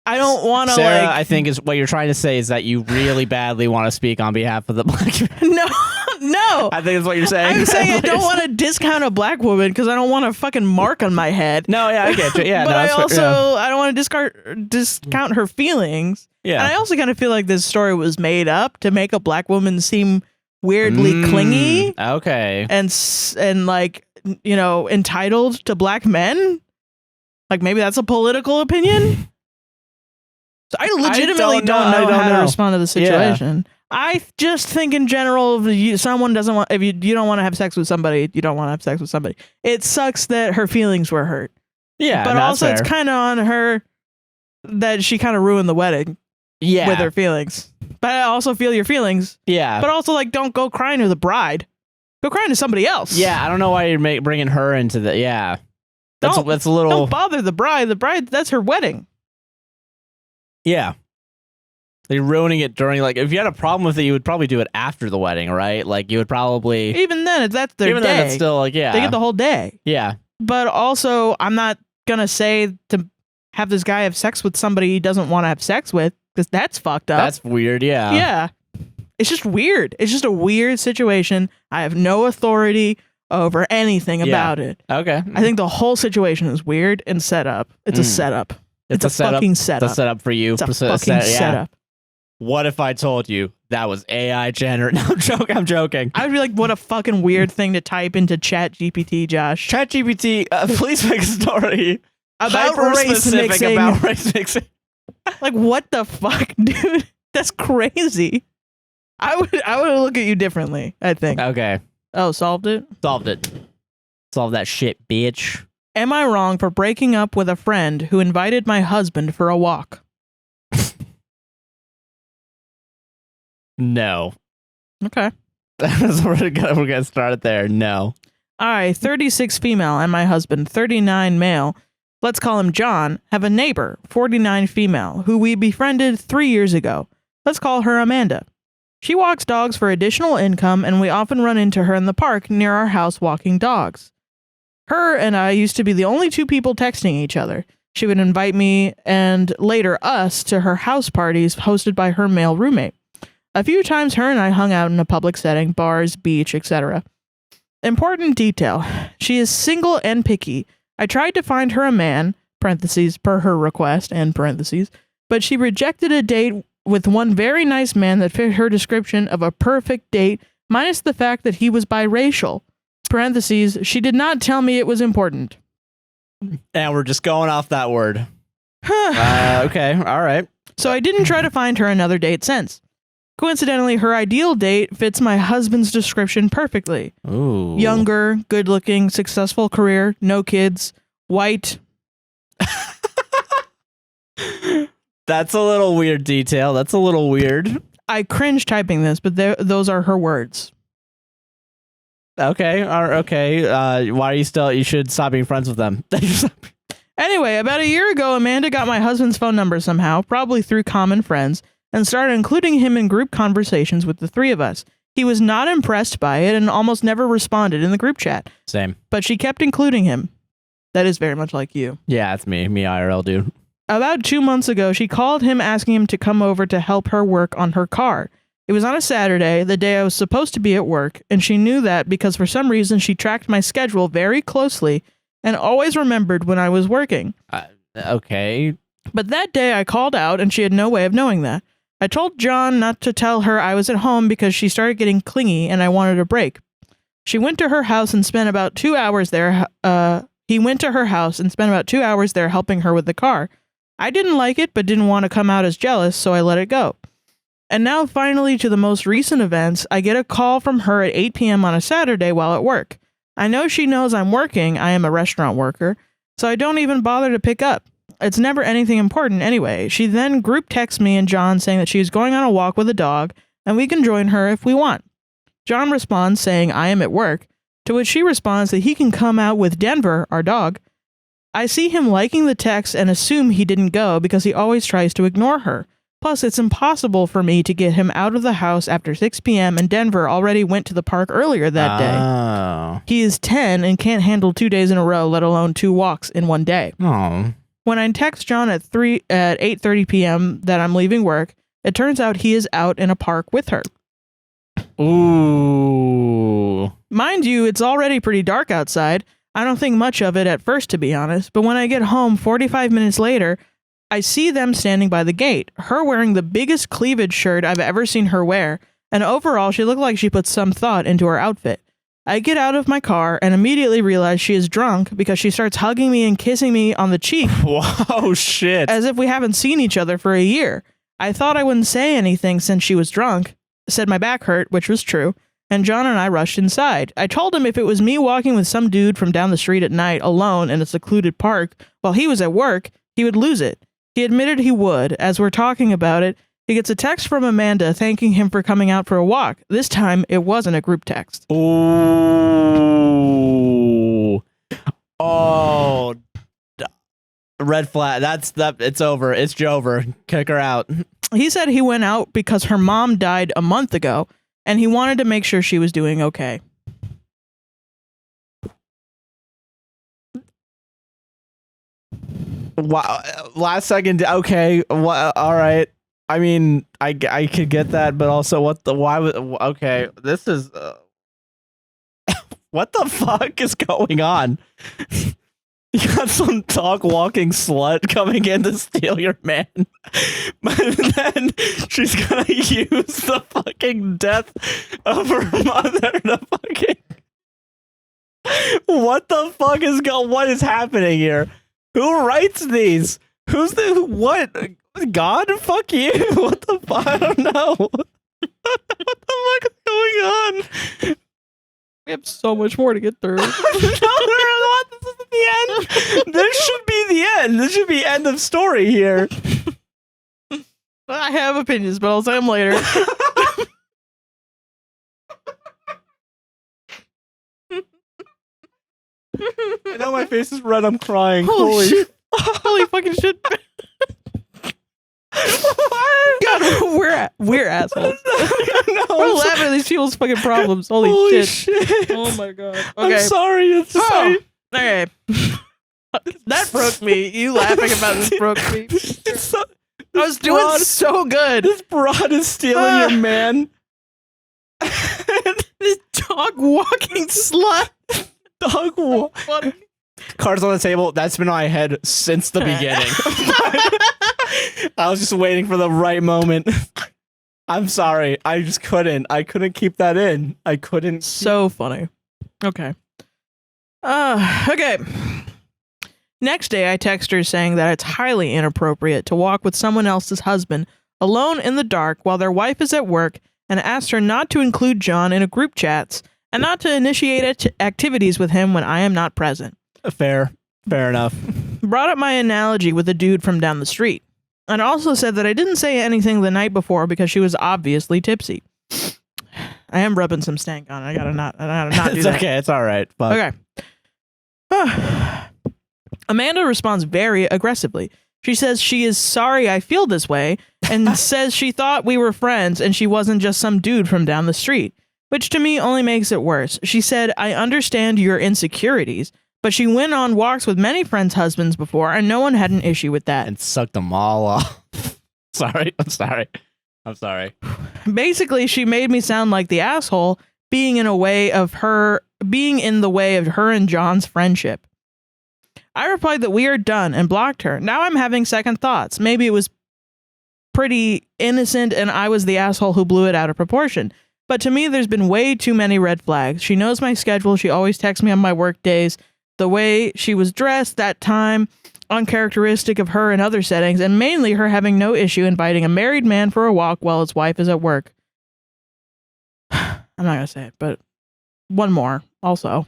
I don't want to, Sarrah, I think is what you're trying to say is that you really badly want to speak on behalf of the black community. No. I think that's what you're saying. I'm saying I don't want to discount a black woman because I don't want a fucking mark on my head. No, yeah, I get you. Yeah, but I don't want to discount her feelings. Yeah. And I also kind of feel like this story was made up to make a black woman seem weirdly clingy. Okay. And like, you know, entitled to black men. Like maybe that's a political opinion. So I legitimately don't know how to respond to the situation. Yeah. I just think in general, if someone doesn't want, if you don't want to have sex with somebody, you don't want to have sex with somebody. It sucks that her feelings were hurt. Yeah, but also it's kind of on her that she kind of ruined the wedding. Yeah, with her feelings. But I also feel your feelings. Yeah, but also like don't go crying to the bride. Go crying to somebody else. Yeah, I don't know why you're bringing her into the. Yeah, that's a little. Don't bother the bride. The bride, that's her wedding. Yeah. They're ruining it during, like, if you had a problem with it, you would probably do it after the wedding, right? Like, you would probably... Even then, that's their day. Even then, it's still, like, yeah. They get the whole day. Yeah. But also, I'm not gonna say to have this guy have sex with somebody he doesn't want to have sex with, because that's fucked up. That's weird, yeah. Yeah. It's just weird. It's just a weird situation. I have no authority over anything about it. Okay. I think the whole situation is weird and set up. It's a setup. It's a fucking setup. It's a setup for you. It's a fucking setup. What if I told you that was AI generated? No, I'm joking. I'd be like, what a fucking weird thing to type into Chat GPT, Josh. Chat GPT, please make a story about race mixing. About race mixing. Like, what the fuck, dude? That's crazy. I would look at you differently, I think. Okay. Oh, solved it? Solved that shit, bitch. Am I wrong for breaking up with a friend who invited my husband for a walk? No. Okay. So we're gonna start it there. No. All right, 36 female and my husband, 39 male. Let's call him John. Have a neighbor, 49 female, who we befriended 3 years ago. Let's call her Amanda. She walks dogs for additional income, and we often run into her in the park near our house walking dogs. Her and I used to be the only two people texting each other. She would invite me and later us to her house parties hosted by her male roommate. A few times her and I hung out in a public setting, bars, beach, etc. Important detail. She is single and picky. I tried to find her a man, parentheses, per her request, end parentheses, but she rejected a date with one very nice man that fit her description of a perfect date, minus the fact that he was biracial. Parentheses, she did not tell me it was important. And we're just going off that word. Okay, all right. So I didn't try to find her another date since. Coincidentally, her ideal date fits my husband's description perfectly. Ooh. Younger, good-looking, successful career, no kids, white. That's a little weird detail. That's a little weird. I cringe typing this, but those are her words. Okay. Okay. Why are you still? You should stop being friends with them. Anyway, about a year ago, Amanda got my husband's phone number somehow, probably through common friends, and started including him in group conversations with the three of us. He was not impressed by it and almost never responded in the group chat. Same. But she kept including him. That is very much like you. Yeah, it's me. Me IRL, dude. About 2 months ago, she called him asking him to come over to help her work on her car. It was on a Saturday, the day I was supposed to be at work, and she knew that because for some reason she tracked my schedule very closely and always remembered when I was working. Okay. But that day I called out and she had no way of knowing that. I told John not to tell her I was at home because she started getting clingy and I wanted a break. She went to her house and spent about 2 hours there. He went to her house and spent about 2 hours there helping her with the car. I didn't like it, but didn't want to come out as jealous, so I let it go. And now finally to the most recent events, I get a call from her at 8 p.m. on a Saturday while at work. I know she knows I'm working. I am a restaurant worker, so I don't even bother to pick up. it's never anything important anyway. She then group texts me and John saying that she is going on a walk with a dog and we can join her if we want. John responds saying I am at work, to which she responds that he can come out with Denver, our dog. I see him liking the text and assume he didn't go because he always tries to ignore her. Plus, it's impossible for me to get him out of the house after 6 p.m. and Denver already went to the park earlier that day. He is 10 and can't handle 2 days in a row, let alone 2 walks in one day. Oh. When I text John at 8:30 p.m. that I'm leaving work, it turns out he is out in a park with her. Ooh. Mind you, it's already pretty dark outside. I don't think much of it at first, to be honest, but when I get home 45 minutes later, I see them standing by the gate, her wearing the biggest cleavage shirt I've ever seen her wear, and overall she looked like she put some thought into her outfit. I get out of my car and immediately realize she is drunk because she starts hugging me and kissing me on the cheek. Whoa, shit. As if we haven't seen each other for a year. I thought I wouldn't say anything since she was drunk, said my back hurt, which was true, and John and I rushed inside. I told him if it was me walking with some dude from down the street at night alone in a secluded park while he was at work, he would lose it. He admitted he would. As we're talking about it, he gets a text from Amanda thanking him for coming out for a walk. This time, it wasn't a group text. Ooh. Oh. Red flag. It's over. It's Jover. Kick her out. He said he went out because her mom died a month ago, and he wanted to make sure she was doing okay. Wow. Last second. Okay. All right. I mean, I could get that, but also okay. This is what the fuck is going on? You got some dog walking slut coming in to steal your man, but then she's gonna use the fucking death of her mother to fucking. What the fuck what is happening here? Who writes these? What? God, fuck you. What the fuck? I don't know. What the fuck is going on? We have so much more to get through. No, this isn't the end. This should be the end. This should be end of story here. I have opinions, but I'll say them later. I know my face is red. I'm crying. Holy shit. Holy fucking shit. God, we're assholes. No, we're laughing at these people's fucking problems. Holy shit. Oh my god. Okay. I'm sorry. Okay. That broke me. You laughing about this broke me. I was doing so good. This broad is stealing your man. This dog walking slut. Dog walk. Cards on the table. That's been in my head since the beginning. I was just waiting for the right moment. I'm sorry. I just couldn't. I couldn't keep that in. I couldn't. So funny. Okay. Okay. Next day, I text her saying that it's highly inappropriate to walk with someone else's husband alone in the dark while their wife is at work, and asked her not to include John in a group chats and not to initiate activities with him when I am not present. Fair enough. Brought up my analogy with a dude from down the street. And also said that I didn't say anything the night before because she was obviously tipsy. I am rubbing some stank on it. I gotta not do that. It's okay. It's all right. Fuck. Okay. Amanda responds very aggressively. She says she is sorry I feel this way and says she thought we were friends and she wasn't just some dude from down the street, which to me only makes it worse. She said, I understand your insecurities, but she went on walks with many friends' husbands before and no one had an issue with that. And sucked them all off. I'm sorry. Basically, she made me sound like the asshole being in the way of her and John's friendship. I replied that we are done and blocked her. Now I'm having second thoughts. Maybe it was pretty innocent and I was the asshole who blew it out of proportion. But to me, there's been way too many red flags. She knows my schedule. She always texts me on my work days. The way she was dressed that time, uncharacteristic of her in other settings, and mainly her having no issue inviting a married man for a walk while his wife is at work. I'm not going to say it, but one more. Also,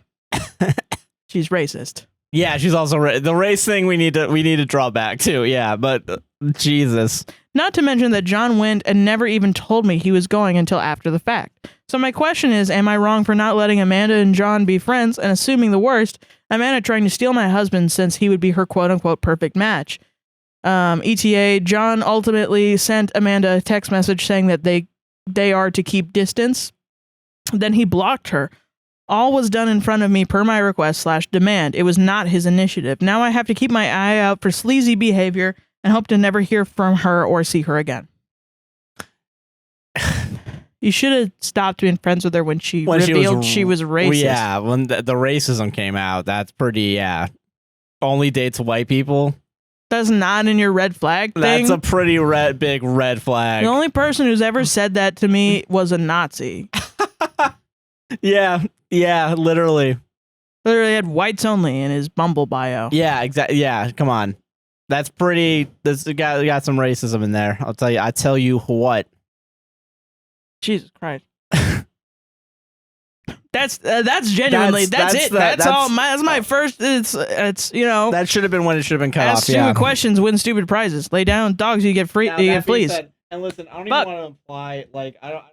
she's racist. Yeah, she's also the race thing. We need to draw back too. Yeah, but Jesus. Not to mention that John went and never even told me he was going until after the fact. So my question is, am I wrong for not letting Amanda and John be friends and assuming the worst? Amanda trying to steal my husband since he would be her quote-unquote perfect match. ETA, John ultimately sent Amanda a text message saying that they are to keep distance. Then he blocked her. All was done in front of me per my request / demand. It was not his initiative. Now I have to keep my eye out for sleazy behavior and hope to never hear from her or see her again. You should have stopped being friends with her when she revealed she was racist. Yeah, when the racism came out, that's pretty, yeah. Only dates white people. That's not in your red flag thing. That's a pretty big red flag. The only person who's ever said that to me was a Nazi. Yeah, literally. Literally had whites only in his Bumble bio. Yeah, exactly. Yeah, come on. That's pretty. This got some racism in there. I tell you what. Jesus Christ. That's genuinely that's it. That's all. That's my first. It's you know. That should have been when it should have been cut off. Ask stupid questions, win stupid prizes. Lay down dogs, you get free. You get fleas. And listen, I don't even want to imply like I don't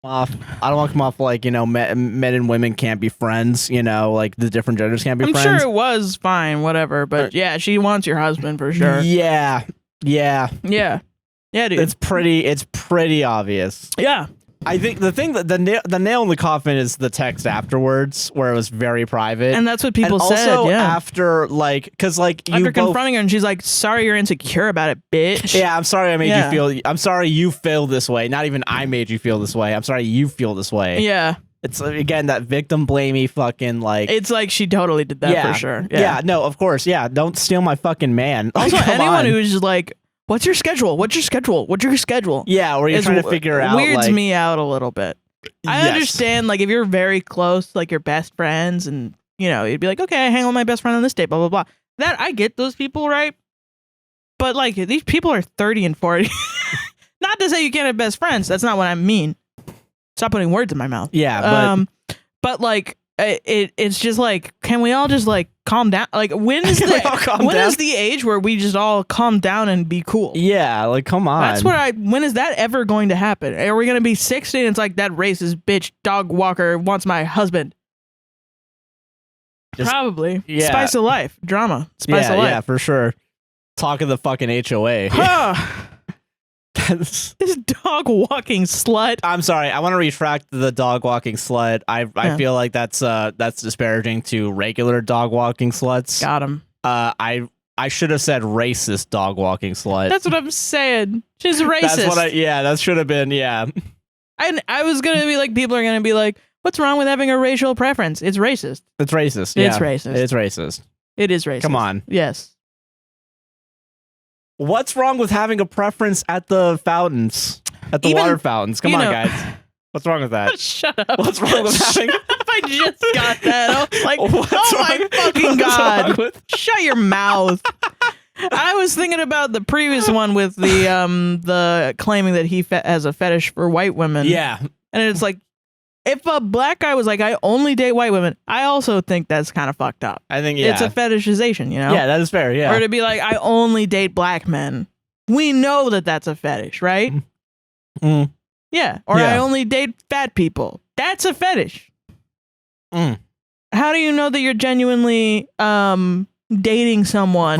want to come off like, you know, men and women can't be friends, you know, like the different genders can't be friends. I'm sure it was fine, whatever, but yeah, she wants your husband for sure. Yeah, dude. It's pretty obvious. Yeah. I think the thing that the nail in the coffin is the text afterwards, where it was very private, and that's what people said. Also, yeah. After after confronting her, and she's like, "Sorry, you're insecure about it, bitch." Yeah, I'm sorry I made you feel. I'm sorry you feel this way. Not even I made you feel this way. I'm sorry you feel this way. Yeah. It's again that victim blamey fucking like. It's like she totally did that for sure. Yeah. No, of course. Yeah. Don't steal my fucking man. Also, anyone who's just like, What's your schedule? What's your schedule? Yeah, or you're trying to figure out. Weirds me out a little bit. I understand, like, if you're very close, like, you're best friends, and, you know, you'd be like, okay, I hang out with my best friend on this date, blah, blah, blah. That, I get those people, right? But, like, these people are 30 and 40. Not to say you can't have best friends. That's not what I mean. Stop putting words in my mouth. Yeah, but like, it's just like, can we all just like calm down? Like, when is the age where we just all calm down and be cool? Yeah, like, come on. That's when is that ever going to happen? Are we going to be 60 and it's like, that racist bitch dog walker wants my husband? Probably. Yeah. Spice of life. Drama. Spice of life. Yeah, for sure. Talk of the fucking HOA. This dog walking slut. I'm sorry. I want to retract the dog walking slut. I feel like that's disparaging to regular dog walking sluts. Got him. I should have said racist dog walking slut. That's what I'm saying. She's racist. That's what that should have been. Yeah. I was gonna be like, people are gonna be like, what's wrong with having a racial preference? It's racist. It's racist. It's racist. It's racist. It is racist. Come on. Yes. What's wrong with having a preference at the fountains? At the water fountains? Come on, guys. What's wrong with that? Shut up. What's wrong with having... I just got that. I was like, my fucking God. Shut your mouth. I was thinking about the previous one with the claiming that he has a fetish for white women. Yeah. And it's like, if a black guy was like, I only date white women, I also think that's kind of fucked up. I think, it's a fetishization, you know? Yeah, that is fair, yeah. Or to be like, I only date black men. We know that that's a fetish, right? Mm. Yeah. Or I only date fat people. That's a fetish. Mm. How do you know that you're genuinely dating someone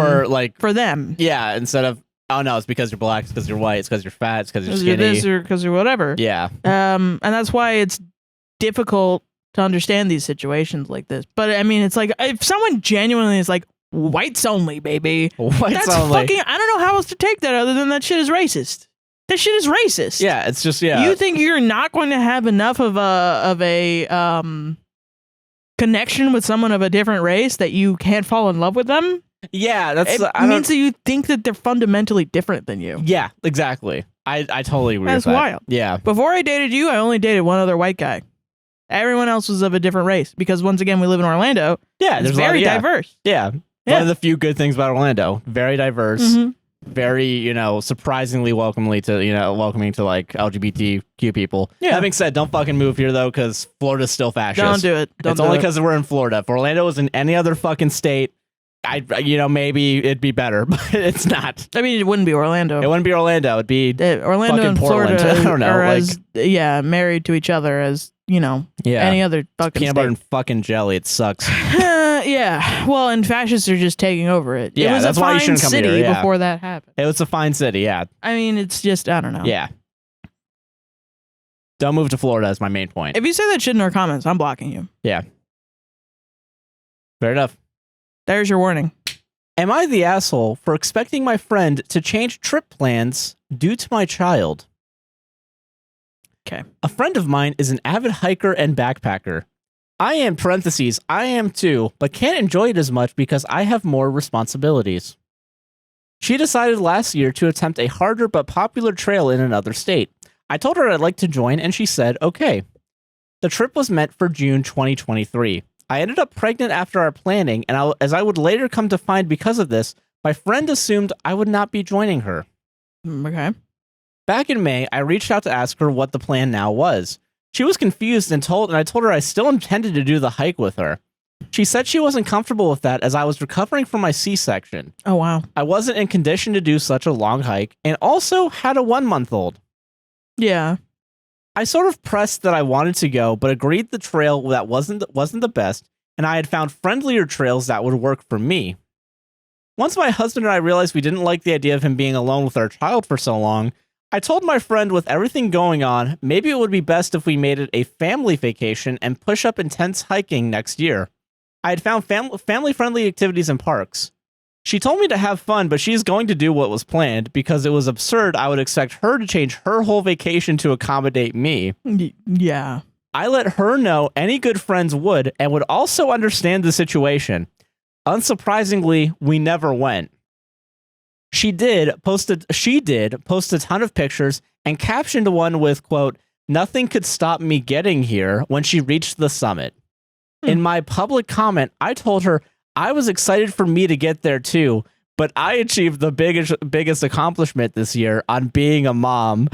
for them? Yeah, instead of, oh no, it's because you're black, it's because you're white, it's because you're fat, it's because you're skinny. You're this or because you're whatever. Yeah. And that's why it's difficult to understand these situations like this. But I mean, it's like, if someone genuinely is like, whites only, baby. That's only. Fucking, I don't know how else to take that other than that shit is racist. That shit is racist. Yeah, it's just, yeah. You think you're not going to have enough of a connection with someone of a different race that you can't fall in love with them? Yeah, that's... It means that you think that they're fundamentally different than you. Yeah, exactly. I totally agree with that. That's wild. Yeah. Before I dated you, I only dated one other white guy. Everyone else was of a different race because, once again, we live in Orlando. Yeah, it's very diverse. Yeah. One of the few good things about Orlando. Very diverse. Mm-hmm. Very, you know, surprisingly welcoming to like LGBTQ people. Yeah. Having said, don't fucking move here though, because Florida's still fascist. Don't do it. It's only because we're in Florida. If Orlando was in any other fucking state, maybe it'd be better, but it's not. I mean, it wouldn't be Orlando. It wouldn't be Orlando. It'd be Orlando and Portland. Florida I don't know. are as married to each other as any other fucking peanut butter and fucking jelly. It sucks. Yeah. Well, and fascists are just taking over it. Yeah, it was that's a why you fine shouldn't come city here, before that happened. It was a fine city. Yeah. I mean, it's just I don't know. Yeah. Don't move to Florida is my main point. If you say that shit in our comments, I'm blocking you. Yeah. Fair enough. There's your warning. Am I the asshole for expecting my friend to change trip plans due to my child? Okay. A friend of mine is an avid hiker and backpacker. I am too, but can't enjoy it as much because I have more responsibilities. She decided last year to attempt a harder but popular trail in another state. I told her I'd like to join, and she said, okay. The trip was meant for June 2023. I ended up pregnant after our planning, and as I would later come to find because of this, my friend assumed I would not be joining her. Okay. Back in May, I reached out to ask her what the plan now was. She was confused and I told her I still intended to do the hike with her. She said she wasn't comfortable with that as I was recovering from my C-section. Oh, wow. I wasn't in condition to do such a long hike, and also had a 1-month-old. Yeah. I sort of pressed that I wanted to go, but agreed the trail that wasn't the best, and I had found friendlier trails that would work for me. Once my husband and I realized we didn't like the idea of him being alone with our child for so long, I told my friend with everything going on, maybe it would be best if we made it a family vacation and push up intense hiking next year. I had found family-friendly activities in parks. She told me to have fun, but she's going to do what was planned because it was absurd I would expect her to change her whole vacation to accommodate me. Yeah. I let her know any good friends would and would also understand the situation. Unsurprisingly, we never went. She did post a ton of pictures and captioned one with, quote, "Nothing could stop me getting here" when she reached the summit. In my public comment, I told her I was excited for me to get there too, but I achieved the biggest accomplishment this year on being a mom,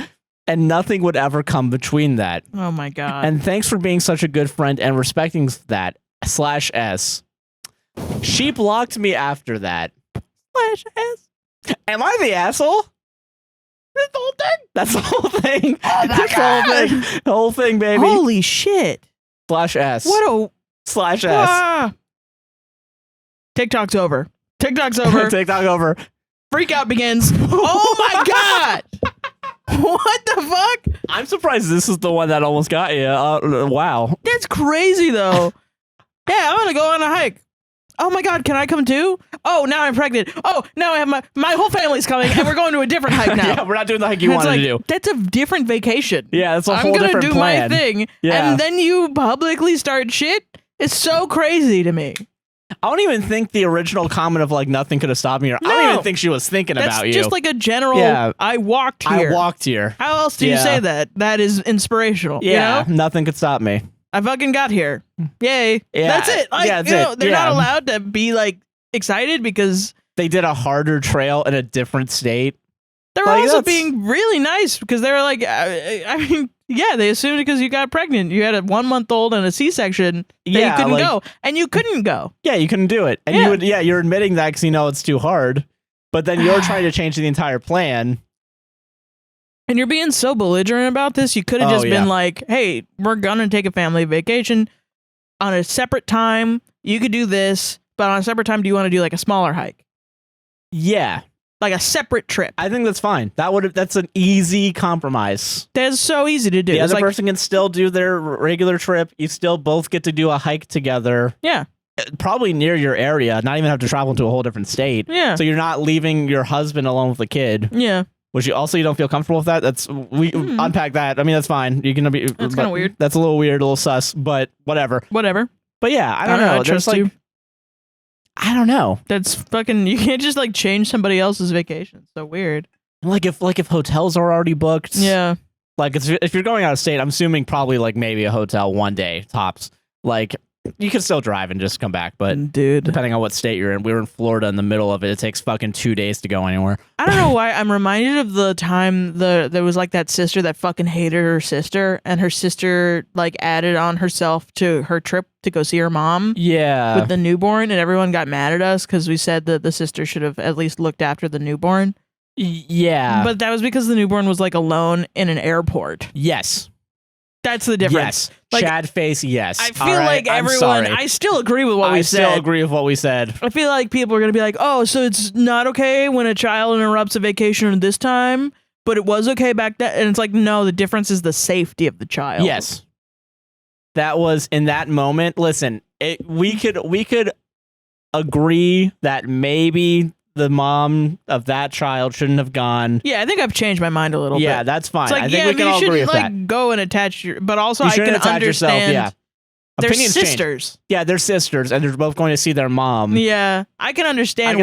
and nothing would ever come between that. Oh my God. And thanks for being such a good friend and respecting that, /S. She blocked me after that. /S. Am I the asshole? That's the whole thing. That's the whole thing. Oh my God. The whole thing, baby. Holy shit. /S. What a... /S. Ah. TikTok's over. TikTok's over. TikTok over. Freak out begins. Oh my God. What the fuck? I'm surprised this is the one that almost got you. Wow. That's crazy though. Yeah, I'm gonna go on a hike. Oh my God, can I come too? Oh, now I'm pregnant. Oh, now I have my whole family's coming and we're going to a different hike now. Yeah, we're not doing the hike you wanted to do. That's a different vacation. Yeah, that's a whole different plan. I'm gonna do my thing. Yeah. And then you publicly start shit? It's so crazy to me. I don't even think the original comment of like nothing could have stopped me here. No. I don't even think she was thinking about you. That's just like a general, I walked here. I walked here. How else do you say that? That is inspirational. Yeah, you know? Nothing could stop me. I fucking got here. Yay. Yeah. That's it. Like, yeah, that's you know, it. they're not allowed to be like excited because they did a harder trail in a different state. They're also being really nice because they were like, I mean, yeah, they assumed because you got pregnant, you had a 1-month-old and a C-section, that you couldn't go, and you couldn't go. Yeah, you couldn't do it, and you're admitting that because you know it's too hard, but then you're trying to change the entire plan, and you're being so belligerent about this. You could have just been like, "Hey, we're gonna take a family vacation on a separate time. You could do this, but on a separate time, do you want to do like a smaller hike?" Yeah. Like a separate trip. I think that's fine. That's an easy compromise. That's so easy to do. The other person can still do their regular trip. You still both get to do a hike together. Yeah. Probably near your area, not even have to travel to a whole different state. Yeah. So you're not leaving your husband alone with the kid. Yeah. Which you don't feel comfortable with that? Unpack that. I mean, that's fine. You can be. That's kind of weird. That's a little weird, a little sus, but whatever. But yeah, I don't know. I trust you. I don't know. That's fucking. You can't just like change somebody else's vacation. It's so weird. Like if hotels are already booked. Yeah. Like if you're going out of state, I'm assuming probably like maybe a hotel one day tops. Like You can still drive and just come back, but dude, depending on what state you're in, we were in Florida in the middle of it. It takes fucking 2 days to go anywhere. I don't know why I'm reminded of the time there was like that sister that fucking hated her sister, and her sister like added on herself to her trip to go see her mom. Yeah, with the newborn, and everyone got mad at us because we said that the sister should have at least looked after the newborn. Yeah, but that was because the newborn was like alone in an airport. Yes. That's the difference. Yes. Like, Chad face, yes. I feel like everyone... I still agree with what we said. I still agree with what we said. I feel like people are going to be like, oh, so it's not okay when a child interrupts a vacation this time, but it was okay back then. And it's like, no, the difference is the safety of the child. Yes. That was, in that moment, listen, we could agree that maybe the mom of that child shouldn't have gone. Yeah, I think I've changed my mind a little bit. Yeah, that's fine. Like, I think we can all agree with that. Like, go and attach your... But also, you I can attach understand... Yourself, yeah. They're Opinions sisters. Change. Yeah, they're sisters, and they're both going to see their mom. Yeah, I can understand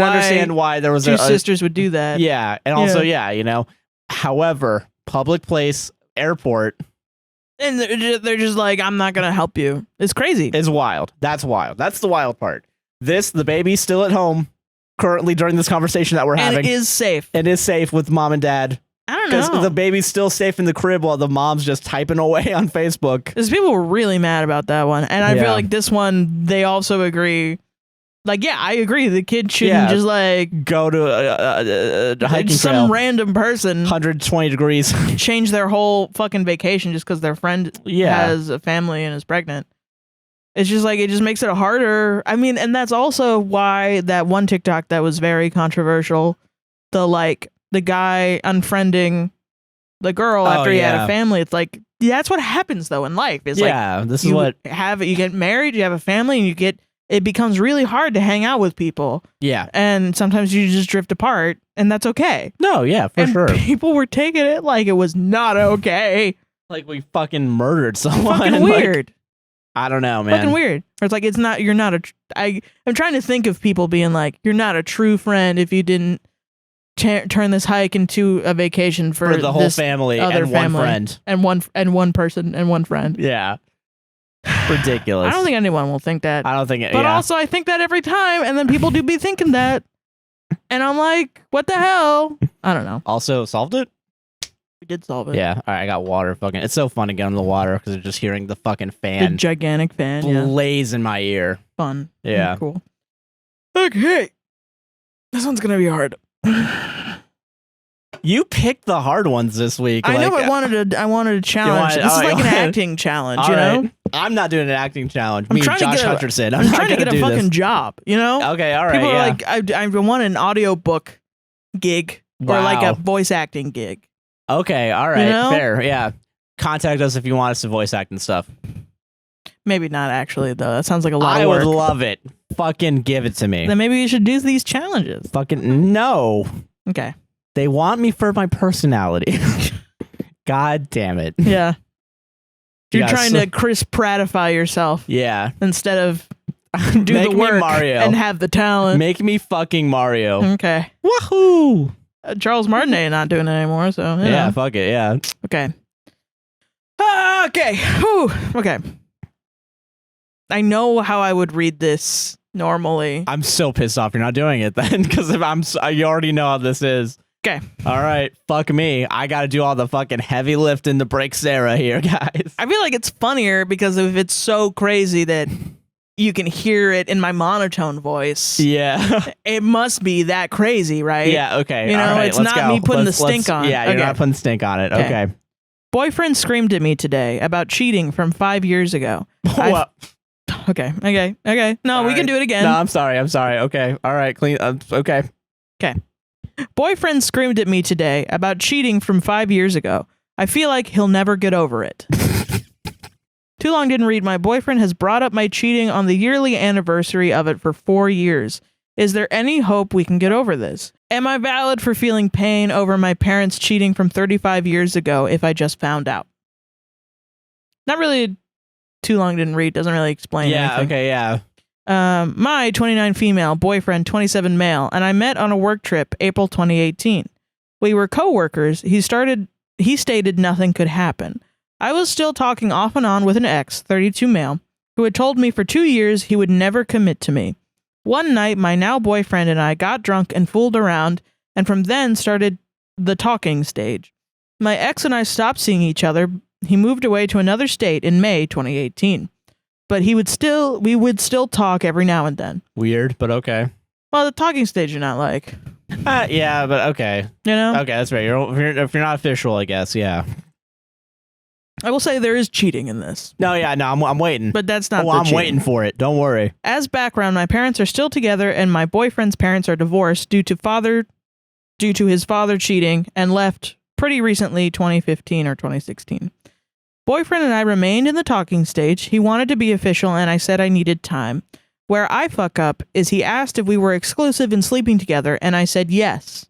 why there was two sisters would do that. Yeah, and also, you know, however, public place, airport... And they're just like, I'm not going to help you. It's crazy. It's wild. That's wild. That's the wild part. The baby's still at home currently during this conversation that we're having. And it is safe. It is safe with mom and dad. I don't know. Because the baby's still safe in the crib while the mom's just typing away on Facebook. Because people were really mad about that one. And I feel like this one, they also agree. Like, yeah, I agree. The kid shouldn't just like go to a hiking some trail. Random person 120 degrees change their whole fucking vacation just because their friend has a family and is pregnant. It's just like, it just makes it harder. I mean, and that's also why that one TikTok that was very controversial, the guy unfriending the girl after he had a family. It's like, that's what happens though in life. It's this is what you get married, you have a family, and it becomes really hard to hang out with people. Yeah. And sometimes you just drift apart, and that's okay. No, yeah, for sure. People were taking it like it was not okay. Like we fucking murdered someone. Fucking weird. I don't know, man. Fucking weird. Or it's like, I'm trying to think of people being like, you're not a true friend if you didn't turn this hike into a vacation for the whole family and one friend. And one person and one friend. Yeah. Ridiculous. I don't think anyone will think that. I don't think it. But also, I think that every time, and then people do be thinking that. And I'm like, what the hell? I don't know. Also, solved it? We did solve it. Yeah. All right, I got water. Fucking, it's so fun to get in the water because you're just hearing the fucking fan. The gigantic fan. Blaze in my ear. Fun. Yeah. Cool. Okay. This one's going to be hard. You picked the hard ones this week. I know. I wanted a challenge. This is like an acting challenge, you know? I'm not doing an acting challenge. I'm trying Josh to get Hutcherson. I'm trying to get a fucking job, you know? Okay, all right. People are like, I want an audiobook gig or like a voice acting gig. Okay, all right. You know? Fair, yeah. Contact us if you want us to voice act and stuff. Maybe not actually, though. That sounds like a lot of work. I would love it. Fucking give it to me. Then maybe you should do these challenges. Fucking no. Okay. They want me for my personality. God damn it. Yeah. You're trying to Chris Prattify yourself. Yeah. Instead of do the work Mario. And have the talent. Make me fucking Mario. Okay. Woohoo! Charles Martinet not doing it anymore, so yeah, fuck it, yeah. Okay. Okay. Whew. Okay. I know how I would read this normally. I'm so pissed off you're not doing it then, because you already know how this is. Okay. All right. Fuck me. I got to do all the fucking heavy lifting to break Sarrah here, guys. I feel like it's funnier because if it's so crazy that you can hear it in my monotone voice. Yeah. It must be that crazy, right? Yeah, okay. You know, right, it's not me putting the stink on. Yeah, you're not putting stink on it. Okay. Boyfriend screamed at me today about cheating from 5 years ago. What? Okay. No, all we can do it again. No, I'm sorry. Okay. All right. Clean. Okay. Okay. Boyfriend screamed at me today about cheating from 5 years ago. I feel like he'll never get over it. Too long didn't read. My boyfriend has brought up my cheating on the yearly anniversary of it for 4 years. Is there any hope we can get over this? Am I valid for feeling pain over my parents cheating from 35 years ago if I just found out? Not really. Too long didn't read. Doesn't really explain anything. Yeah, okay, yeah. My 29 female, boyfriend 27 male, and I met on a work trip April 2018. We were co-workers. He stated nothing could happen. I was still talking off and on with an ex, 32 male, who had told me for 2 years he would never commit to me. One night, my now boyfriend and I got drunk and fooled around, and from then started the talking stage. My ex and I stopped seeing each other. He moved away to another state in May 2018. But we would still talk every now and then. Weird, but okay. Well, the talking stage you're not like. Yeah, but okay. You know? Okay, that's right. If you're not official, I guess, yeah. I will say there is cheating in this. No, I'm waiting. But that's not I'm waiting for it. Don't worry. As background, my parents are still together and my boyfriend's parents are divorced due to his father cheating and left pretty recently, 2015 or 2016. Boyfriend and I remained in the talking stage. He wanted to be official and I said I needed time. Where I fuck up is he asked if we were exclusive and sleeping together and I said yes.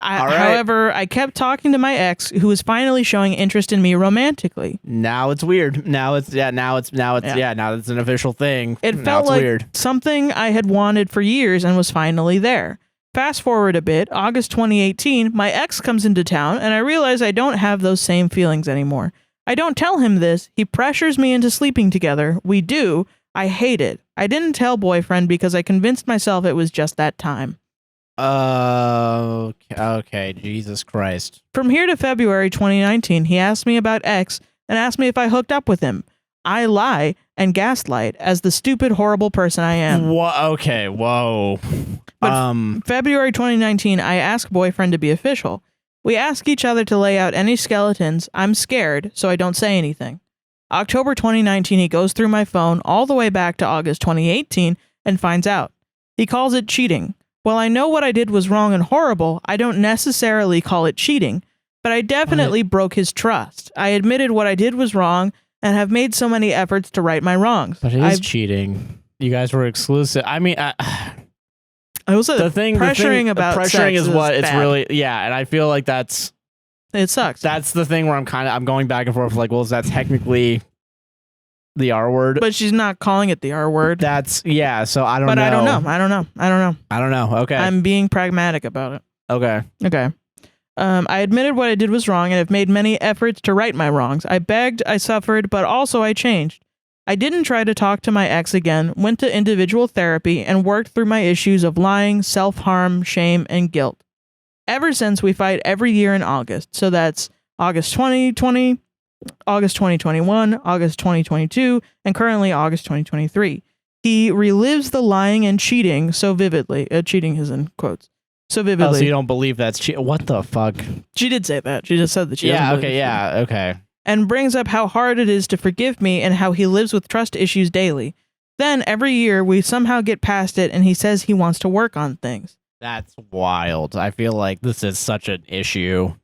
However, I kept talking to my ex, who was finally showing interest in me romantically. Now it's weird. Now it's an official thing. It felt like weird. Something I had wanted for years and was finally there. Fast forward a bit, August 2018, my ex comes into town and I realize I don't have those same feelings anymore. I don't tell him this. He pressures me into sleeping together. We do. I hate it. I didn't tell boyfriend because I convinced myself it was just that time. Okay, Jesus Christ. From here to February 2019, he asked me about ex and asked me if I hooked up with him. I lie and gaslight as the stupid, horrible person I am. Okay, whoa. But February 2019, I asked boyfriend to be official. We ask each other to lay out any skeletons. I'm scared, so I don't say anything. October 2019, he goes through my phone all the way back to August 2018 and finds out. He calls it cheating. While I know what I did was wrong and horrible, I don't necessarily call it cheating, but I definitely broke his trust. I admitted what I did was wrong and have made so many efforts to right my wrongs. But it is cheating. You guys were exclusive. I mean, I was pressuring is what it's bad. really, yeah, and I feel like it sucks. That's the thing where I'm going back and forth like, well, is that technically the R word? But she's not calling it the R word. So I don't know. But I don't know. Okay. I'm being pragmatic about it. Okay. I admitted what I did was wrong and have made many efforts to right my wrongs. I begged, I suffered, but also I changed. I didn't try to talk to my ex again, went to individual therapy, and worked through my issues of lying, self-harm, shame, and guilt. Ever since, we fight every year in August. So that's August 2020, August 2021, August 2022, and currently August 2023. He relives the lying and cheating so vividly. Cheating is in quotes. So vividly. Oh, so you don't believe that's cheating? What the fuck? She did say that. She just said that she doesn't believe it. Okay. And brings up how hard it is to forgive me and how he lives with trust issues daily. Then, every year, we somehow get past it and he says he wants to work on things. That's wild. I feel like this is such an issue.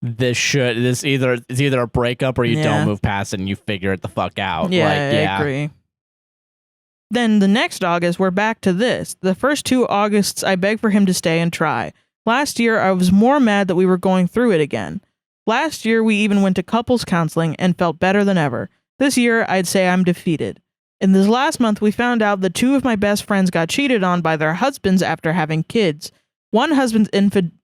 It's either a breakup or you don't move past it and you figure it the fuck out. Yeah, I agree. Then the next August, we're back to this. The first 2 Augusts, I begged for him to stay and try. Last year, I was more mad that we were going through it again. Last year, we even went to couples counseling and felt better than ever. This year, I'd say I'm defeated. In this last month, we found out that 2 of my best friends got cheated on by their husbands after having kids. One husband's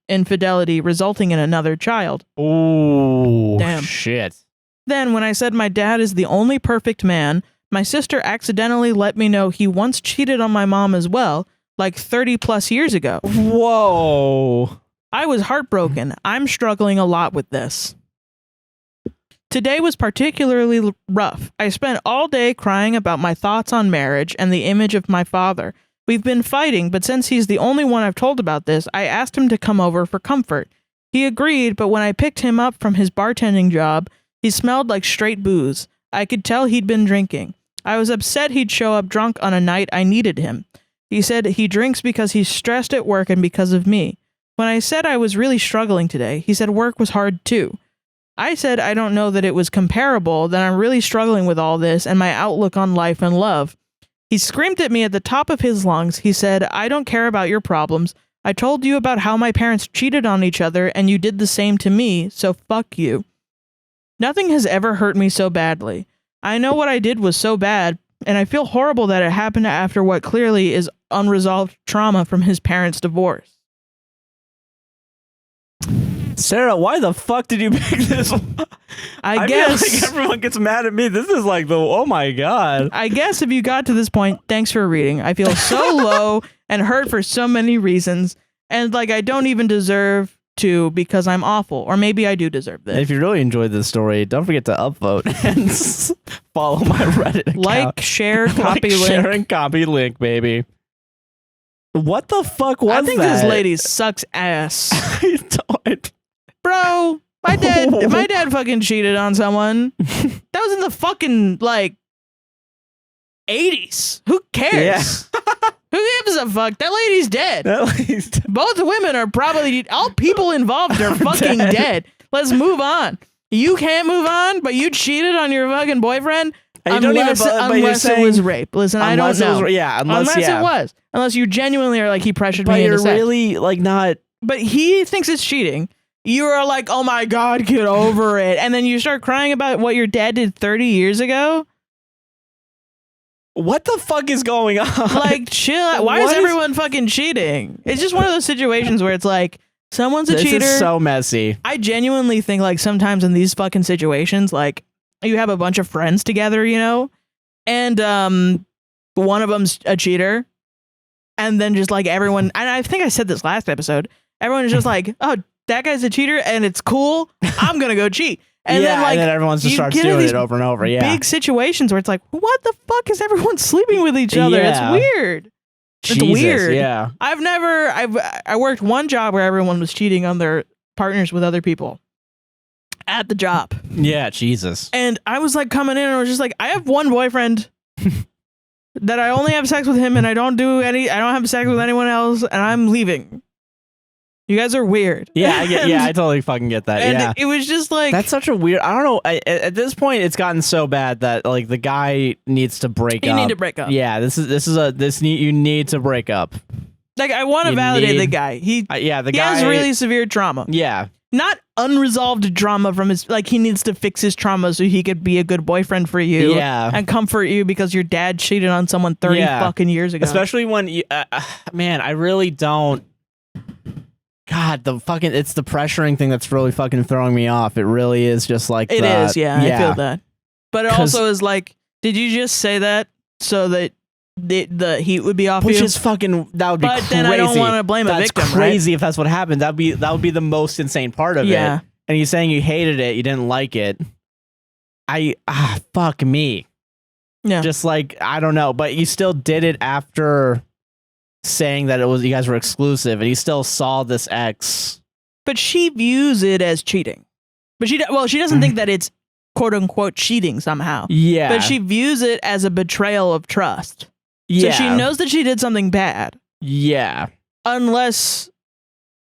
infidelity resulting in another child. Oh, damn. Shit. Then, when I said my dad is the only perfect man, my sister accidentally let me know he once cheated on my mom as well, like 30 plus years ago. Whoa. I was heartbroken. I'm struggling a lot with this. Today was particularly rough. I spent all day crying about my thoughts on marriage and the image of my father. We've been fighting, but since he's the only one I've told about this, I asked him to come over for comfort. He agreed, but when I picked him up from his bartending job, he smelled like straight booze. I could tell he'd been drinking. I was upset he'd show up drunk on a night I needed him. He said he drinks because he's stressed at work and because of me. When I said I was really struggling today, he said work was hard too. I said I don't know that it was comparable, that I'm really struggling with all this and my outlook on life and love. He screamed at me at the top of his lungs. He said, I don't care about your problems. I told you about how my parents cheated on each other and you did the same to me, so fuck you. Nothing has ever hurt me so badly. I know what I did was so bad, and I feel horrible that it happened after what clearly is unresolved trauma from his parents' divorce. Sarrah, why the fuck did you pick this one? I guess feel like everyone gets mad at me. This is like oh my God. I guess if you got to this point, thanks for reading. I feel so low and hurt for so many reasons. And like, I don't even deserve to because I'm awful. Or maybe I do deserve this. If you really enjoyed this story, don't forget to upvote and follow my Reddit account. Like, share, copy link. Share and copy link, baby. What the fuck was that? I think this lady sucks ass. I don't. Bro, my dad fucking cheated on someone. That was in the fucking, like, 80s. Who cares? Yeah. Who gives a fuck? That lady's dead. Both women are probably, all people involved are fucking dead. Let's move on. You can't move on, but you cheated on your fucking boyfriend? Unless it was rape. Listen, I don't know. Unless it was. Unless you genuinely are like, he pressured me into sex. But you're really, like, not... But he thinks it's cheating. You are like, oh my God, get over it. And then you start crying about what your dad did 30 years ago? What the fuck is going on? Like, chill. Why is everyone fucking cheating? It's just one of those situations where it's like, someone's a cheater. This is so messy. I genuinely think, like, sometimes in these fucking situations, like, you have a bunch of friends together, you know? And one of them's a cheater. And then just, like, everyone... And I think I said this last episode. Everyone is just like, oh, that guy's a cheater and it's cool. I'm going to go cheat. And then, like, and then everyone just starts doing it over and over. Yeah. Big situations where it's like, what the fuck is everyone sleeping with each other? Yeah. It's weird. Jesus, it's weird. Yeah. I worked one job where everyone was cheating on their partners with other people at the job. Yeah, Jesus. And I was like coming in and I was just like, I have one boyfriend that I only have sex with him and I don't have sex with anyone else and I'm leaving. You guys are weird. Yeah, I totally fucking get that. And yeah, it was just like, that's such a weird. I don't know. At this point, it's gotten so bad that like the guy needs to break up. You need to break up. Yeah, you need to break up. Like, I want to validate the guy. He has really severe trauma. Yeah, not unresolved trauma from his. Like, he needs to fix his trauma so he could be a good boyfriend for you. Yeah, and comfort you because your dad cheated on someone 30 fucking years ago. Especially when you, man, I really don't. God, it's the pressuring thing that's really fucking throwing me off. It really is just like it is, yeah, I feel that. But it also is like, did you just say that so that the heat would be off you? Which is fucking, that would be crazy. But then I don't want to blame a victim, That's crazy if that's what happened. That would be the most insane part of it. And you're saying you hated it, you didn't like it. Fuck me. Yeah. Just like, I don't know, but you still did it after saying that you guys were exclusive, and he still saw this ex. But she views it as cheating. But she doesn't think that it's quote unquote cheating somehow. Yeah. But she views it as a betrayal of trust. Yeah. So she knows that she did something bad. Yeah. Unless,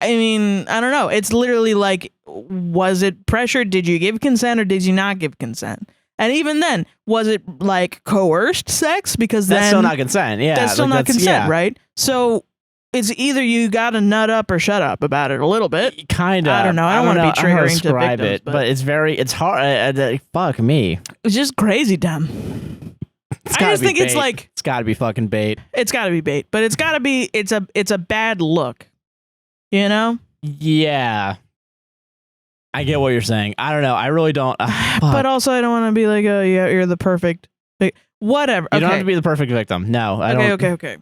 I mean, I don't know. It's literally like, was it pressure? Did you give consent or did you not give consent? And even then, was it like coerced sex? Because that's still not consent. Yeah, that's still not consent, right? So it's either you got to nut up or shut up about it a little bit. Kind of. I don't know. I don't want to be triggering to victims, but it's hard. Fuck me. It's just crazy dumb. I just think it's like, it's got to be fucking bait. It's got to be bait, but it's got to be. It's a bad look. You know? Yeah. I get what you're saying. I don't know. I really don't. But also, I don't want to be like, oh, yeah, you're the perfect. Whatever. You don't have to be the perfect victim. No, I don't. Okay.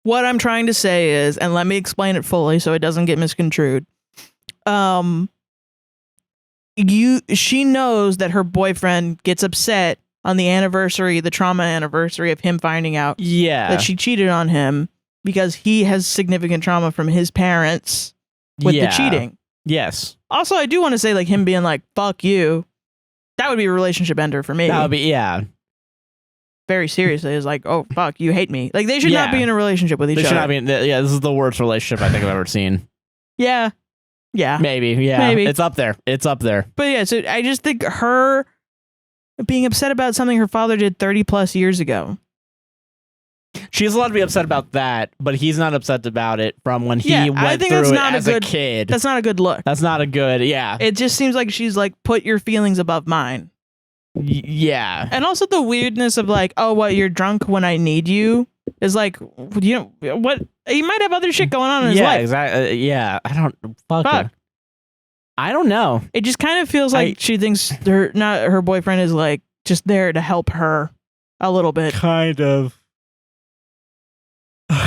What I'm trying to say is, and let me explain it fully so it doesn't get misconstrued. She knows that her boyfriend gets upset on the trauma anniversary of him finding out that she cheated on him because he has significant trauma from his parents with the cheating. Yes. Also, I do want to say, like, him being like, fuck you, that would be a relationship ender for me. That would be, Very seriously, is like, oh, fuck, you hate me. Like, they should not be in a relationship with each other. They should not be this is the worst relationship I think I've ever seen. Yeah. Maybe, Maybe. It's up there. But yeah, so I just think her being upset about something her father did 30 plus years ago. She's allowed to be upset about that, but he's not upset about it from when he went through it as a kid. That's not a good look. That's not a good, It just seems like she's like, put your feelings above mine. Yeah. And also the weirdness of like, oh, what, you're drunk when I need you? Is like, you know, what? He might have other shit going on in his life. Exactly. I don't, fuck. I don't know. It just kind of feels like she thinks her boyfriend is like just there to help her a little bit. Kind of.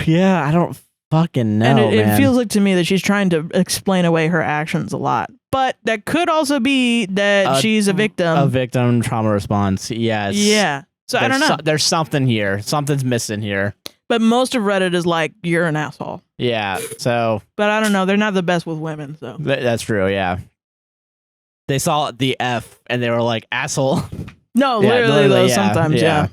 Yeah, I don't fucking know. And it feels like to me that she's trying to explain away her actions a lot. But that could also be that she's a victim. A victim trauma response. Yes. Yeah. So I don't know. There's something here. Something's missing here. But most of Reddit is like, you're an asshole. Yeah. So. But I don't know. They're not the best with women. So that's true. Yeah. They saw the F and they were like, asshole. No, yeah, literally though. Yeah, sometimes. Yeah.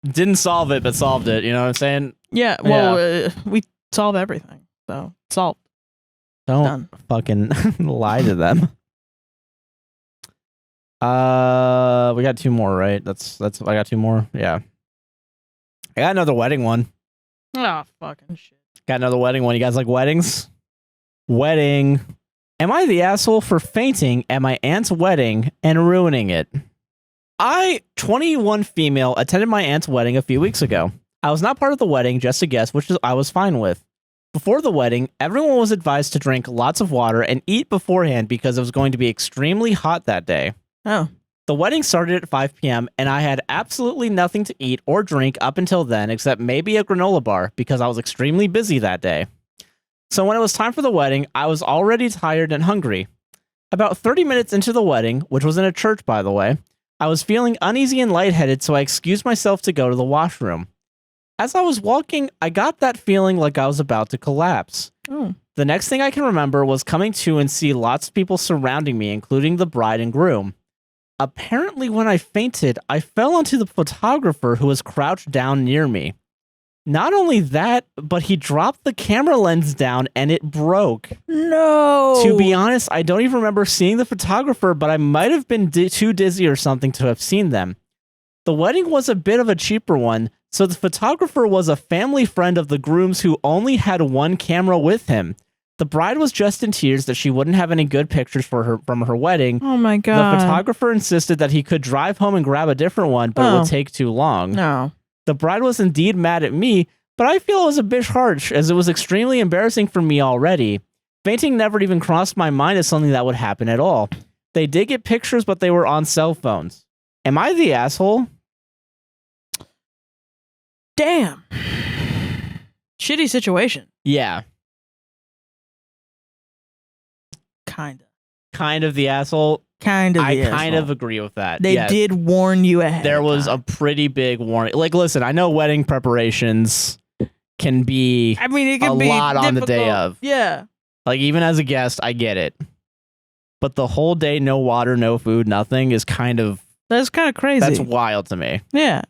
Didn't solve it, but solved it. You know what I'm saying? Yeah. Well, we solve everything. So solved. Don't fucking lie to them. We got 2 more, right? That's I got 2 more. Yeah. I got another wedding one. Oh, fucking shit. Got another wedding one. You guys like weddings? Wedding. Am I the asshole for fainting at my aunt's wedding and ruining it? 21 female, attended my aunt's wedding a few weeks ago. I was not part of the wedding, just a guest, which I was fine with. Before the wedding, everyone was advised to drink lots of water and eat beforehand because it was going to be extremely hot that day. Oh. The wedding started at 5 p.m. and I had absolutely nothing to eat or drink up until then except maybe a granola bar because I was extremely busy that day. So when it was time for the wedding, I was already tired and hungry. About 30 minutes into the wedding, which was in a church by the way, I was feeling uneasy and lightheaded, so I excused myself to go to the washroom. As I was walking, I got that feeling like I was about to collapse. Oh. The next thing I can remember was coming to and see lots of people surrounding me, including the bride and groom. Apparently, when I fainted, I fell onto the photographer who was crouched down near me. Not only that, but he dropped the camera lens down and it broke. No! To be honest, I don't even remember seeing the photographer, but I might have been too dizzy or something to have seen them. The wedding was a bit of a cheaper one, so the photographer was a family friend of the groom's who only had one camera with him. The bride was just in tears that she wouldn't have any good pictures from her wedding. Oh my God. The photographer insisted that he could drive home and grab a different one, but it would take too long. No. The bride was indeed mad at me, but I feel it was a bit harsh as it was extremely embarrassing for me already. Fainting never even crossed my mind as something that would happen at all. They did get pictures, but they were on cell phones. Am I the asshole? Damn. Shitty situation. Yeah. Kind of the asshole. I kind of agree with that. They did warn you ahead. There was a pretty big warning. Like, listen, I know wedding preparations can be it can be a lot difficult. On the day of. Yeah. Like, even as a guest, I get it. But the whole day, no water, no food, nothing is kind of... That's kind of crazy. That's wild to me. Yeah.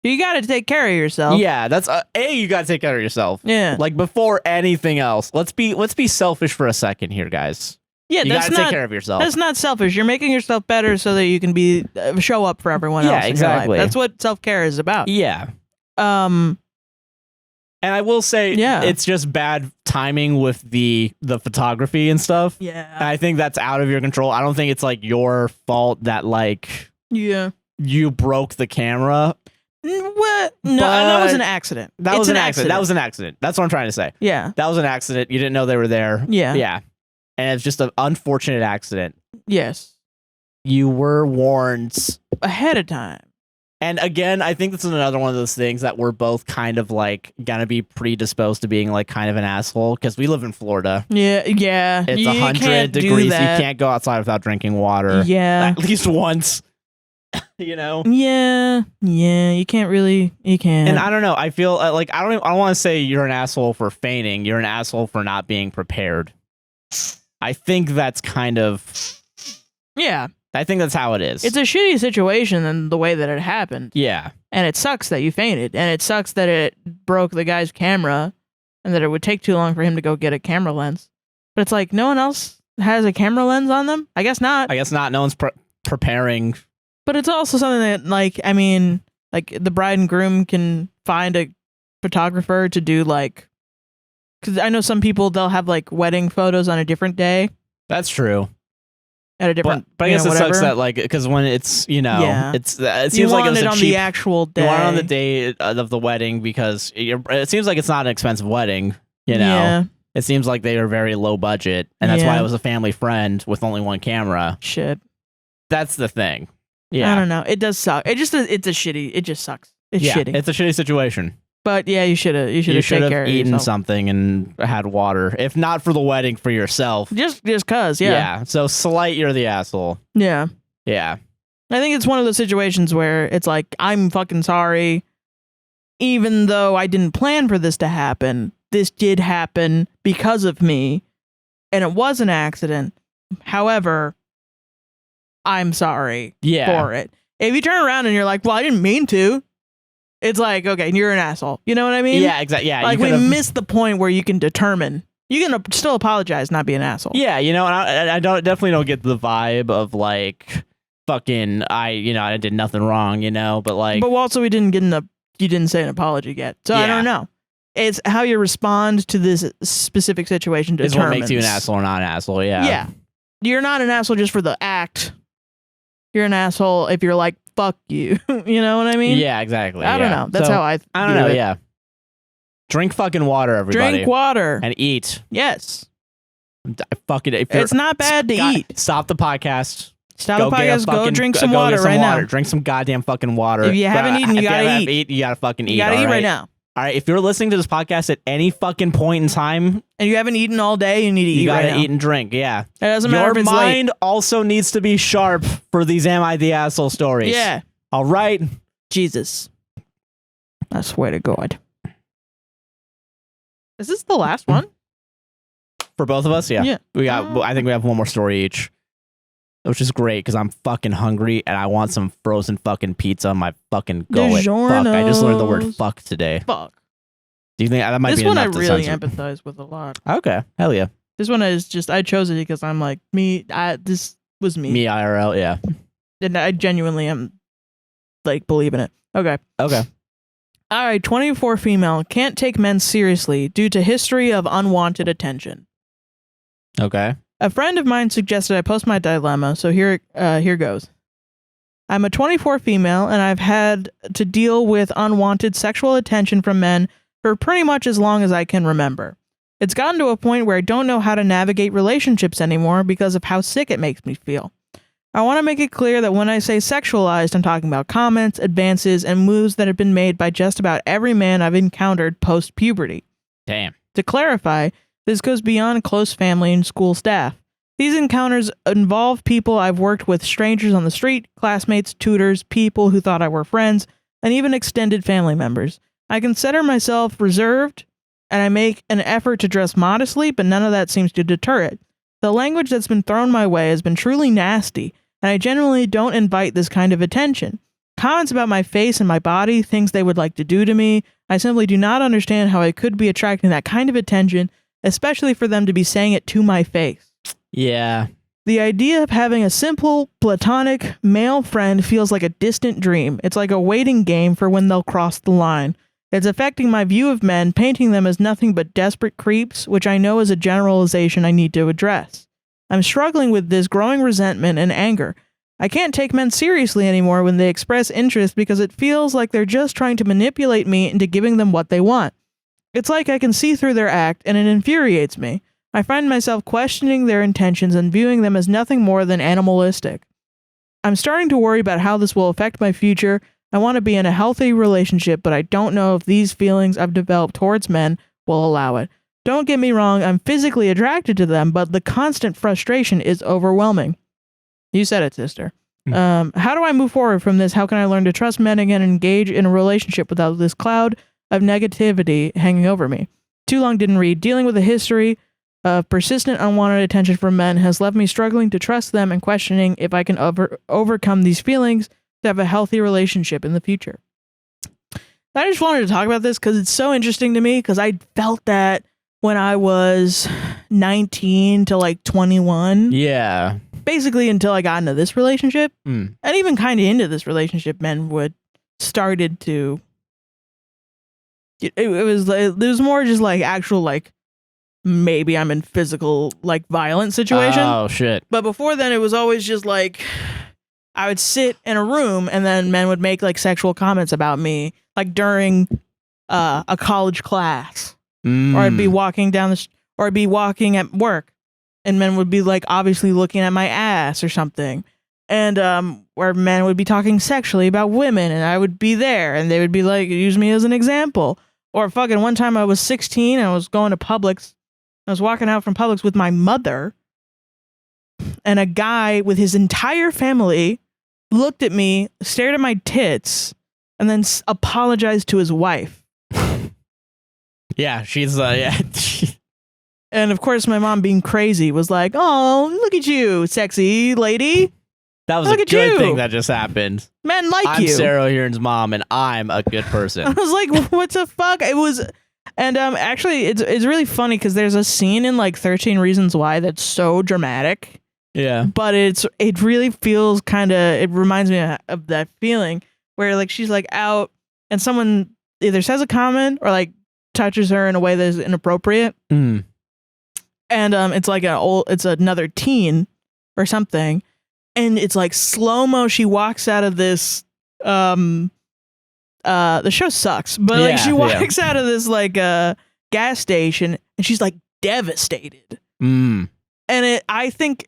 You got to take care of yourself. Yeah, that's... you got to take care of yourself. Yeah. Like, before anything else. Let's be selfish for a second here, guys. Yeah, you gotta take care of yourself. That's not selfish. You're making yourself better so that you can be show up for everyone else. Yeah, exactly. That's what self-care is about. Yeah. And I will say, it's just bad timing with the photography and stuff. Yeah. And I think that's out of your control. I don't think it's like your fault that like you broke the camera. What? No, that was an accident. That was an accident. That's what I'm trying to say. Yeah. That was an accident. You didn't know they were there. Yeah. Yeah. And it's just an unfortunate accident. Yes. You were warned ahead of time. And again, I think this is another one of those things that we're both kind of like gonna be predisposed to being like kind of an asshole because we live in Florida. Yeah, yeah. It's 100 degrees. You can't go outside without drinking water. Yeah. At least once. You know? Yeah. Yeah. You can't really. You can't. And I don't know. I feel like I don't want to say you're an asshole for fainting. You're an asshole for not being prepared. I think that's kind of... Yeah. I think that's how it is. It's a shitty situation in the way that it happened. Yeah. And it sucks that you fainted. And it sucks that it broke the guy's camera and that it would take too long for him to go get a camera lens. But it's like, no one else has a camera lens on them? I guess not. No one's preparing. But it's also something that, like, I mean, like, the bride and groom can find a photographer to do, like... Because I know some people, they'll have, like, wedding photos on a different day. That's true. At a different, but I guess it sucks that like because when it's it seems like it was on the actual day. You want it on the day of the wedding because it seems like it's not an expensive wedding, you know. Yeah. It seems like they are very low budget, and that's why it was a family friend with only one camera. Shit. That's the thing. Yeah. I don't know. It does suck. It just sucks. It's shitty. It's a shitty situation. But yeah, you should have eaten something and had water. If not for the wedding, for yourself. Just cause, yeah. Yeah. So slight, you're the asshole. Yeah. Yeah. I think it's one of those situations where it's like, I'm fucking sorry. Even though I didn't plan for this to happen, this did happen because of me. And it was an accident. However, I'm sorry for it. If you turn around and you're like, well, I didn't mean to. It's like, okay, you're an asshole. You know what I mean? Yeah, exactly. Yeah, like we missed the point where you can determine. You can still apologize, not be an asshole. Yeah, and I definitely don't get the vibe of like fucking I did nothing wrong, but like. But also you didn't say an apology yet, so I don't know. It's how you respond to this specific situation determines. Is what makes you an asshole or not an asshole. Yeah. Yeah, you're not an asshole just for the act. You're an asshole if you're like, fuck you. You know what I mean? Yeah, exactly. I don't know. That's how I don't know. It. Yeah. Drink fucking water, everybody. Drink water. And eat. Yes. It's not bad to eat. Stop the podcast. Stop the podcast. Go drink some water right now. Drink some goddamn fucking water. If you haven't eaten, you gotta eat. You gotta fucking eat. You gotta eat right now. All right, if you're listening to this podcast at any fucking point in time and you haven't eaten all day, you need to eat right now. You gotta eat and drink, yeah. It doesn't matter if it's Your mind also needs to be sharp for these Am I the Asshole stories. Yeah. All right? Jesus. I swear to God. Is this the last one? For both of us? Yeah. I think we have one more story each. Which is great because I'm fucking hungry and I want some frozen fucking pizza on my fucking gullet. Fuck, I just learned the word fuck today. Fuck. Do you think that might be enough? This one I really empathize with a lot. Okay, hell yeah. This one is just, I chose it because I'm like, this was me. Me IRL, yeah. And I genuinely am, like, believing it. Okay. All right, 24 female, can't take men seriously due to history of unwanted attention. Okay. A friend of mine suggested I post my dilemma, so here goes. I'm a 24 female, and I've had to deal with unwanted sexual attention from men for pretty much as long as I can remember. It's gotten to a point where I don't know how to navigate relationships anymore because of how sick it makes me feel. I want to make it clear that when I say sexualized, I'm talking about comments, advances, and moves that have been made by just about every man I've encountered post-puberty. Damn. To clarify, this goes beyond close family and school staff. These encounters involve people I've worked with, strangers on the street, classmates, tutors, people who thought I were friends, and even extended family members. I consider myself reserved, and I make an effort to dress modestly, but none of that seems to deter it. The language that's been thrown my way has been truly nasty, and I generally don't invite this kind of attention. Comments about my face and my body, things they would like to do to me, I simply do not understand how I could be attracting that kind of attention, especially for them to be saying it to my face. Yeah. The idea of having a simple, platonic, male friend feels like a distant dream. It's like a waiting game for when they'll cross the line. It's affecting my view of men, painting them as nothing but desperate creeps, which I know is a generalization I need to address. I'm struggling with this growing resentment and anger. I can't take men seriously anymore when they express interest because it feels like they're just trying to manipulate me into giving them what they want. It's like I can see through their act, and it infuriates me. I find myself questioning their intentions and viewing them as nothing more than animalistic. I'm starting to worry about how this will affect my future. I want to be in a healthy relationship, but I don't know if these feelings I've developed towards men will allow it. Don't get me wrong, I'm physically attracted to them, but the constant frustration is overwhelming. You said it, sister. How do I move forward from this? How can I learn to trust men again and engage in a relationship without this cloud of negativity hanging over me? Too long didn't read. Dealing with a history of persistent unwanted attention from men has left me struggling to trust them and questioning if I can overcome these feelings to have a healthy relationship in the future. I just wanted to talk about this because it's so interesting to me because I felt that when I was 19 to like 21. Yeah. Basically until I got into this relationship. And even kind of into this relationship, men started to... It was more just like actual like maybe I'm in physical like violent situation. Oh shit. But before then it was always just like I would sit in a room and then men would make like sexual comments about me like during a college class. Or I'd be walking down Or I'd be walking at work and men would be like obviously looking at my ass or something. And where men would be talking sexually about women and I would be there and they would be like, use me as an example. Or fucking one time I was 16 and I was going to Publix. I was walking out from Publix with my mother and a guy with his entire family looked at me, stared at my tits, and then apologized to his wife. Yeah, she's yeah. And of course, my mom, being crazy, was like, "Oh, look at you, sexy lady. That was a good thing that just happened. Men like I'm you." I'm Sarah Heron's mom, and I'm a good person. I was like, "What the fuck?" It was, and actually, it's really funny because there's a scene in like 13 Reasons Why that's so dramatic. Yeah, but it really feels kind of. It reminds me of that feeling where like she's like out, and someone either says a comment or like touches her in a way that is inappropriate. Mm. And it's like it's another teen or something, and it's like slow-mo. She walks out of this. The show sucks, but like she walks out of this like gas station, and she's like devastated. Mm. And I think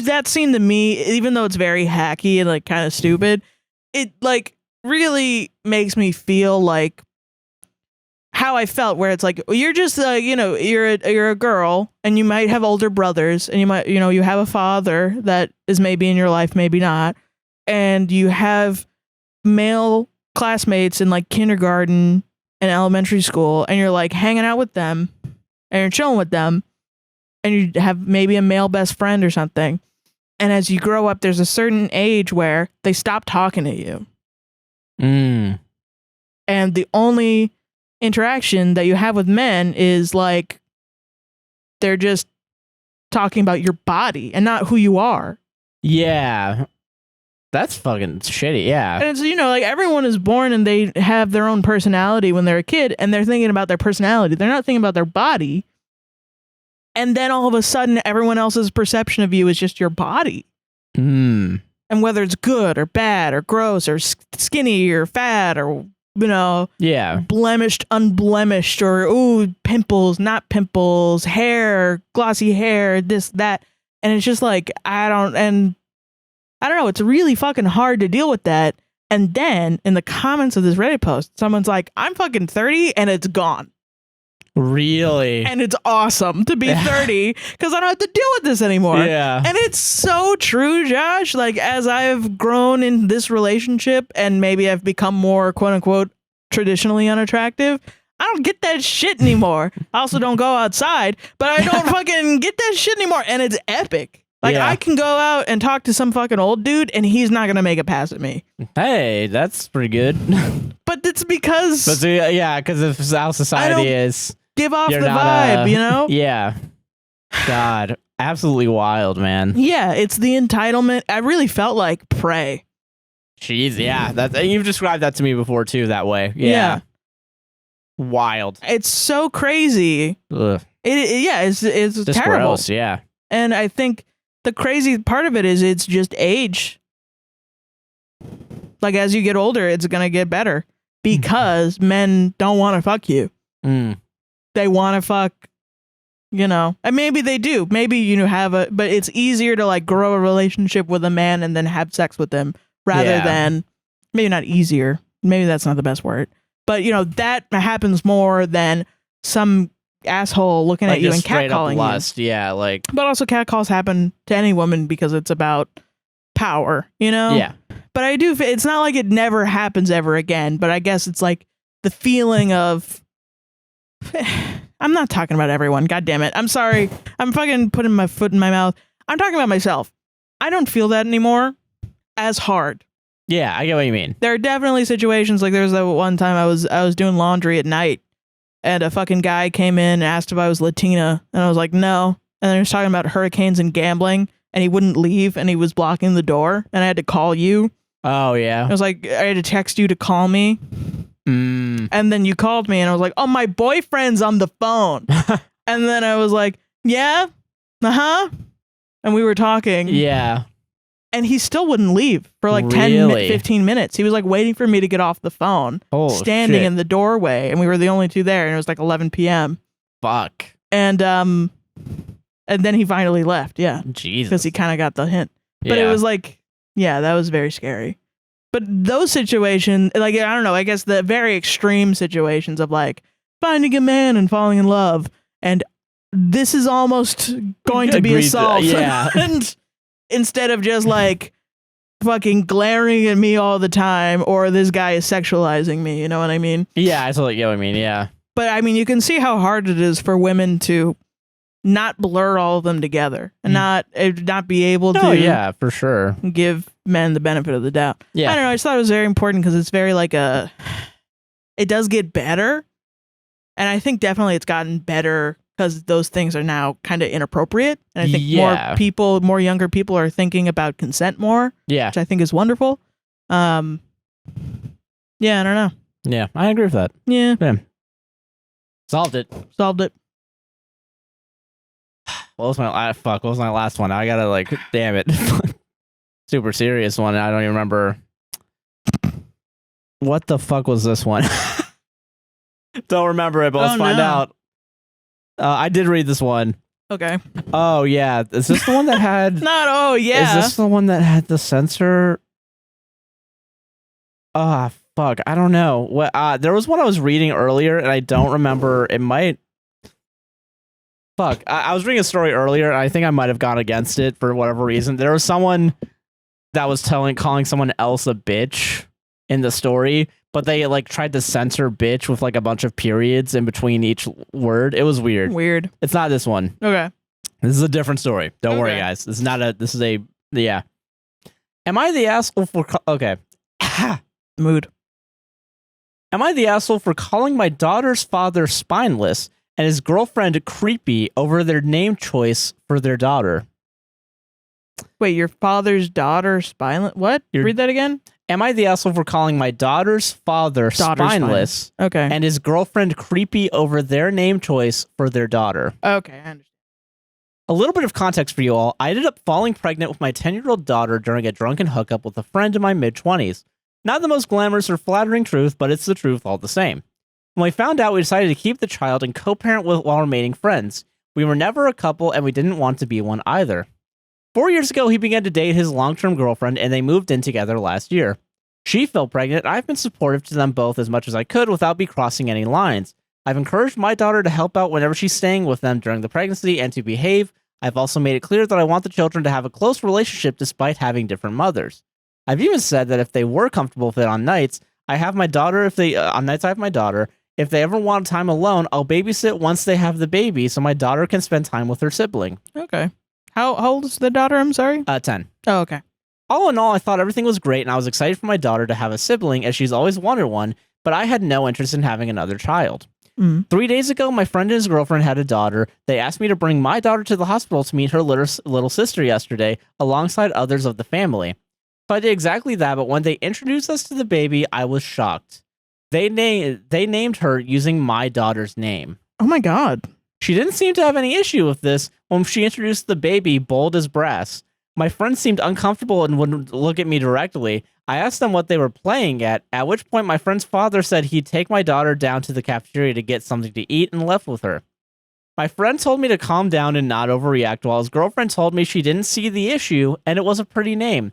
that scene to me, even though it's very hacky and like kind of stupid, it like really makes me feel like how I felt, where it's like you're just you're a girl and you might have older brothers and you might you have a father that is maybe in your life, maybe not, and you have male classmates in like kindergarten and elementary school, and you're like hanging out with them and you're chilling with them, and you have maybe a male best friend or something, and as you grow up there's a certain age where they stop talking to you, and the only interaction that you have with men is like they're just talking about your body and not who you are. Yeah, that's fucking shitty. Yeah, and it's like everyone is born and they have their own personality when they're a kid, and they're thinking about their personality, they're not thinking about their body. And then all of a sudden everyone else's perception of you is just your body. And whether it's good or bad or gross or skinny or fat or blemished, unblemished, or ooh, pimples, not pimples, hair, glossy hair, this, that. And it's just like, I don't know, it's really fucking hard to deal with that. And then in the comments of this Reddit post, someone's like, I'm fucking 30 and it's gone. Really? And it's awesome to be 30 because I don't have to deal with this anymore. Yeah. And it's so true, Josh. Like, as I've grown in this relationship and maybe I've become more quote unquote traditionally unattractive, I don't get that shit anymore. I also don't go outside, but I don't fucking get that shit anymore. And it's epic. Like, I can go out and talk to some fucking old dude and he's not going to make it past me. Hey, that's pretty good. But it's because... because of how society is. Give off the vibe, Yeah. God, absolutely wild, man. Yeah, it's the entitlement. I really felt like Prey. Jeez, yeah. You've described that to me before, too, that way. Yeah. Wild. It's so crazy. Ugh. It's just terrible. Gross, yeah. And I think the crazy part of it is it's just age. Like, as you get older, it's going to get better because men don't want to fuck you. They want to fuck, and maybe they do. Maybe but it's easier to like grow a relationship with a man and then have sex with them rather than, maybe not easier. Maybe that's not the best word. But, that happens more than some asshole looking at you and catcalling lust. you. Yeah, like. But also catcalls happen to any woman because it's about power, Yeah. But it's not like it never happens ever again. But I guess it's like the feeling of... I'm not talking about everyone. God damn it. I'm sorry. I'm fucking putting my foot in my mouth. I'm talking about myself. I don't feel that anymore as hard. Yeah, I get what you mean. There are definitely situations, like there was that one time I was doing laundry at night and a fucking guy came in and asked if I was Latina and I was like, no. And then he was talking about hurricanes and gambling and he wouldn't leave and he was blocking the door and I had to call you. Oh, yeah. I was like, I had to text you to call me. And then you called me and I was like, oh, my boyfriend's on the phone. And then I was like, yeah, and we were talking. Yeah. And he still wouldn't leave for like 15 minutes. He was like waiting for me to get off the phone, standing in the doorway. And we were the only two there. And it was like 11 p.m. Fuck. And then he finally left. Yeah. Jesus. Because he kind of got the hint. But it was like, yeah, that was very scary. But those situations, like, I don't know, I guess the very extreme situations of like finding a man and falling in love, and this is almost going to be assault. Yeah. And instead of just like fucking glaring at me all the time, or this guy is sexualizing me, you know what I mean? Yeah, I totally get what I mean, yeah. But I mean, you can see how hard it is for women to not blur all of them together and not be able to. Oh, yeah, for sure. Give men the benefit of the doubt. Yeah. I don't know. I just thought it was very important because it's very like it does get better. And I think definitely it's gotten better because those things are now kind of inappropriate. And I think more younger people are thinking about consent more. Yeah. Which I think is wonderful. Yeah, I don't know. Yeah, I agree with that. Yeah. Solved it. What was my last one? I gotta like, damn it. Super serious one. I don't even remember. What the fuck was this one? Don't remember it, but let's find out. I did read this one. Okay. Oh yeah, is this the one that had? Not. Oh yeah. Is this the one that had the censor? Ah, fuck. I don't know. What? There was one I was reading earlier, and I don't remember. It might. Fuck. I was reading a story earlier, and I think I might have gone against it for whatever reason. There was someone that was calling someone else a bitch in the story, but they like tried to censor bitch with like a bunch of periods in between each word. It was weird. It's not this one. Okay. This is a different story. Don't worry, guys. This is a yeah. Am I the asshole for okay. Mood. Am I the asshole for calling my daughter's father spineless and his girlfriend creepy over their name choice for their daughter? Wait, your father's daughter spineless? What? Read that again? Am I the asshole for calling my daughter's father spineless and his girlfriend creepy over their name choice for their daughter? Okay, I understand. A little bit of context for you all. I ended up falling pregnant with my 10-year-old daughter during a drunken hookup with a friend in my mid-20s. Not the most glamorous or flattering truth, but it's the truth all the same. When we found out, we decided to keep the child and co-parent while remaining friends. We were never a couple, and we didn't want to be one either. 4 years ago, he began to date his long-term girlfriend, and they moved in together last year. She fell pregnant. I've been supportive to them both as much as I could without me crossing any lines. I've encouraged my daughter to help out whenever she's staying with them during the pregnancy and to behave. I've also made it clear that I want the children to have a close relationship despite having different mothers. I've even said that if they were comfortable with it on nights, I have my daughter. On nights I have my daughter. If they ever want time alone, I'll babysit once they have the baby, so my daughter can spend time with her sibling. Okay. How old is the daughter? I'm sorry. 10. Oh, okay. All in all, I thought everything was great, and I was excited for my daughter to have a sibling, as she's always wanted one. But I had no interest in having another child. 3 days ago, my friend and his girlfriend had a daughter. They asked me to bring my daughter to the hospital to meet her little sister yesterday, alongside others of the family. So I did exactly that, but when they introduced us to the baby, I was shocked. They named her using my daughter's name. Oh my god. She didn't seem to have any issue with this when she introduced the baby bold as brass. My friend seemed uncomfortable and wouldn't look at me directly. I asked them what they were playing at which point my friend's father said he'd take my daughter down to the cafeteria to get something to eat and left with her. My friend told me to calm down and not overreact, while his girlfriend told me she didn't see the issue and it was a pretty name.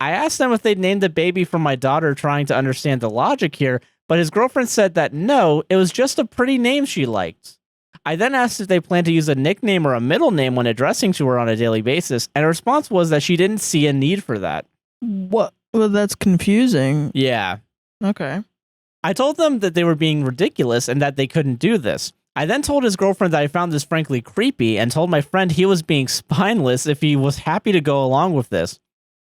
I asked them if they'd named the baby for my daughter, trying to understand the logic here, but his girlfriend said that no, it was just a pretty name she liked. I then asked if they planned to use a nickname or a middle name when addressing to her on a daily basis, and her response was that she didn't see a need for that. What? Well, that's confusing. Yeah. Okay. I told them that they were being ridiculous and that they couldn't do this. I then told his girlfriend that I found this frankly creepy and told my friend he was being spineless if he was happy to go along with this.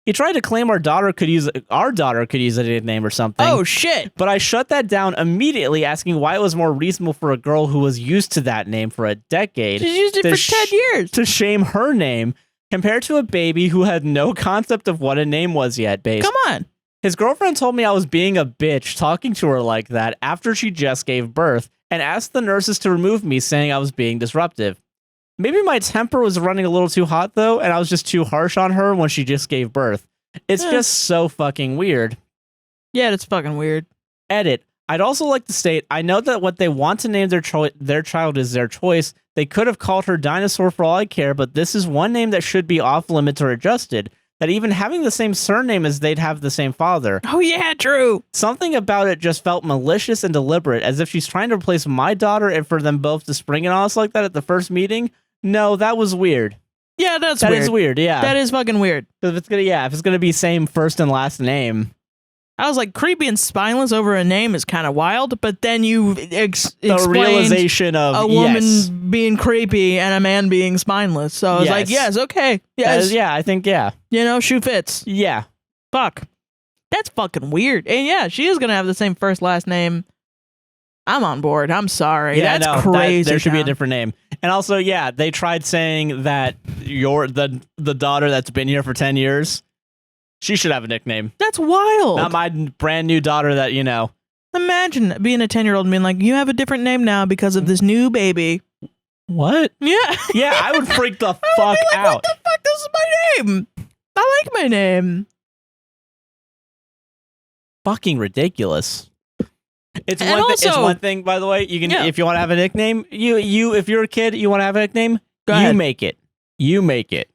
He tried to claim our daughter could use a nickname or something. Oh, shit. But I shut that down immediately, asking why it was more reasonable for a girl who was used to that name for a decade. She's used it for 10 years. To shame her name compared to a baby who had no concept of what a name was yet, babe. Come on. His girlfriend told me I was being a bitch talking to her like that after she just gave birth and asked the nurses to remove me, saying I was being disruptive. Maybe my temper was running a little too hot, though, and I was just too harsh on her when she just gave birth. It's just so fucking weird. Yeah, it's fucking weird. Edit. I'd also like to state, I know that what they want to name their child is their choice. They could have called her Dinosaur for all I care, but this is one name that should be off limits or adjusted. That even having the same surname as they'd have the same father. Oh yeah, true. Something about it just felt malicious and deliberate, as if she's trying to replace my daughter and for them both to spring it on us like that at the first meeting. No, that was weird. Yeah, that is weird, yeah. That is fucking weird. If it's gonna be same first and last name. I was like, creepy and spineless over a name is kind of wild, but then you the realization of a woman being creepy and a man being spineless. So I was like, yes, okay. Yes. I think, yeah. You know, shoe fits. Yeah. Fuck. That's fucking weird. And yeah, she is going to have the same first last name. I'm on board. I'm sorry. Yeah, that's crazy. There should be a different name. And also, yeah, they tried saying that you're the daughter that's been here for 10 years. She should have a nickname. That's wild. Not my brand new daughter that, you know. Imagine being a 10-year-old and being like, you have a different name now because of this new baby. What? Yeah. Yeah, I would freak the fuck out. What the fuck? This is my name. I like my name. Fucking ridiculous. It's one thing, by the way. You can, if you want to have a nickname, if you're a kid, you want to have a nickname, you make it. You make it.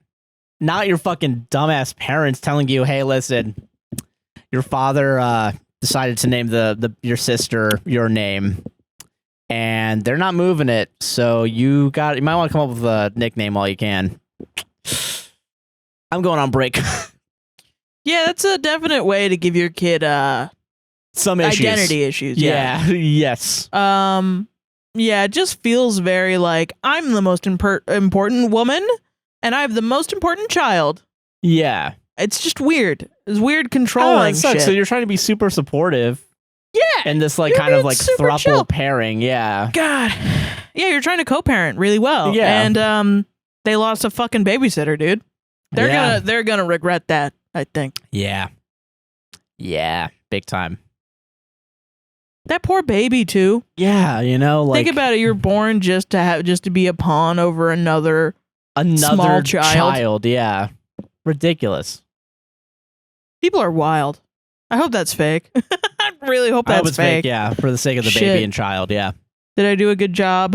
Not your fucking dumbass parents telling you, hey, listen, your father decided to name your sister your name, and they're not moving it, so you might want to come up with a nickname while you can. I'm going on break. Yeah, that's a definite way to give your kid some issues. Identity issues. Yeah. Yes. Yeah, it just feels very like I'm the most important woman. And I have the most important child. Yeah. It's just weird. It's weird controlling shit. So you're trying to be super supportive. Yeah. And this like kind of like throuple pairing. Yeah. God. Yeah, you're trying to co-parent really well. Yeah. And they lost a fucking babysitter, dude. They're gonna regret that, I think. Yeah. Yeah. Big time. That poor baby too. Yeah, you know, like think about it. You're born just to be a pawn over another small child. Yeah, ridiculous. People are wild. I hope that's fake. I really hope that's fake. Yeah, for the sake of the baby and child. Yeah. Did I do a good job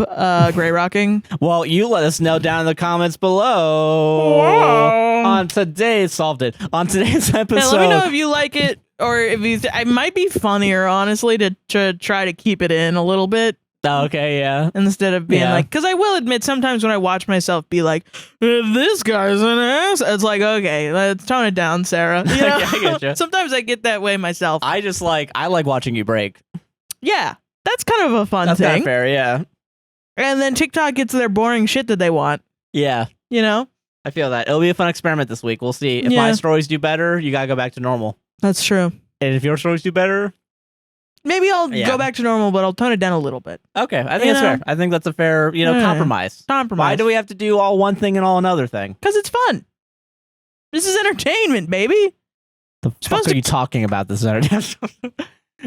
gray rocking? Well, you let us know down in the comments below. Whoa. On today's episode. Yeah, let me know if you like it or if you. It might be funnier, honestly, to try to keep it in a little bit. Oh, okay, yeah. Instead of being like, because I will admit sometimes when I watch myself be like, this guy's an ass. It's like, okay, let's tone it down, Sarrah. You know? Yeah, I get you. Sometimes I get that way myself. I like watching you break. Yeah, that's kind of a fun thing. That's kind of fair, yeah. And then TikTok gets their boring shit that they want. Yeah. You know? I feel that. It'll be a fun experiment this week. We'll see. If my stories do better, you gotta go back to normal. That's true. And if your stories do better, maybe I'll go back to normal, but I'll tone it down a little bit. Okay, I think that's fair. I think that's a fair, compromise. Why do we have to do all one thing and all another thing? Because it's fun. This is entertainment, baby. The fuck are you talking about this entertainment?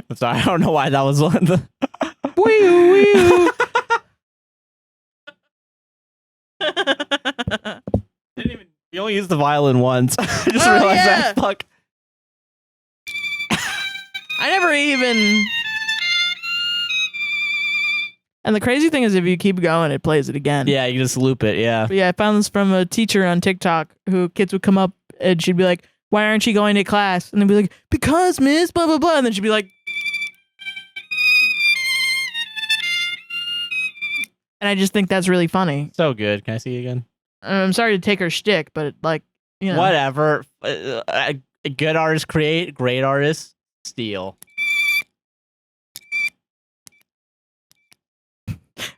I'm sorry, I don't know why that was one. You only used the violin once. I just realized that. Fuck. I never even. And the crazy thing is, if you keep going, it plays it again. Yeah, you just loop it. Yeah. But yeah, I found this from a teacher on TikTok who kids would come up and she'd be like, "Why aren't you going to class?" And they'd be like, "Because, miss, blah, blah, blah." And then she'd be like, and I just think that's really funny. So good. Can I see you again? I'm sorry to take her shtick, but whatever. Good artists create, great artists steal.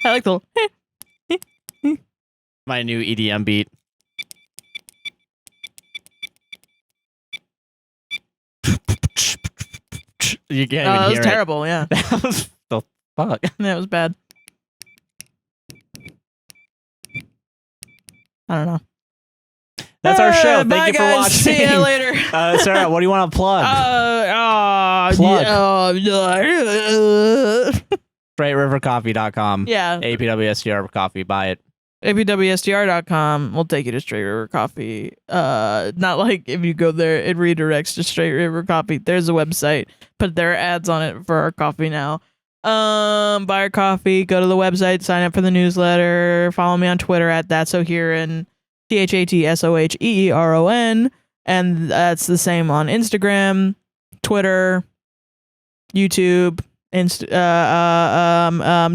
I like the my new EDM beat. You can't even hear it. That was terrible, yeah. That was the fuck. That was bad. I don't know. That's our show. Thank you for guys. watching. See you later. Sarrah, what do you want to plug? Plug. StraightRiverCoffee.com. Yeah. APWSTR coffee. Buy it. APWSTR.com will take you to Straight River Coffee. Not like if you go there, it redirects to Straight River Coffee. There's a website. Put their ads on it for our coffee now. Buy our coffee, go to the website, sign up for the newsletter, follow me on Twitter at ThatSoHeron, ThatSoHeeron, and that's the same on Instagram, Twitter, YouTube,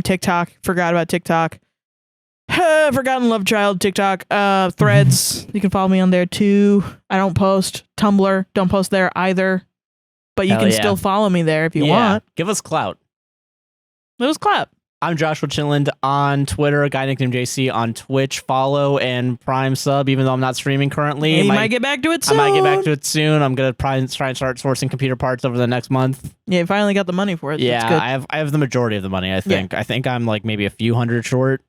TikTok. Forgot about TikTok. Forgotten Love Child TikTok. Threads. You can follow me on there too. I don't post. Tumblr. Don't post there either. But you can still follow me there if you want. Give us clout. It was clap. I'm Joshua Chinlund on Twitter, a guy nicknamed JC on Twitch. Follow and Prime sub, even though I'm not streaming currently. Yeah, you might get back to it soon. I might get back to it soon. I'm gonna try and start sourcing computer parts over the next month. Yeah, you finally got the money for it. Yeah, that's good. I have the majority of the money. I think. Yeah. I think I'm like maybe a few hundred short.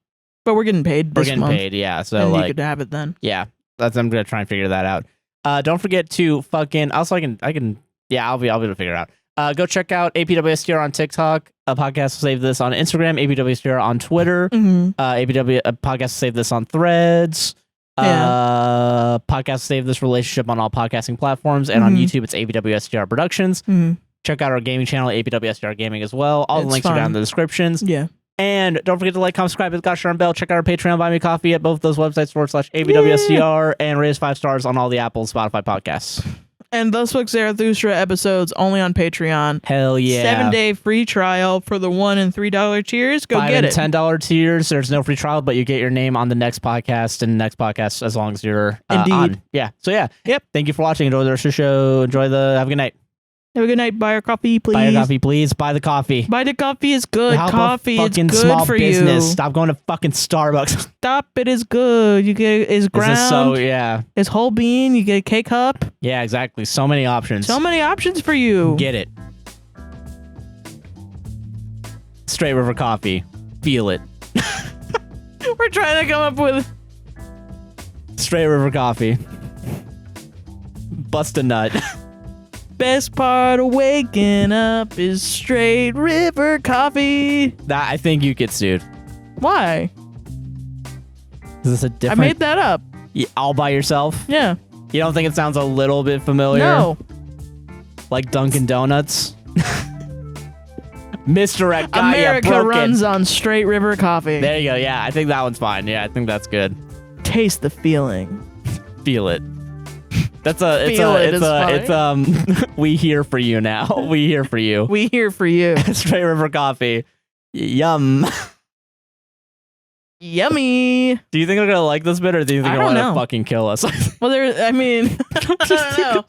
But we're getting paid. We're getting paid. Yeah, so and like you could have it then. Yeah, I'm gonna try and figure that out. Don't forget to fucking. Also, I can. Yeah, I'll be able to figure it out. Go check out APWSTR on TikTok. A podcast will save this on Instagram. APWSTR on Twitter. Podcast will save this on Threads. Podcast will save this relationship on all podcasting platforms. And on YouTube, it's APWSTR Productions. Check out our gaming channel, APWSTR Gaming, as well. All the links are down in the descriptions. Yeah. And don't forget to like, comment, subscribe, hit the gosh darn bell. Check out our Patreon, buy me coffee at both those websites, /APWSTR, and rate us 5 stars on all the Apple, Spotify podcasts. And those books Zarathustra episodes only on Patreon. Hell yeah. 7-day free trial for the $1 and $3 tiers. Go get it. $5 and $10 tiers. There's no free trial, but you get your name on the next podcast and next podcast as long as you're on. Yeah. So yeah. Yep. Thank you for watching. Enjoy the rest of the show. Have a good night. Have a good night. Buy our coffee, please. Buy your coffee, please. Buy the coffee. Buy the coffee is good. Help coffee is good small for business. you. Stop going to fucking Starbucks. Stop. It is good. You get it's ground. It's whole bean. You get a K-cup. Yeah, exactly. So many options. So many options for you. Get it. Straight River Coffee. Feel it. We're trying to come up with Straight River Coffee. Bust a nut. Best part of waking up is Straight River Coffee. That I think you get sued. Why? Is this a different? I made that up. All by yourself? Yeah. You don't think it sounds a little bit familiar? No. Like Dunkin' Donuts? Misdirect. America runs on Straight River Coffee. There you go. Yeah, I think that one's fine. Yeah, I think that's good. Taste the feeling. Feel it. It's we here for you now. We here for you. We here for you. Straight River Coffee. Yum. Yummy. Do you think they're gonna like this bit, or do you think they're gonna fucking kill us? Well, I don't know.